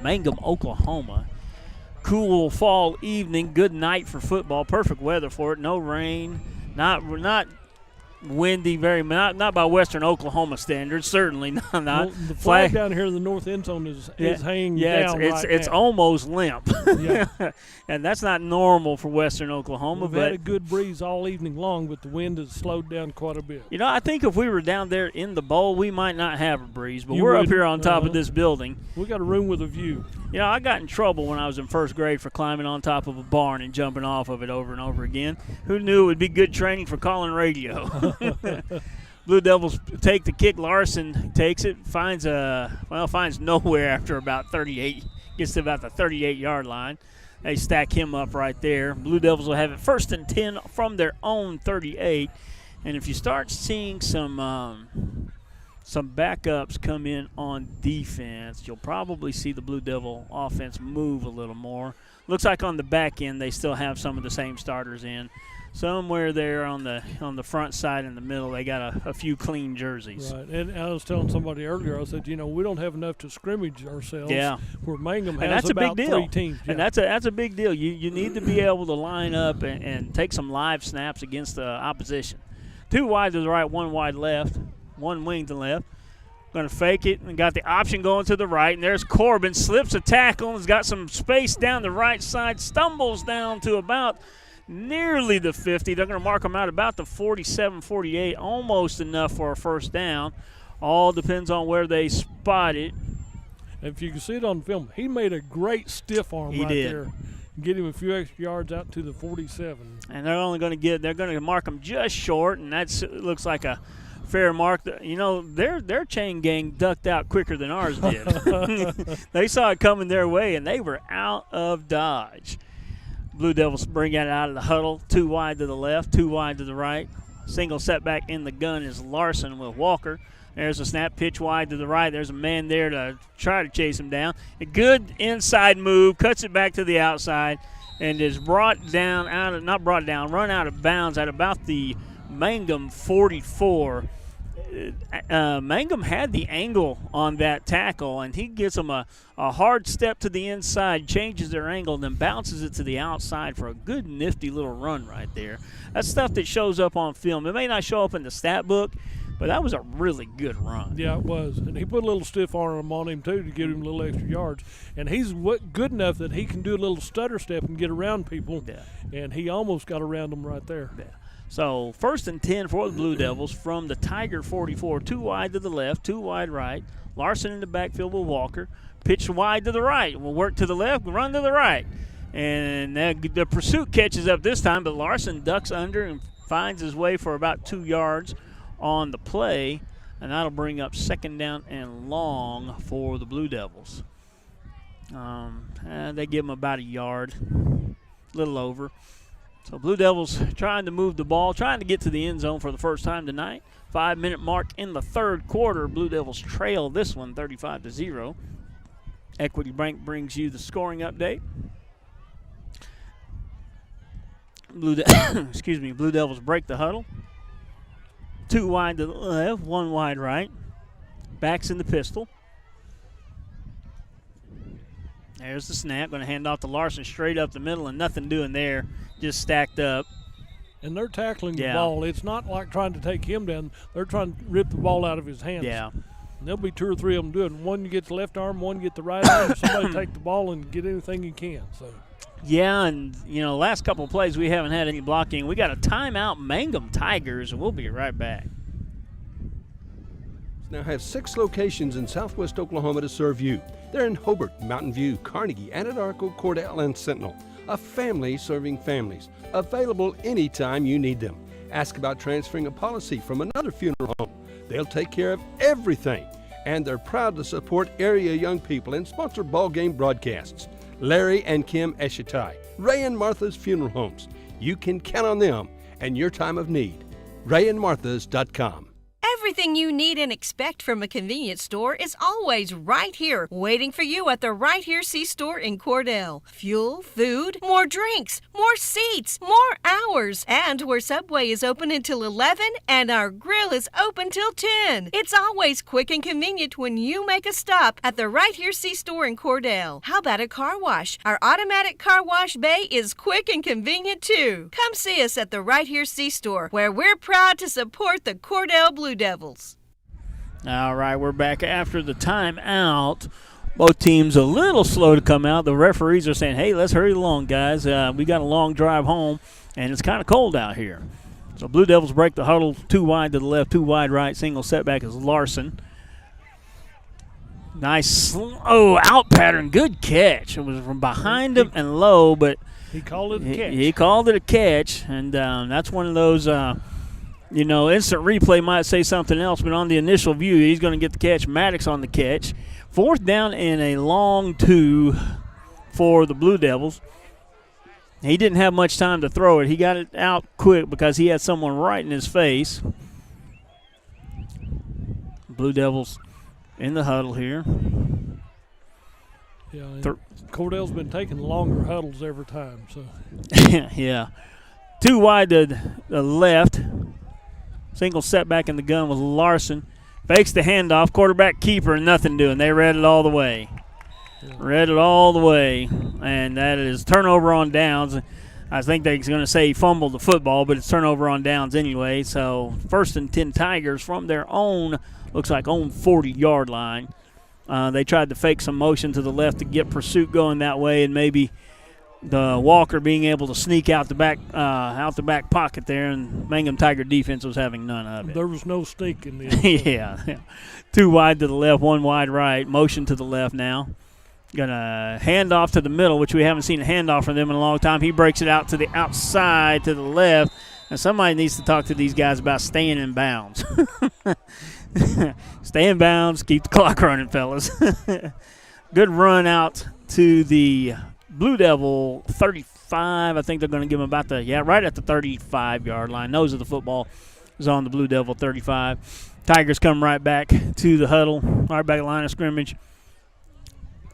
Mangum, Oklahoma. Cool fall evening, good night for football, perfect weather for it. No rain, not windy, not by Western Oklahoma standards. Certainly not. Well, the flag down here in the north end zone is hanging down. It's almost limp. Yeah. And that's not normal for Western Oklahoma. We've had a good breeze all evening long, but the wind has slowed down quite a bit. You know, I think if we were down there in the bowl, we might not have a breeze, but we're up here on top of this building. We got a room with a view. You know, I got in trouble when I was in first grade for climbing on top of a barn and jumping off of it over and over again. Who knew it would be good training for calling radio? Blue Devils take the kick. Larson takes it, finds nowhere after about 38, gets to about the 38-yard line. They stack him up right there. Blue Devils will have it 1st and 10 from their own 38. And if you start seeing some backups come in on defense, you'll probably see the Blue Devil offense move a little more. Looks like on the back end they still have some of the same starters in. Somewhere there on the front side in the middle, they got a few clean jerseys. Right, and I was telling somebody earlier, I said, we don't have enough to scrimmage ourselves. Yeah. Where Mangum and has that's about a big deal. 3 teams. Yeah. And that's a big deal. You need to be able to line up and take some live snaps against the opposition. 2 wide to the right, 1 wide left, 1 wing to the left. Going to fake it and got the option going to the right. And there's Corbin, slips a tackle and has got some space down the right side, stumbles down to about nearly the 50. They're going to mark him out about the 47, 48, almost enough for a first down. All depends on where they spot it. If you can see it on film, he made a great stiff arm there. Get him a few extra yards out to the 47. And they're going to mark him just short, and that looks like a fair mark. Their chain gang ducked out quicker than ours did. They saw it coming their way, and they were out of dodge. Blue Devils bring it out of the huddle. 2 wide to the left, 2 wide to the right. Single setback in the gun is Larson with Walker. There's a snap, pitch wide to the right. There's a man there to try to chase him down. A good inside move, cuts it back to the outside, and is run out of bounds at about the Mangum 44. Mangum had the angle on that tackle, and he gives them a hard step to the inside, changes their angle, and then bounces it to the outside for a good, nifty little run right there. That's stuff that shows up on film. It may not show up in the stat book, but that was a really good run. Yeah, it was. And he put a little stiff arm on him, too, to give him a little extra yards. And he's good enough that he can do a little stutter step and get around people. Yeah. And he almost got around them right there. Yeah. So 1st and 10 for the Blue Devils from the Tiger 44. 2 wide to the left, 2 wide right. Larson in the backfield with Walker. Pitch wide to the right. We'll work to the left, run to the right. And the pursuit catches up this time, but Larson ducks under and finds his way for about 2 yards on the play. And that'll bring up 2nd down and long for the Blue Devils. They give him about a yard, a little over. So Blue Devils trying to move the ball, trying to get to the end zone for the first time tonight. 5-minute mark in the third quarter. Blue Devils trail this one 35-0. Equity Bank brings you the scoring update. Blue Devils break the huddle. 2 wide to the left, 1 wide right. Backs in the pistol. There's the snap. Going to hand off to Larson straight up the middle, and nothing doing there. Just stacked up. And they're tackling the ball. It's not like trying to take him down. They're trying to rip the ball out of his hands. Yeah. And there'll be 2 or 3 of them doing it. One gets the left arm, one get the right arm. Somebody take the ball and get anything you can. So. Yeah, and, last couple of plays we haven't had any blocking. We got a timeout, Mangum Tigers, and we'll be right back. now have 6 locations in southwest Oklahoma to serve you. They're in Hobart, Mountain View, Carnegie, Anadarko, Cordell, and Sentinel. A family serving families. Available anytime you need them. Ask about transferring a policy from another funeral home. They'll take care of everything. And they're proud to support area young people and sponsor ball game broadcasts. Larry and Kim Eshitai, Ray and Martha's Funeral Homes. You can count on them and your time of need. RayandMarthas.com. Everything you need and expect from a convenience store is always right here, waiting for you at the Right Here C-Store in Cordell. Fuel, food, more drinks, more seats, more hours, and where Subway is open until 11 and our grill is open till 10. It's always quick and convenient when you make a stop at the Right Here C-Store in Cordell. How about a car wash? Our automatic car wash bay is quick and convenient too. Come see us at the Right Here C-Store, where we're proud to support the Cordell Blue Devils. All right, we're back after the timeout. Both teams a little slow to come out. The referees are saying, hey, let's hurry along, guys. We got a long drive home, and it's kind of cold out here. So Blue Devils break the huddle, 2 wide to the left, 2 wide right. Single setback is Larson. Nice out pattern. Good catch. It was from behind him and low, but he called it a catch. He called it a catch, and that's one of those instant replay might say something else, but on the initial view, he's going to get the catch. Maddox on the catch. 4th down and a long 2 for the Blue Devils. He didn't have much time to throw it. He got it out quick because he had someone right in his face. Blue Devils in the huddle here. Yeah, Cordell's been taking longer huddles every time. So yeah. 2 wide to the left. Single setback in the gun with Larson. Fakes the handoff. Quarterback keeper, nothing doing. They read it all the way. Read it all the way. And that is turnover on downs. I think they're going to say he fumbled the football, but it's turnover on downs anyway. So 1st and 10 Tigers from their own, looks like own 40-yard line. They tried to fake some motion to the left to get pursuit going that way, and maybe the Walker being able to sneak out the back pocket there, and Mangum Tiger defense was having none of it. There was no sneak in this. yeah. 2 wide to the left, 1 wide right. Motion to the left now. Got a handoff to the middle, which we haven't seen a handoff from them in a long time. He breaks it out to the outside to the left, and somebody needs to talk to these guys about staying in bounds. Stay in bounds, keep the clock running, fellas. Good run out to the Blue Devil 35. I think they're going to give him about right at the 35-yard line. Nose of the football is on the Blue Devil 35. Tigers come right back to the huddle, right back line of scrimmage.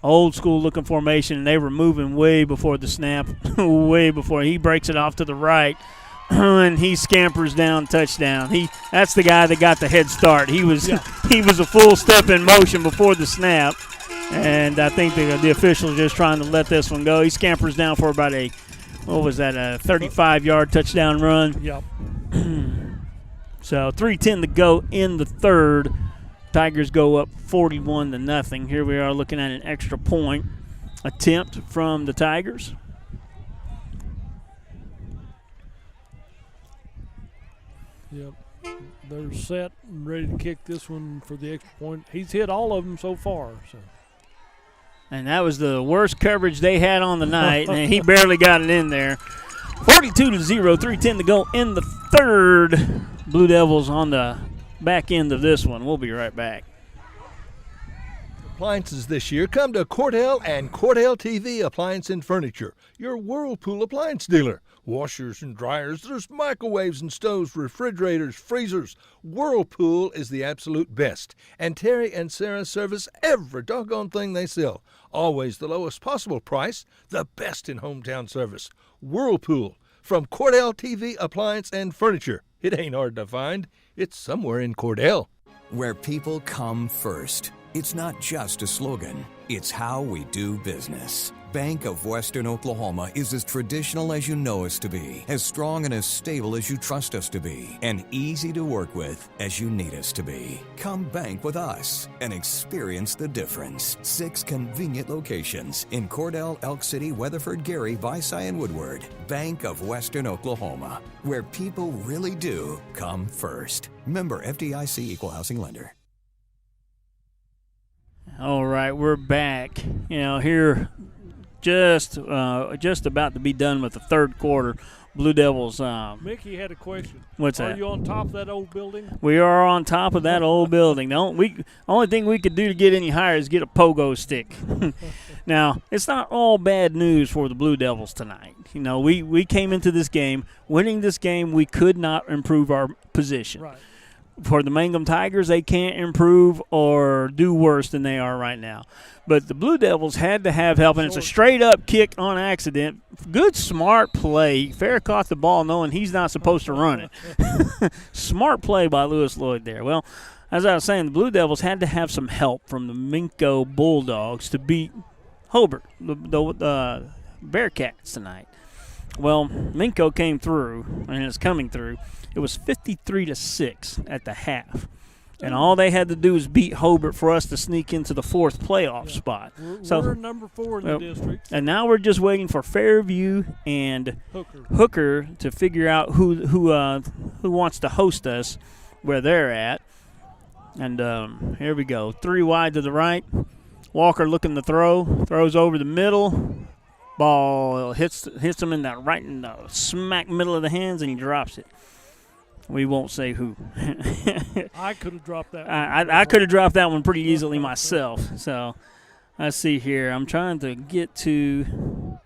Old school looking formation, and they were moving way before the snap, way before. He breaks it off to the right, and he scampers down, touchdown. That's the guy that got the head start. He was a full step in motion before the snap. And I think the officials just trying to let this one go. He scampers down for about a 35-yard touchdown run. Yep. So 3:10 to go in the third. Tigers go up 41-0. Here we are looking at an extra point attempt from the Tigers. Yep. They're set and ready to kick this one for the extra point. He's hit all of them so far. So. And that was the worst coverage they had on the night, and he barely got it in there. 42-0, 3:10 to go in the third. Blue Devils on the back end of this one. We'll be right back. Appliances this year come to Cordell and Cordell TV Appliance and Furniture, your Whirlpool appliance dealer. Washers and dryers, there's microwaves and stoves, refrigerators, freezers. Whirlpool is the absolute best. And Terry and Sarah service every doggone thing they sell. Always the lowest possible price, the best in hometown service. Whirlpool from Cordell TV Appliance and Furniture. It ain't hard to find. It's somewhere in Cordell. Where people come first. It's not just a slogan, it's how we do business. Bank of Western Oklahoma is as traditional as you know us to be, as strong and as stable as you trust us to be, and easy to work with as you need us to be. Come bank with us and experience the difference. 6 convenient locations in Cordell, Elk City, Weatherford, Gary, Visay, and Woodward. Bank of Western Oklahoma, where people really do come first. Member FDIC Equal Housing Lender. All right, we're back. Here just about to be done with the third quarter. Blue Devils. Mickey had a question. What's Are that? you on top of that old building? We are on top of that old building. The only thing we could do to get any higher is get a pogo stick. Now, it's not all bad news for the Blue Devils tonight. We came into this game, winning this game, we could not improve our position. Right. For the Mangum Tigers, they can't improve or do worse than they are right now. But the Blue Devils had to have help, and it's a straight-up kick on accident. Good, smart play. Fair caught the ball knowing he's not supposed to run it. Smart play by Lewis Lloyd there. Well, as I was saying, the Blue Devils had to have some help from the Minco Bulldogs to beat Hobart, the Bearcats tonight. Well, Minco came through, and is coming through. It was 53-6 at the half. And all they had to do was beat Hobart for us to sneak into the fourth playoff spot. We're number 4 in the district. And now we're just waiting for Fairview and Hooker to figure out who wants to host us where they're at. And here we go. 3 wide to the right. Walker looking to throw. Throws over the middle. Ball hits him in the smack middle of the hands, and he drops it. We won't say who. I could have dropped that one. I could have dropped that one pretty easily myself. So let's see here. I'm trying to get to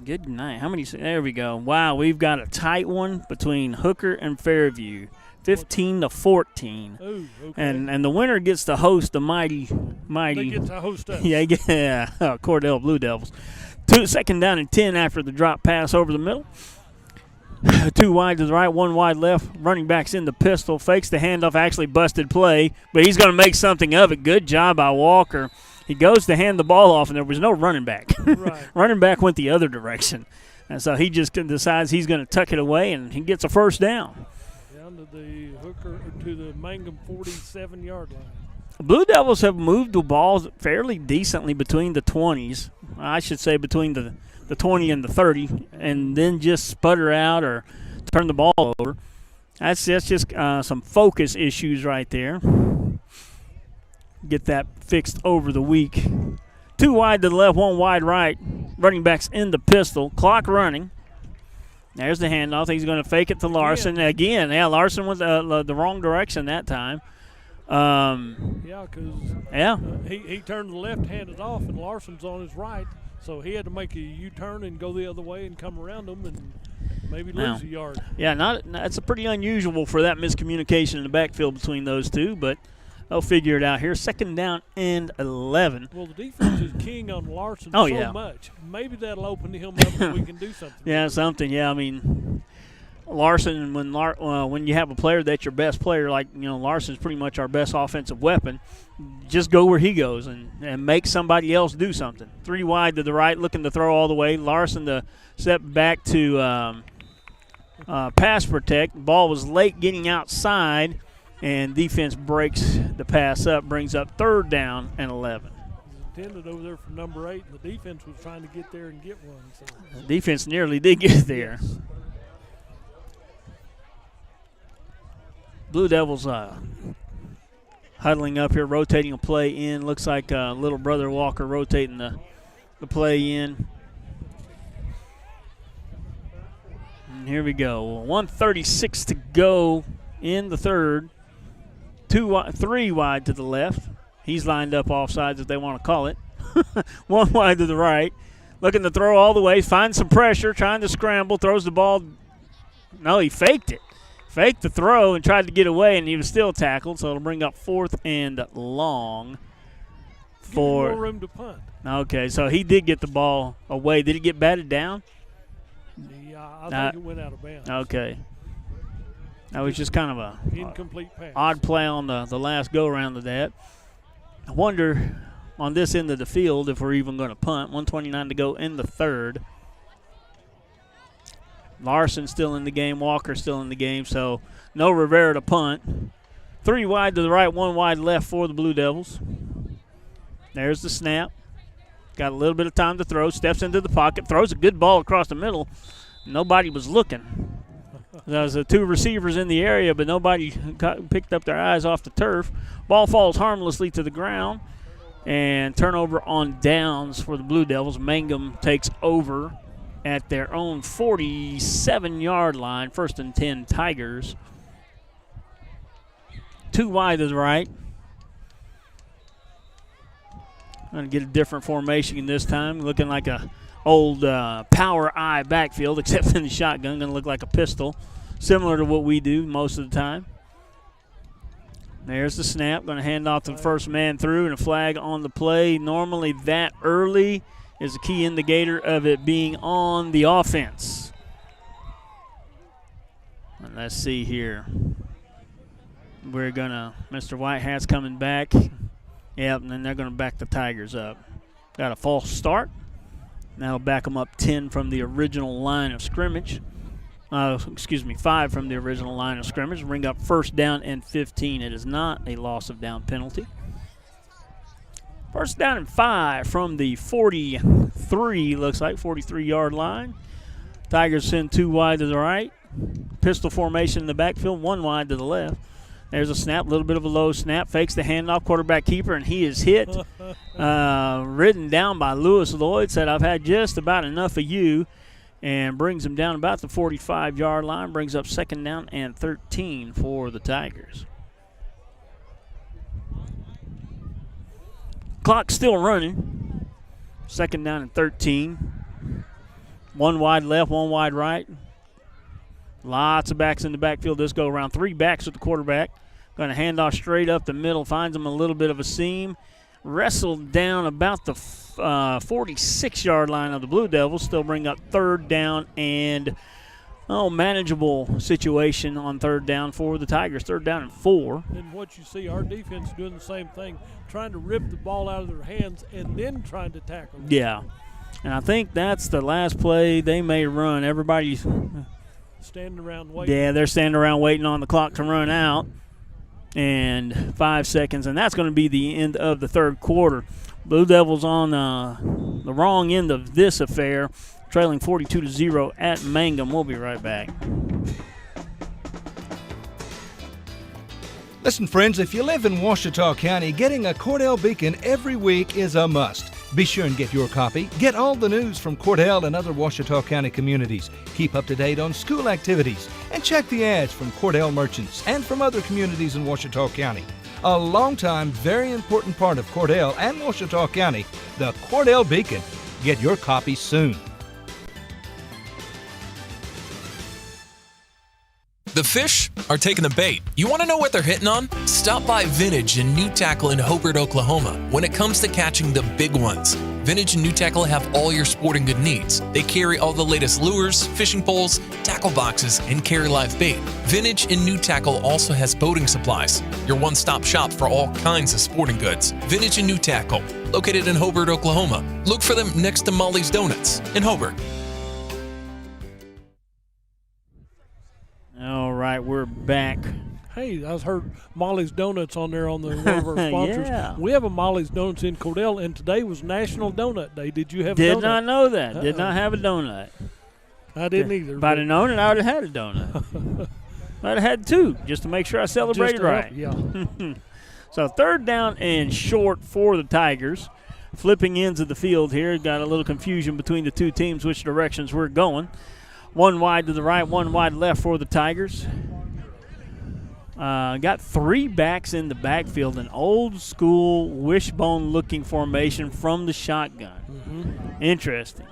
good night. How many? There we go. Wow, we've got a tight one between Hooker and Fairview. 15-14. Ooh, okay. And the winner gets to host the mighty. They get to host us. Yeah, Cordell Blue Devils. Second down and 10 after the drop pass over the middle. 2 wide to the right, 1 wide left. Running back's in the pistol. Fakes the handoff. Actually busted play, but he's going to make something of it. Good job by Walker. He goes to hand the ball off, and there was no running back. Right. Running back went the other direction. And so he just decides he's going to tuck it away, and he gets a first down. Down to the Hooker, to the Mangum 47-yard line. Blue Devils have moved the balls fairly decently between the 20s. I should say between the 20 and the 30, and then just sputter out or turn the ball over. That's just some focus issues right there. Get that fixed over the week. 2 wide to the left, 1 wide right. Running back's in the pistol. Clock running. There's the handoff. He's going to fake it to Larson again. Yeah, Larson went the wrong direction that time. He turned the left, handed off, and Larson's on his right. So he had to make a U-turn and go the other way and come around them and maybe lose a yard. Yeah, that's pretty unusual for that miscommunication in the backfield between those two, but they'll figure it out here. Second down and 11. Well, the defense is king on Larson much. Maybe that'll open him up and we can do something. Yeah, I mean, Larson, when you have a player that's your best player, like Larson's pretty much our best offensive weapon, just go where he goes and make somebody else do something. 3 wide to the right, looking to throw all the way. Larson to step back to pass protect. Ball was late getting outside, and defense breaks the pass up, brings up 3rd down and 11. Intended over there for number 8, and the defense was trying to get there and get one. So. The defense nearly did get there. Yes. Blue Devils huddling up here, rotating a play in. Looks like little brother Walker rotating the play in. And here we go. 1:36 to go in the third. 3 wide to the left. He's lined up offsides if they want to call it. 1 wide to the right. Looking to throw all the way. Finds some pressure. Trying to scramble. Throws the ball. No, he faked it. Faked the throw and tried to get away, and he was still tackled, so it'll bring up 4th and long. More room to punt. Okay, so he did get the ball away. Did it get batted down? Yeah, I think it went out of bounds. Okay. That was just kind of a incomplete pass. Odd play on the last go-around of that. I wonder on this end of the field if we're even going to punt. 1:29 to go in the third. Larson still in the game. Walker still in the game, so no Rivera to punt. 3 wide to the right, 1 wide left for the Blue Devils. There's the snap. Got a little bit of time to throw. Steps into the pocket. Throws a good ball across the middle. Nobody was looking. There's two receivers in the area, but nobody picked up their eyes off the turf. Ball falls harmlessly to the ground, and turnover on downs for the Blue Devils. Mangum takes over at their own 47-yard line. 1st and 10 Tigers. 2 wide to the right. Going to get a different formation this time, looking like a old power eye backfield, except in the shotgun. Going to look like a pistol, similar to what we do most of the time. There's the snap. Going to hand off to the first man through, and a flag on the play. Normally that early is a key indicator of it being on the offense. And let's see here. We're going to, Mr. Whitehat's coming back. Yep, and then they're going to back the Tigers up. Got a false start. That'll back them up 10 from the original line of scrimmage. 5 from the original line of scrimmage. Bring up 1st down and 15. It is not a loss of down penalty. 1st down and 5 from the 43, looks like, 43-yard line. Tigers send 2 wide to the right. Pistol formation in the backfield, 1 wide to the left. There's a snap, a little bit of a low snap. Fakes the handoff, quarterback keeper, and he is hit. Ridden down by Lewis Lloyd. Said, I've had just about enough of you. And brings him down about the 45-yard line. Brings up 2nd down and 13 for the Tigers. Clock still running. 2nd down and 13. 1 wide left, 1 wide right. Lots of backs in the backfield this go around. 3 backs with the quarterback. Going to hand off straight up the middle. Finds him a little bit of a seam. Wrestled down about the 46-yard line of the Blue Devils. Still bring up 3rd down and manageable situation on 3rd down for the Tigers. 3rd down and 4. And what you see, our defense doing the same thing, trying to rip the ball out of their hands and then trying to tackle them. Yeah. And I think that's the last play they may run. Everybody's standing around waiting. Yeah, they're standing around waiting on the clock to run out. And 5 seconds, and that's going to be the end of the 3rd quarter. Blue Devils on the wrong end of this affair, trailing 42-0 at Mangum. We'll be right back. Listen, friends, if you live in Ouachita County, getting a Cordell Beacon every week is a must. Be sure and get your copy. Get all the news from Cordell and other Ouachita County communities. Keep up to date on school activities. And check the ads from Cordell merchants and from other communities in Ouachita County. A long-time, very important part of Cordell and Ouachita County, the Cordell Beacon. Get your copy soon. The fish are taking the bait. You want to know what they're hitting on? Stop by Vintage and New Tackle in Hobart, Oklahoma. When it comes to catching the big ones, Vintage and New Tackle have all your sporting good needs. They carry all the latest lures, fishing poles, tackle boxes, and carry live bait. Vintage and New Tackle also has boating supplies, your one-stop shop for all kinds of sporting goods. Vintage and New Tackle, located in Hobart, Oklahoma. Look for them next to Molly's Donuts in Hobart. All right, we're back. Hey, I heard Molly's Donuts on there on one of our sponsors. Yeah. We have a Molly's Donuts in Cordell, and today was National Donut Day. Did you have a donut? Did not know that. Did not have a donut. I didn't either. If I'd have known it, I would have had a donut. I'd have had 2 just to make sure I celebrated right. Yeah. So 3rd down and short for the Tigers. Flipping ends of the field here. Got a little confusion between the 2 teams, which directions we're going. 1 wide to the right, 1 wide left for the Tigers. Got 3 backs in the backfield, an old school wishbone-looking formation from the shotgun. Mm-hmm. Interesting.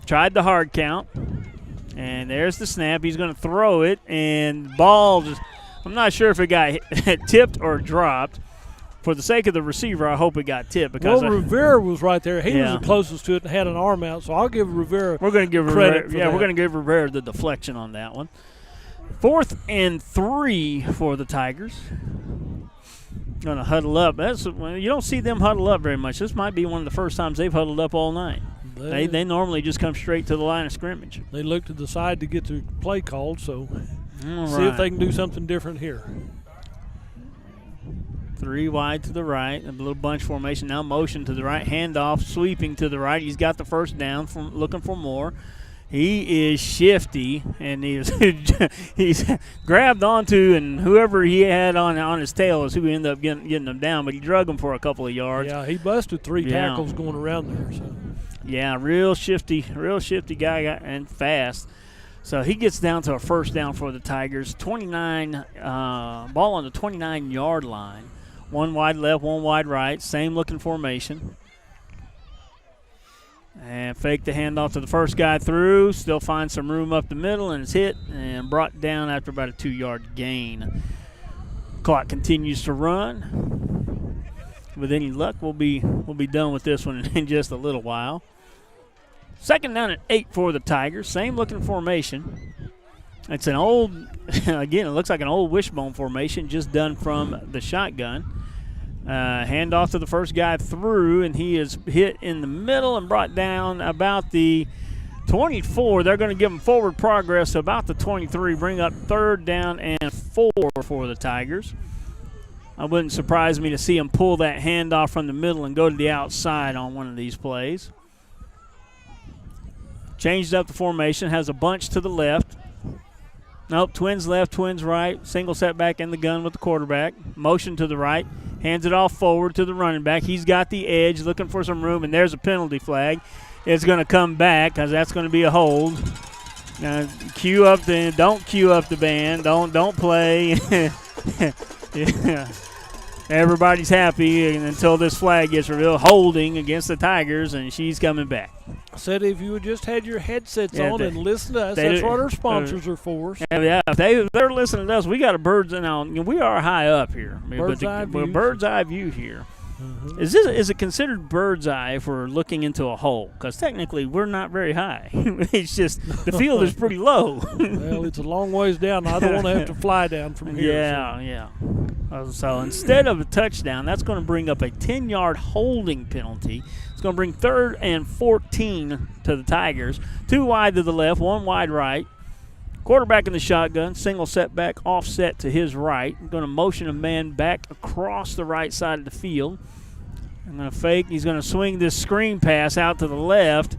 Tried the hard count, and there's the snap. He's going to throw it, and ball just, I'm not sure if it got tipped or dropped. For the sake of the receiver, I hope it got tipped. Because Rivera was right there. He was the closest to it and had an arm out, so I'll give Rivera We're going to give credit Rivera, for we're going to give Rivera the deflection on that one. 4th and 3 for the Tigers. Going to huddle up. You don't see them huddle up very much. This might be one of the first times they've huddled up all night. They normally just come straight to the line of scrimmage. They look to the side to get the play called, so all see if they can do something different here. 3 wide to the right, a little bunch formation. Now motion to the right, handoff, sweeping to the right. He's got the 1st down, looking for more. He is shifty, and he's grabbed onto, and whoever he had on his tail is who ended up getting him down, but he drug him for a couple of yards. Yeah, he busted 3 tackles going around there. So. Yeah, real shifty guy and fast. So he gets down to a first down for the Tigers. 29, ball on the 29-yard line. 1 wide left, 1 wide right, same looking formation. And fake the handoff to the first guy through. Still finds some room up the middle, and it's hit and brought down after about a 2-yard gain. Clock continues to run. With any luck, we'll be done with this one in just a little while. Second down at 8 for the Tigers. Same looking formation. It's an old, again, it looks like an old wishbone formation, just done from the shotgun. Handoff to the first guy through, and he is hit in the middle and brought down about the 24. They're going to give him forward progress to about the 23, bring up 3rd down and 4 for the Tigers. It wouldn't surprise me to see him pull that handoff from the middle and go to the outside on one of these plays. Changed up the formation, has a bunch to the left. Nope, twins left, twins right. Single setback in the gun with the quarterback. Motion to the right. Hands it off forward to the running back. He's got the edge, looking for some room, and there's a penalty flag. It's going to come back because that's going to be a hold. Now, don't cue up the band. Don't play. Yeah. Everybody's happy until this flag gets revealed. Holding against the Tigers, and she's coming back. I said if you had just had your headsets on and listened to us, that's what our sponsors are for. Yeah, if they're listening to us, we got a bird's eye view. We are high up here. Bird's eye view here. Mm-hmm. Is it considered bird's eye if we're looking into a hole? Because technically we're not very high. It's just the field is pretty low. Well, it's a long ways down. I don't want to have to fly down from here. Yeah. So instead of a touchdown, that's going to bring up a 10-yard holding penalty. It's going to bring 3rd and 14 to the Tigers. 2 wide to the left, 1 wide right. Quarterback in the shotgun, single setback offset to his right. Going to motion a man back across the right side of the field. I'm going to fake. He's going to swing this screen pass out to the left.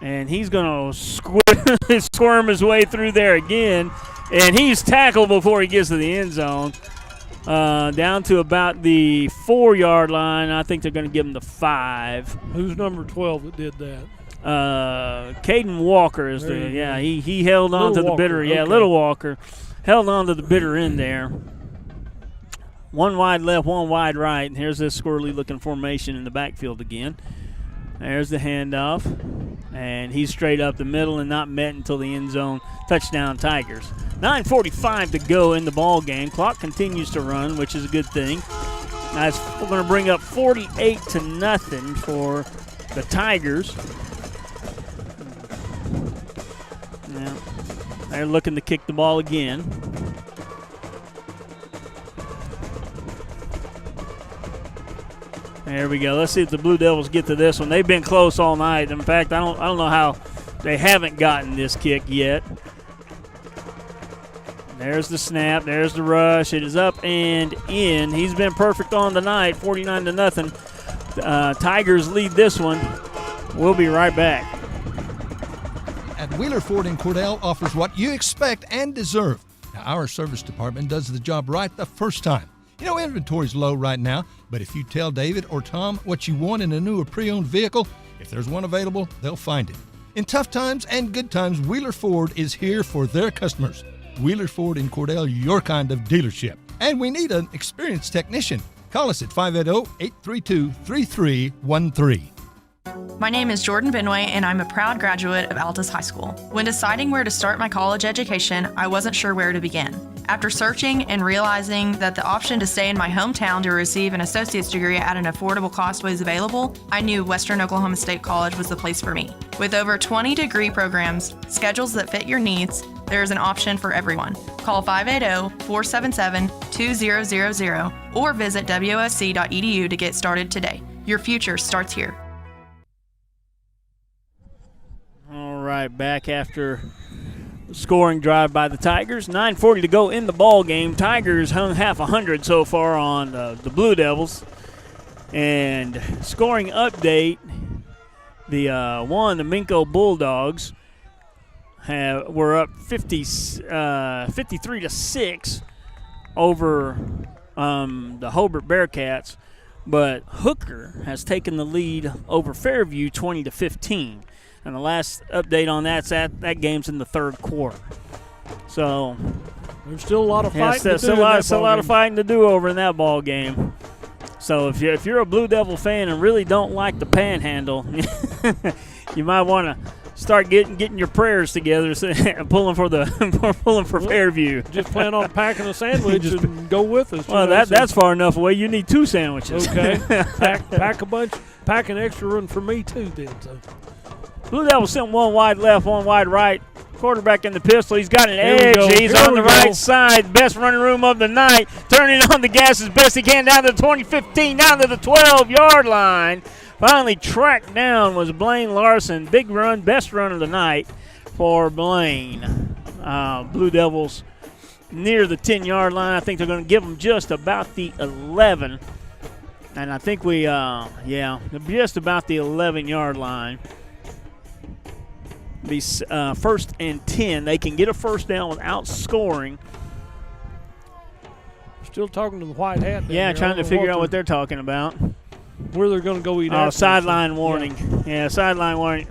And he's going to squirm his way through there again. And he's tackled before he gets to the end zone. Down to about the 4-yard line. I think they're going to give him the 5. Who's number 12 that did that? Caden Walker is he held on to the bitter. Yeah, okay. Little Walker held on to the bitter end there. 1 wide left, 1 wide right. And here's this squirrely looking formation in the backfield again. There's the handoff, and he's straight up the middle and not met until the end zone. Touchdown Tigers. 9:45 to go in the ball game. Clock continues to run, which is a good thing. That's going to bring up 48-0 for the Tigers. Now, they're looking to kick the ball again. There we go. Let's see if the Blue Devils get to this one. They've been close all night. In fact, I don't know how they haven't gotten this kick yet. There's the snap. There's the rush. It is up and in. He's been perfect on the night. 49-0. Tigers lead this one. We'll be right back. At Wheeler Ford in Cordell offers what you expect and deserve. Now, our service department does the job right the first time. You know, inventory's low right now, but if you tell David or Tom what you want in a new or pre-owned vehicle, if there's one available, they'll find it. In tough times and good times, Wheeler Ford is here for their customers. Wheeler Ford in Cordell, your kind of dealership. And we need an experienced technician. Call us at 580-832-3313. My name is Jordan Benway, and I'm a proud graduate of Altus High School. When deciding where to start my college education, I wasn't sure where to begin. After searching and realizing that the option to stay in my hometown to receive an associate's degree at an affordable cost was available, I knew Western Oklahoma State College was the place for me. With over 20 degree programs, schedules that fit your needs, there is an option for everyone. Call 580-477-2000 or visit wsc.edu to get started today. Your future starts here. All right, back after the scoring drive by the Tigers. 9:40 to go in the ball game. Tigers hung half 100 so far on the Blue Devils. And scoring update, the Minco Bulldogs were up 53-6 over the Hobart Bearcats, but Hooker has taken the lead over Fairview 20-15. And the last update on that game's in the third quarter. So there's still a lot of fighting to do. Still a lot of fighting to do over in that ball game. So if you're a Blue Devil fan and really don't like the Panhandle, you might want to start getting your prayers together and pulling for Fairview. Just plan on packing a sandwich and go with us. Well, that's far enough away. You need 2 sandwiches. Okay. pack a bunch. Pack an extra one for me too. Then. So. Blue Devils sent one wide left, one wide right. Quarterback in the pistol. He's got an edge. He's on the right side. Best running room of the night. Turning on the gas as best he can down to the 20-15, down to the 12-yard line. Finally tracked down was Blaine Larson. Big run, best run of the night for Blaine. Blue Devils near the 10-yard line. I think they're going to give them just about the 11. And I think just about the 11-yard line. Be first and 10. They can get a first down without scoring. Still talking to the white hat. Yeah, trying to figure out what they're talking about. Where they're going to go eat. Sideline warning. Yeah, sideline warning.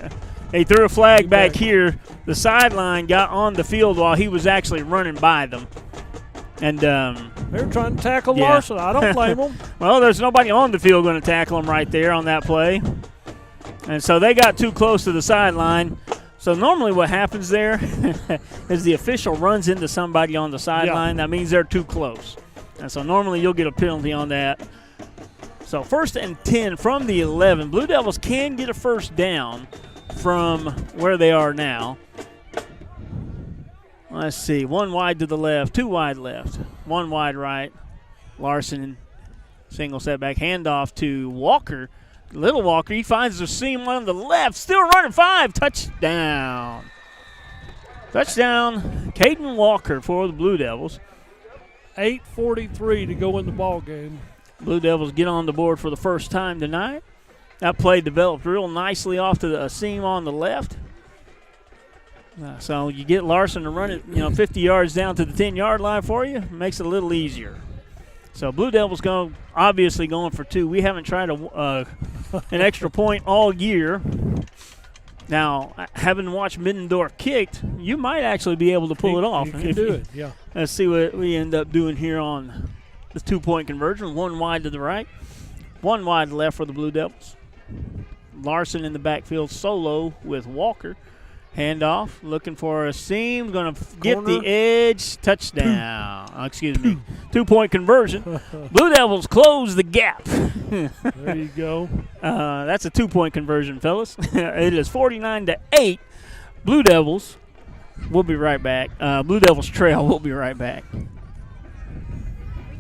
They threw a flag back here. The sideline got on the field while he was actually running by them. And they're trying to tackle Larson. I don't blame them. Well, there's nobody on the field going to tackle him right there on that play. And so they got too close to the sideline. So normally what happens there is the official runs into somebody on the sideline. That means they're too close. And so normally you'll get a penalty on that. So first and 10 from the 11. Blue Devils can get a first down from where they are now. Let's see. 1 wide to the left, 2 wide left, 1 wide right. Larson, single setback, handoff to Walker. Little Walker, he finds the seam on the left, still running 5, touchdown. Touchdown, Caden Walker for the Blue Devils. 8:43 to go in the ball game. Blue Devils get on the board for the first time tonight. That play developed real nicely off to the seam on the left. So you get Larson to run it, 50 yards down to the 10-yard line for you. Makes it a little easier. So Blue Devils obviously going for 2. We haven't tried an extra point all year. Now, having watched Middendorf kicked, you might actually be able to pull it off. You can do it, yeah. Let's see what we end up doing here on the 2-point conversion. 1 wide to the right, 1 wide left for the Blue Devils. Larson in the backfield solo with Walker. Handoff, looking for a seam, going to get the edge, touchdown. Excuse me, 2-point conversion. Blue Devils close the gap. There you go. That's a 2-point conversion, fellas. It is 49-8. Blue Devils. We'll be right back. Blue Devils trail. We'll be right back.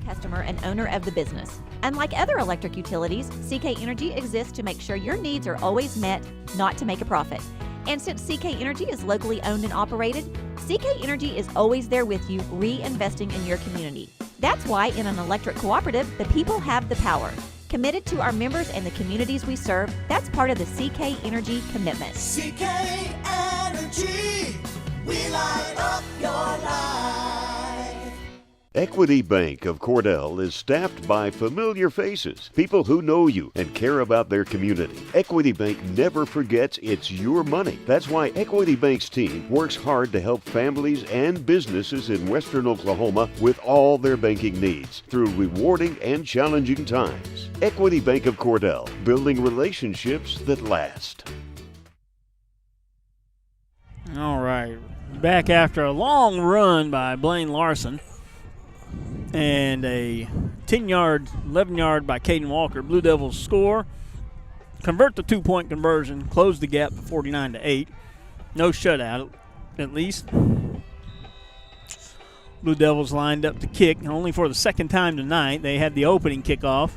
Customer and owner of the business. Unlike other electric utilities, CK Energy exists to make sure your needs are always met, not to make a profit. And since CK Energy is locally owned and operated, CK Energy is always there with you, reinvesting in your community. That's why in an electric cooperative, the people have the power. Committed to our members and the communities we serve, that's part of the CK Energy commitment. CK Energy, we light up your life. Equity Bank of Cordell is staffed by familiar faces, people who know you and care about their community. Equity Bank never forgets it's your money. That's why Equity Bank's team works hard to help families and businesses in Western Oklahoma with all their banking needs through rewarding and challenging times. Equity Bank of Cordell, building relationships that last. All right, back after a long run by Blaine Larson. And a 10-yard, 11-yard by Caden Walker. Blue Devils score, convert the 2-point conversion, close the gap to 49-8. No shutout, at least. Blue Devils lined up to kick, only for the second time tonight. They had the opening kickoff,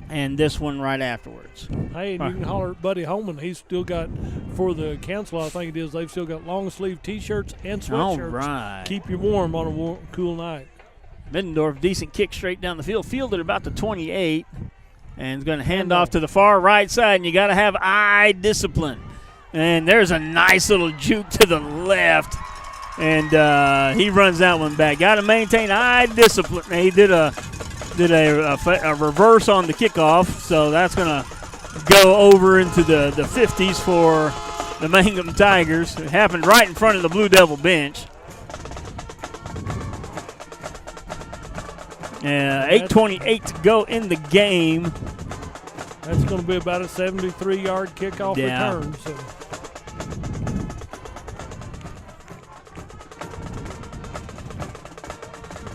and this one right afterwards. Hey, and you can holler at Buddy Holman. He's still got, for the council, I think it is, they've still got long-sleeve T-shirts and sweatshirts. All right. Keep you warm on a cool night. Middendorf, decent kick straight down the field. Fielded about the 28, and is going to hand off to the far right side, and you got to have eye discipline. And there's a nice little juke to the left. And he runs that one back. Got to maintain eye discipline. He did a reverse on the kickoff, so that's going to go over into the 50s for the Mangum Tigers. It happened right in front of the Blue Devil bench. 8:28 to go in the game. That's going to be about a 73-yard kickoff return. So.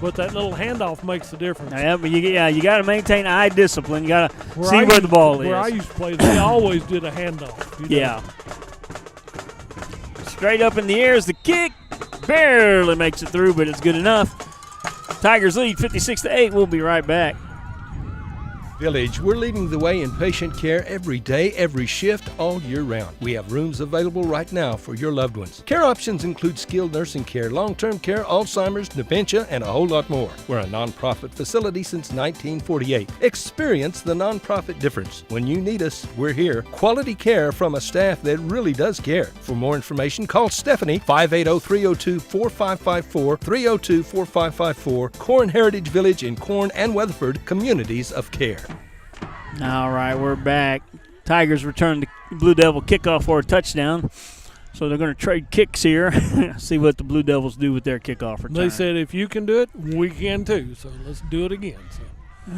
But that little handoff makes the difference. Yeah, but you got to maintain eye discipline. You got to see where the ball is. Where I used to play, they always did a handoff. Yeah. Straight up in the air is the kick. Barely makes it through, but it's good enough. Tigers lead 56-8. We'll be right back. Village, we're leading the way in patient care every day, every shift, all year round. We have rooms available right now for your loved ones. Care options include skilled nursing care, long-term care, Alzheimer's, dementia, and a whole lot more. We're a nonprofit facility since 1948. Experience the nonprofit difference. When you need us, we're here. Quality care from a staff that really does care. For more information, call Stephanie, 580-302-4554, 302-4554, Corn Heritage Village in Corn and Weatherford, communities of care. All right, we're back. Tigers return the Blue Devil kickoff for a touchdown. So they're going to trade kicks here. See what the Blue Devils do with their kickoff return. They said if you can do it, we can too. So let's do it again. So.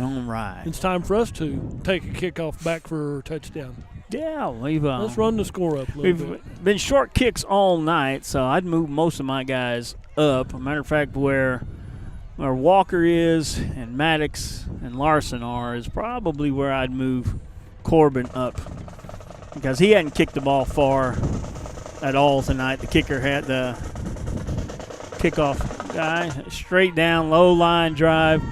All right. It's time for us to take a kickoff back for a touchdown. Yeah, let's run the score up a little bit. We've been short kicks all night, so I'd move most of my guys up. As a matter of fact, where Walker is and Maddox and Larson are is probably where I'd move Corbin up, because he hadn't kicked the ball far at all tonight. The kicker had the kickoff guy. Straight down, low line drive.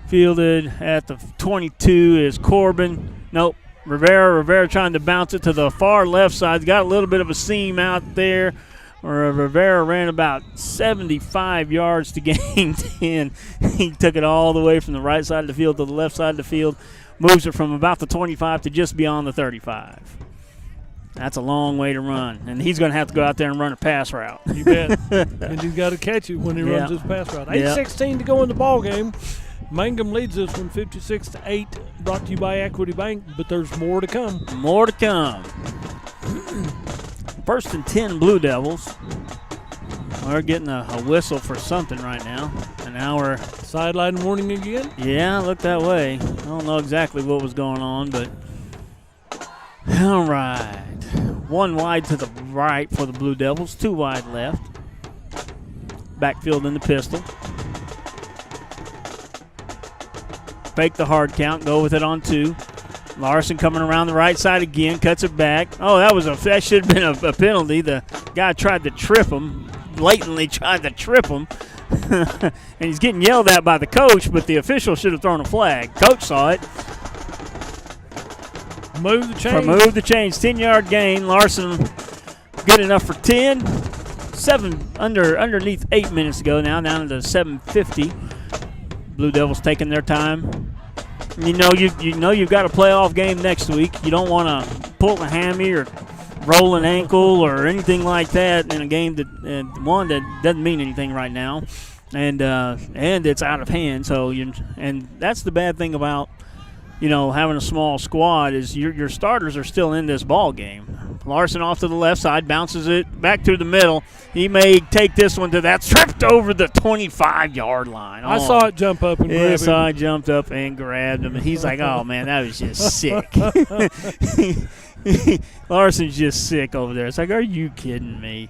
Fielded at the 22 is Corbin. Nope. Rivera trying to bounce it to the far left side. Got a little bit of a seam out there. Rivera ran about 75 yards to gain 10. He took it all the way from the right side of the field to the left side of the field. Moves it from about the 25 to just beyond the 35. That's a long way to run. And he's going to have to go out there and run a pass route. You bet. And he's got to catch it when he runs his pass route. 8:16 to go in the ball game. Mangum leads this one 56-8, brought to you by Equity Bank, but there's more to come. More to come. First and 10 Blue Devils. We're getting a whistle for something right now. And now we're sideline warning again? Yeah, look that way. I don't know exactly what was going on, but all right. One wide to the right for the Blue Devils, two wide left. Backfield in the pistol. Fake the hard count, go with it on two. Larson coming around the right side again, cuts it back. Oh, that should have been a penalty. The guy tried to trip him, blatantly tried to trip him. And he's getting yelled at by the coach, but the official should have thrown a flag. Coach saw it. Move the chains. Move the chains. 10-yard gain. Larson good enough for 10. Underneath 8 minutes to go now, down to 7:50. Blue Devils taking their time. You know you've got a playoff game next week. You don't want to pull a hammy or roll an ankle or anything like that in a game that doesn't mean anything right now, and it's out of hand. So and that's the bad thing about having a small squad is your starters are still in this ball game. Larson off to the left side, bounces it back to the middle. He may take this one to that, tripped over the 25-yard line. I saw it jump up and grab him. Yes, I jumped up and grabbed him. And he's like, oh, man, that was just sick. Larson's just sick over there. It's like, are you kidding me?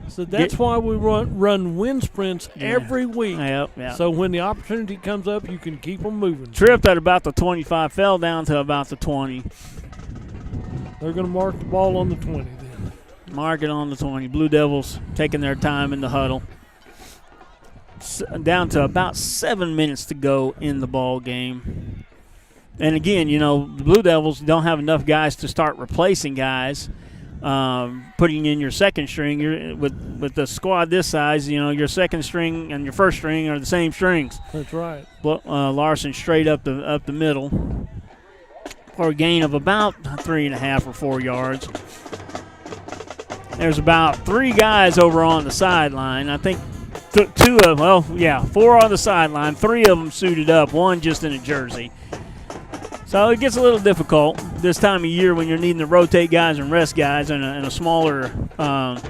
So that's why we run wind sprints every week. Yep. So when the opportunity comes up, you can keep them moving. Tripped at about the 25, fell down to about the 20. They're going to mark the ball on the 20 then. Mark it on the 20. Blue Devils taking their time in the huddle. Down to about 7 minutes to go in the ball game. And again, the Blue Devils don't have enough guys to start replacing guys. Putting in your second string, with the squad this size, your second string and your first string are the same strings. That's right. Larson straight up the middle for a gain of about 3.5 or 4 yards. There's about 3 guys over on the sideline. I think 4 on the sideline, 3 of them suited up, 1 just in a jersey. So it gets a little difficult this time of year when you're needing to rotate guys and rest guys in a smaller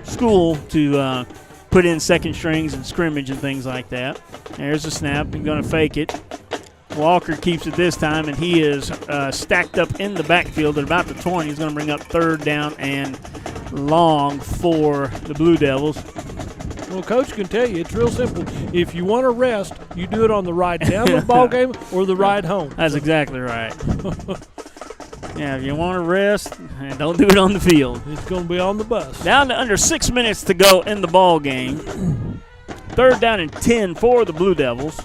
school to put in second strings and scrimmage and things like that. There's a snap. He's going to fake it. Walker keeps it this time, and he is stacked up in the backfield at about the 20. He's going to bring up 3rd down and long for the Blue Devils. Well, Coach can tell you it's real simple. If you want to rest, you do it on the ride down to the ball game or the ride home. That's exactly right. Yeah, if you want to rest, don't do it on the field. It's going to be on the bus. Down to under 6 minutes to go in the ball game. 3rd down and 10 for the Blue Devils.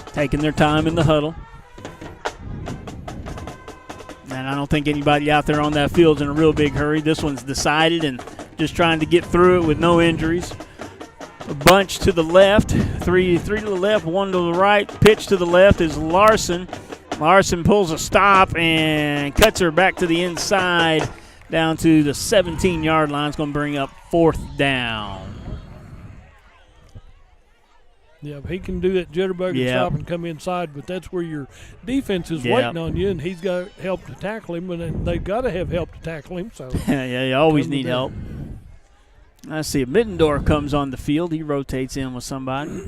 Taking their time in the huddle. And I don't think anybody out there on that field's in a real big hurry. This one's decided and just trying to get through it with no injuries. A bunch to the left, three to the left, 1 to the right. Pitch to the left is Larson. Larson pulls a stop and cuts her back to the inside down to the 17-yard line. It's going to bring up 4th down. Yeah, he can do that jitterbug and stop and come inside, but that's where your defense is waiting on you, and he's got help to tackle him, and they've got to have help to tackle him. So yeah, you always need help. I see Middendorf comes on the field. He rotates in with somebody.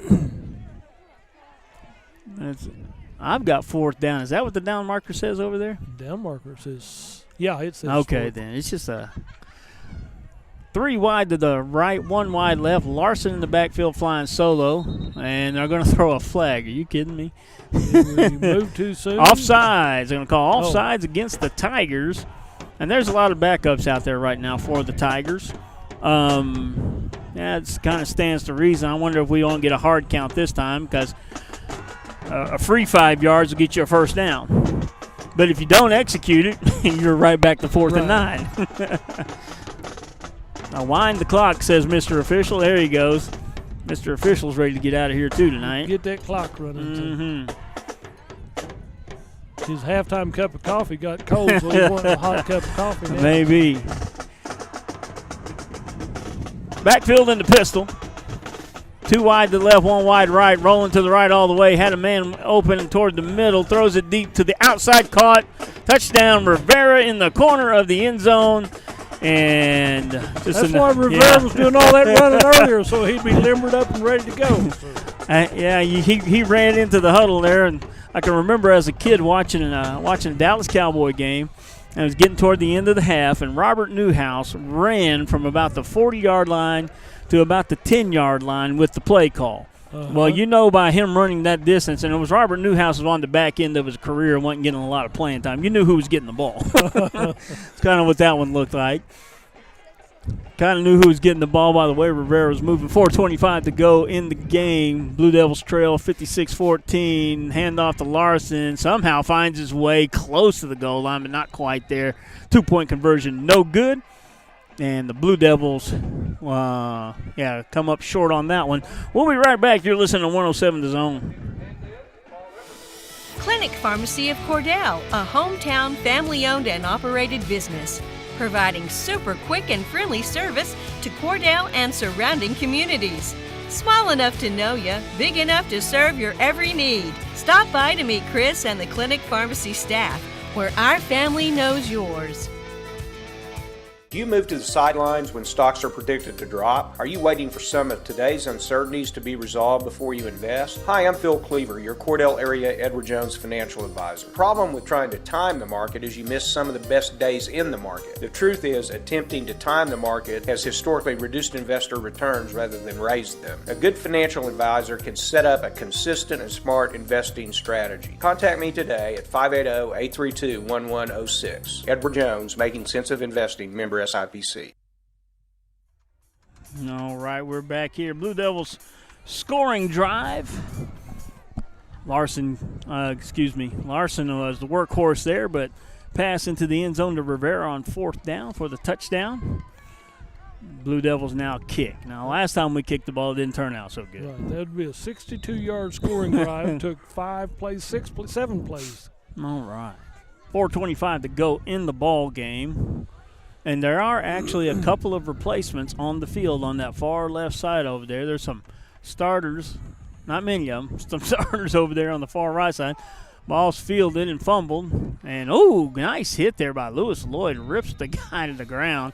I've got 4th down. Is that what the down marker says over there? Down marker says, yeah, it says. Okay, 4th. then. It's just a 3 wide to the right, 1 wide left. Larson in the backfield flying solo, and they're going to throw a flag. Are you kidding me? You moved too soon. Offsides. They're going to call offsides against the Tigers. And there's a lot of backups out there right now for the Tigers. It kind of stands to reason. I wonder if we won't get a hard count this time because a free 5 yards will get you a 1st down. But if you don't execute it, you're right back to 4th and 9. Now wind the clock, says Mr. Official. There he goes. Mr. Official's ready to get out of here too tonight. Get that clock running. Mm-hmm. His halftime cup of coffee got cold, so he wanted a hot cup of coffee now. Maybe. Backfield in the pistol. 2 wide to the left, 1 wide right, rolling to the right all the way. Had a man open toward the middle, throws it deep to the outside, caught. Touchdown, Rivera in the corner of the end zone. And that's why Rivera was doing all that running earlier, so he'd be limbered up and ready to go. He ran into the huddle there, and I can remember as a kid watching a Dallas Cowboy game, and it was getting toward the end of the half, and Robert Newhouse ran from about the 40-yard line to about the 10-yard line with the play call. Well, you know by him running that distance, and it was Robert Newhouse was on the back end of his career and wasn't getting a lot of playing time. You knew who was getting the ball. It's kind of what that one looked like. Kind of knew who was getting the ball by the way Rivera was moving. 4:25 to go in the game. Blue Devils trail 56-14. Handoff to Larson. Somehow finds his way close to the goal line, but not quite there. 2-point conversion, no good. And the Blue Devils, come up short on that one. We'll be right back. You're listening to 107 The Zone. Clinic Pharmacy of Cordell, a hometown family-owned and operated business, providing super quick and friendly service to Cordell and surrounding communities. Small enough to know you, big enough to serve your every need. Stop by to meet Chris and the Clinic Pharmacy staff, where our family knows yours. Do you move to the sidelines when stocks are predicted to drop? Are you waiting for some of today's uncertainties to be resolved before you invest? Hi, I'm Phil Cleaver, your Cordell area Edward Jones financial advisor. The problem with trying to time the market is you miss some of the best days in the market. The truth is, attempting to time the market has historically reduced investor returns rather than raised them. A good financial advisor can set up a consistent and smart investing strategy. Contact me today at 580-832-1106. Edward Jones, Making Sense of Investing, member SIPC. All right, we're back here. Blue Devils scoring drive. Larson was the workhorse there, but pass into the end zone to Rivera on 4th down for the touchdown. Blue Devils now kick. Now, last time we kicked the ball, it didn't turn out so good. Right, that would be a 62-yard scoring drive. Took 7 plays. All right. 4:25 to go in the ball game. And there are actually a couple of replacements on the field on that far left side over there. There's some starters, not many of them, some starters over there on the far right side. Ball's fielded and fumbled. And, nice hit there by Lewis Lloyd. Rips the guy to the ground.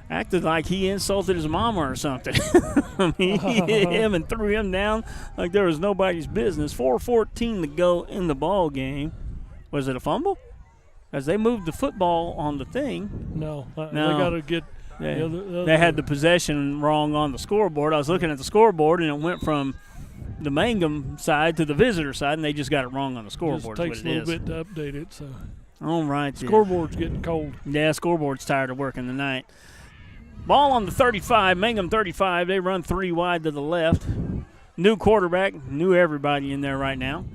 Acted like he insulted his mama or something. I mean, he hit him and threw him down like there was nobody's business. 4:14 to go in the ball game. Was it a fumble? As they moved the football on the thing. No. They got to get they had the possession wrong on the scoreboard. I was looking at the scoreboard, and it went from the Mangum side to the visitor side, and they just got it wrong on the scoreboard. It takes a little bit to update it. So. All right. Scoreboard's getting cold. Yeah, scoreboard's tired of working tonight. Ball on the 35, Mangum 35. They run 3 wide to the left. New quarterback, new everybody in there right now.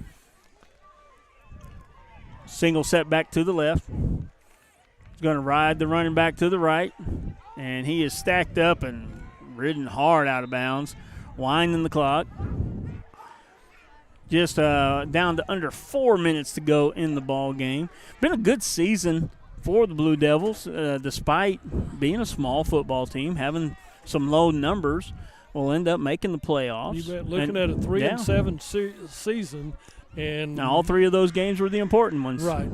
Single set back to the left. He's going to ride the running back to the right. And he is stacked up and ridden hard out of bounds, winding the clock. Just down to under 4 minutes to go in the ball game. Been a good season for the Blue Devils, despite being a small football team, having some low numbers. Will end up making the playoffs. You bet. Looking at a 3-7 season, and now all 3 of those games were the important ones. Right,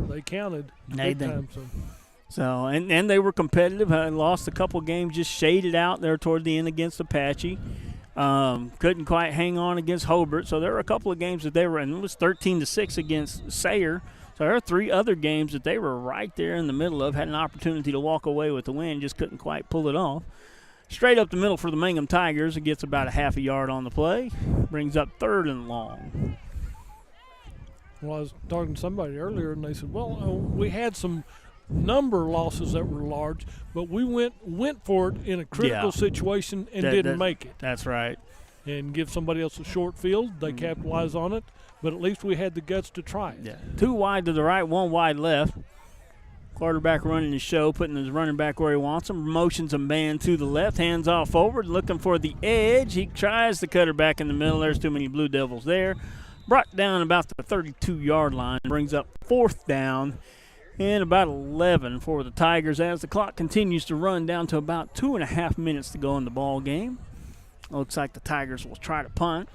they counted big time. So and they were competitive. Lost a couple games, just shaded out there toward the end against Apache. Couldn't quite hang on against Hobart. So there were a couple of games that they were in. It was 13-6 against Sayre. So there are 3 other games that they were right there in the middle of, had an opportunity to walk away with the win, just couldn't quite pull it off. Straight up the middle for the Mangum Tigers. It gets about a half a yard on the play. Brings up 3rd and long. Well, I was talking to somebody earlier, and they said, we had some number losses that were large, but we went for it in a critical situation and didn't make it. That's right. And give somebody else a short field. They capitalize on it, but at least we had the guts to try it. Yeah. 2 wide to the right, 1 wide left. Quarterback running the show, putting his running back where he wants him. Motions a man to the left, hands off forward, looking for the edge. He tries to cut her back in the middle. There's too many Blue Devils there. Brought down about the 32-yard line. Brings up 4th down and about 11 for the Tigers as the clock continues to run down to about 2.5 minutes to go in the ball game. Looks like the Tigers will try to punt.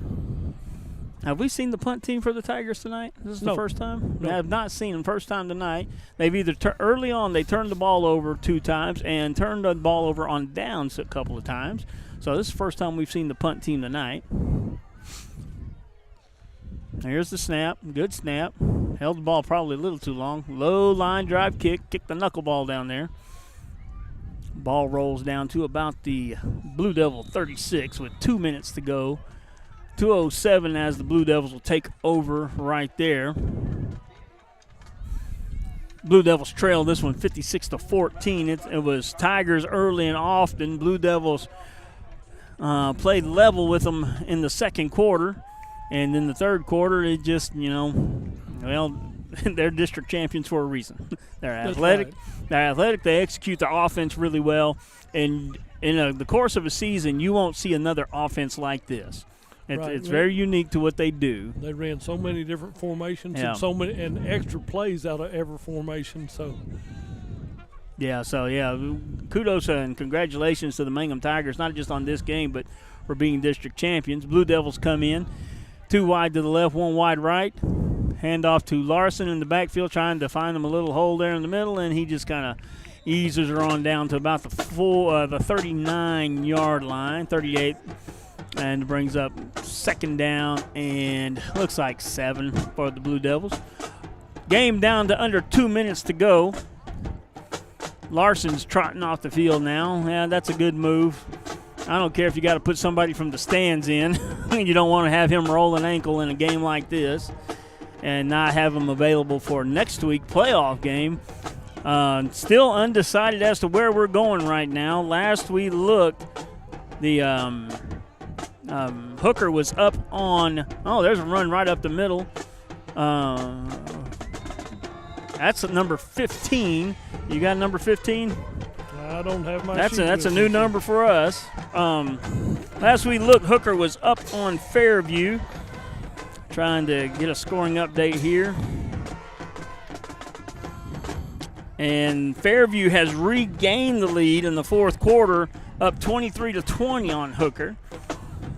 Have we seen the punt team for the Tigers tonight? This is the first time? No. I have not seen them. First time tonight. They've either early on they turned the ball over 2 times and turned the ball over on downs a couple of times. So this is the first time we've seen the punt team tonight. Here's the snap. Good snap. Held the ball probably a little too long. Low line drive kick. Kicked the knuckleball down there. Ball rolls down to about the Blue Devil 36 with 2 minutes to go. 2:07 as the Blue Devils will take over right there. Blue Devils trail this one 56-14. It was Tigers early and often. Blue Devils played level with them in the second quarter. And in the third quarter, it just, they're district champions for a reason. They're athletic. Right. They're athletic. They execute their offense really well. And in the course of a season, you won't see another offense like this. It's very unique to what they do. They ran so many different formations and so many and extra plays out of every formation. So kudos and congratulations to the Mangum Tigers, not just on this game, but for being district champions. Blue Devils come in 2 wide to the left, 1 wide right. Hand off to Larson in the backfield, trying to find him a little hole there in the middle, and he just kind of eases her on down to about the 39-yard line, 38. And brings up 2nd down and looks like 7 for the Blue Devils. Game down to under 2 minutes to go. Larson's trotting off the field now. Yeah, that's a good move. I don't care if you got to put somebody from the stands in. You don't want to have him roll an ankle in a game like this and not have him available for next week playoff game. Still undecided as to where we're going right now. Last we looked, the Hooker was up on, there's a run right up the middle. That's at number 15. You got number 15? I don't have my That's a new number for us. Last we looked, Hooker was up on Fairview. Trying to get a scoring update here. And Fairview has regained the lead in the fourth quarter, up 23-20 on Hooker.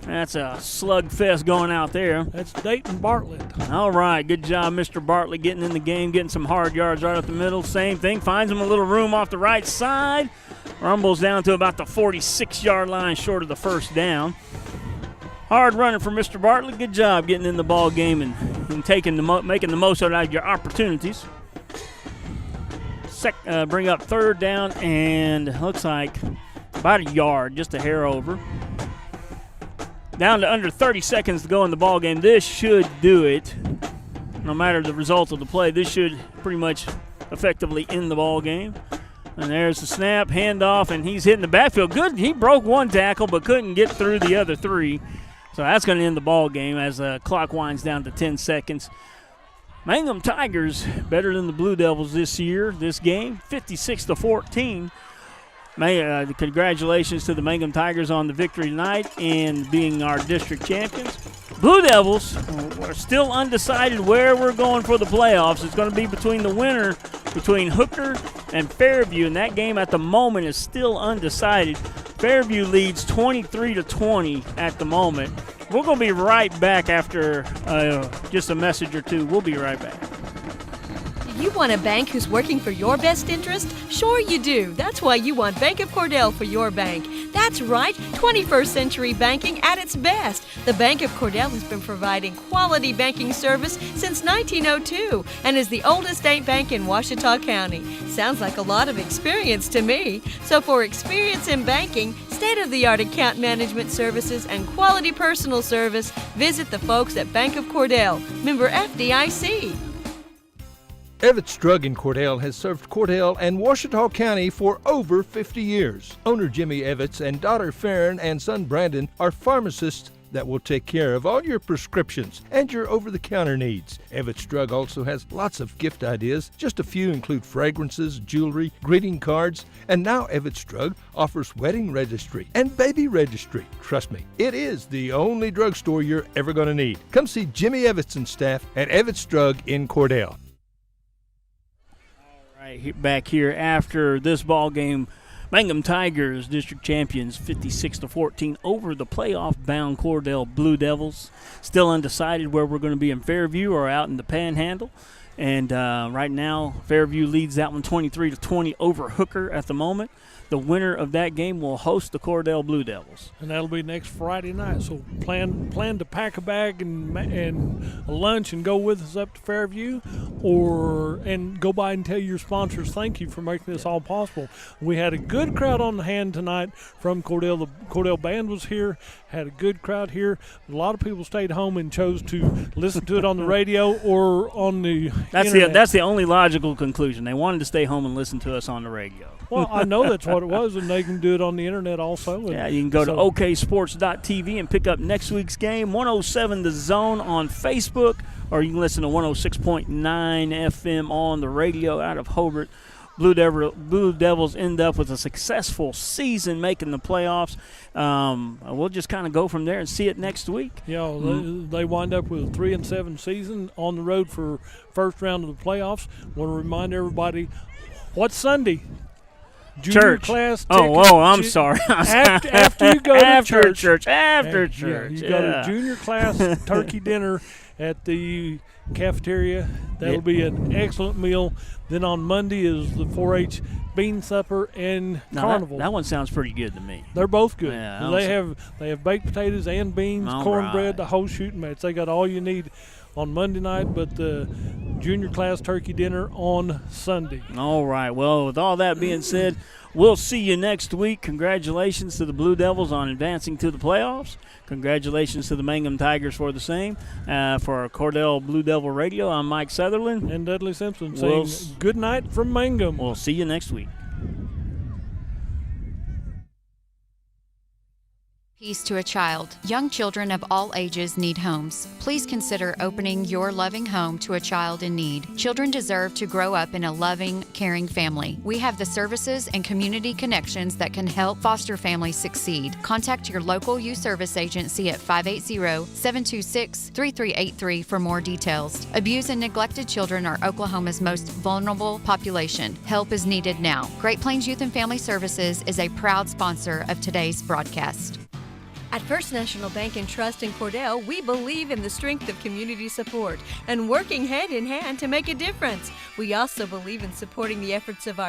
That's a slugfest going out there. That's Dayton Bartlett. All right, good job, Mr. Bartlett, getting in the game, getting some hard yards right up the middle. Same thing, finds him a little room off the right side. Rumbles down to about the 46-yard line, short of the first down. Hard running for Mr. Bartlett. Good job getting in the ball game and making the most out of your opportunities. Bring up third down, and looks like about a yard, just a hair over. Down to under 30 seconds to go in the ball game. This should do it. No matter the result of the play, this should pretty much effectively end the ball game. And there's the snap, handoff, and he's hitting the backfield. Good. He broke one tackle but couldn't get through the other three. So that's going to end the ball game as the clock winds down to 10 seconds. Mangum Tigers better than the Blue Devils this year, this game, 56-14. Congratulations to the Mangum Tigers on the victory tonight and being our district champions. Blue Devils are still undecided where we're going for the playoffs. It's going to be between the winner between Hooker and Fairview, and that game at the moment is still undecided. Fairview leads 23-20 at the moment. We're going to be right back after just a message or two. We'll be right back. You want a bank who's working for your best interest? Sure you do. That's why you want Bank of Cordell for your bank. That's right, 21st century banking at its best. The Bank of Cordell has been providing quality banking service since 1902 and is the oldest state bank in Ouachita County. Sounds like a lot of experience to me. So for experience in banking, state-of-the-art account management services, and quality personal service, visit the folks at Bank of Cordell, member FDIC. Evetts Drug in Cordell has served Cordell and Ouachita County for over 50 years. Owner Jimmy Evetts and daughter Farron and son Brandon are pharmacists that will take care of all your prescriptions and your over-the-counter needs. Evetts Drug also has lots of gift ideas. Just a few include fragrances, jewelry, greeting cards, and now Evetts Drug offers wedding registry and baby registry. Trust me, it is the only drugstore you're ever going to need. Come see Jimmy Evetts and staff at Evetts Drug in Cordell. Back here after this ball game, Mangum Tigers, district champions, 56-14 over the playoff-bound Cordell Blue Devils. Still undecided where we're going to be in Fairview or out in the Panhandle. And right now, Fairview leads that one 23-20 over Hooker at the moment. The winner of that game will host the Cordell Blue Devils. And that'll be next Friday night. So plan to pack a bag and a lunch and go with us up to Fairview, and go by and tell your sponsors thank you for making this all possible. We had a good crowd on the hand tonight from Cordell. The Cordell band was here, had a good crowd here. A lot of people stayed home and chose to listen to it on the radio or on the internet. That's the only logical conclusion. They wanted to stay home and listen to us on the radio. Well, I know that's what it was, and they can do it on the internet also. Yeah, you can go to oksports.tv and pick up next week's game, 107 The Zone on Facebook, or you can listen to 106.9 FM on the radio out of Hobart. Blue Devils end up with a successful season making the playoffs. We'll just kind of go from there and see it next week. Yeah, they wind up with a 3-7 season on the road for first round of the playoffs. Want to remind everybody, what's Sunday? Junior church. Class. I'm sorry. After you go to church. After church. You go to junior class turkey dinner at the cafeteria. That'll be an excellent meal. Then on Monday is the 4-H bean supper and carnival. That one sounds pretty good to me. They're both good. Yeah, they have baked potatoes and beans, cornbread, the whole shooting match. They got all you need on Monday night, but the junior class turkey dinner on Sunday. All right. Well, with all that being said, we'll see you next week. Congratulations to the Blue Devils on advancing to the playoffs. Congratulations to the Mangum Tigers for the same. For Cordell Blue Devil Radio, I'm Mike Sutherland. And Dudley Simpson saying good night from Mangum. We'll see you next week. Peace to a child. Young children of all ages need homes. Please consider opening your loving home to a child in need. Children deserve to grow up in a loving, caring family. We have the services and community connections that can help foster families succeed. Contact your local youth service agency at 580-726-3383 for more details. Abused and neglected children are Oklahoma's most vulnerable population. Help is needed now. Great Plains Youth and Family Services is a proud sponsor of today's broadcast. At First National Bank and Trust in Cordell, we believe in the strength of community support and working hand in hand to make a difference. We also believe in supporting the efforts of our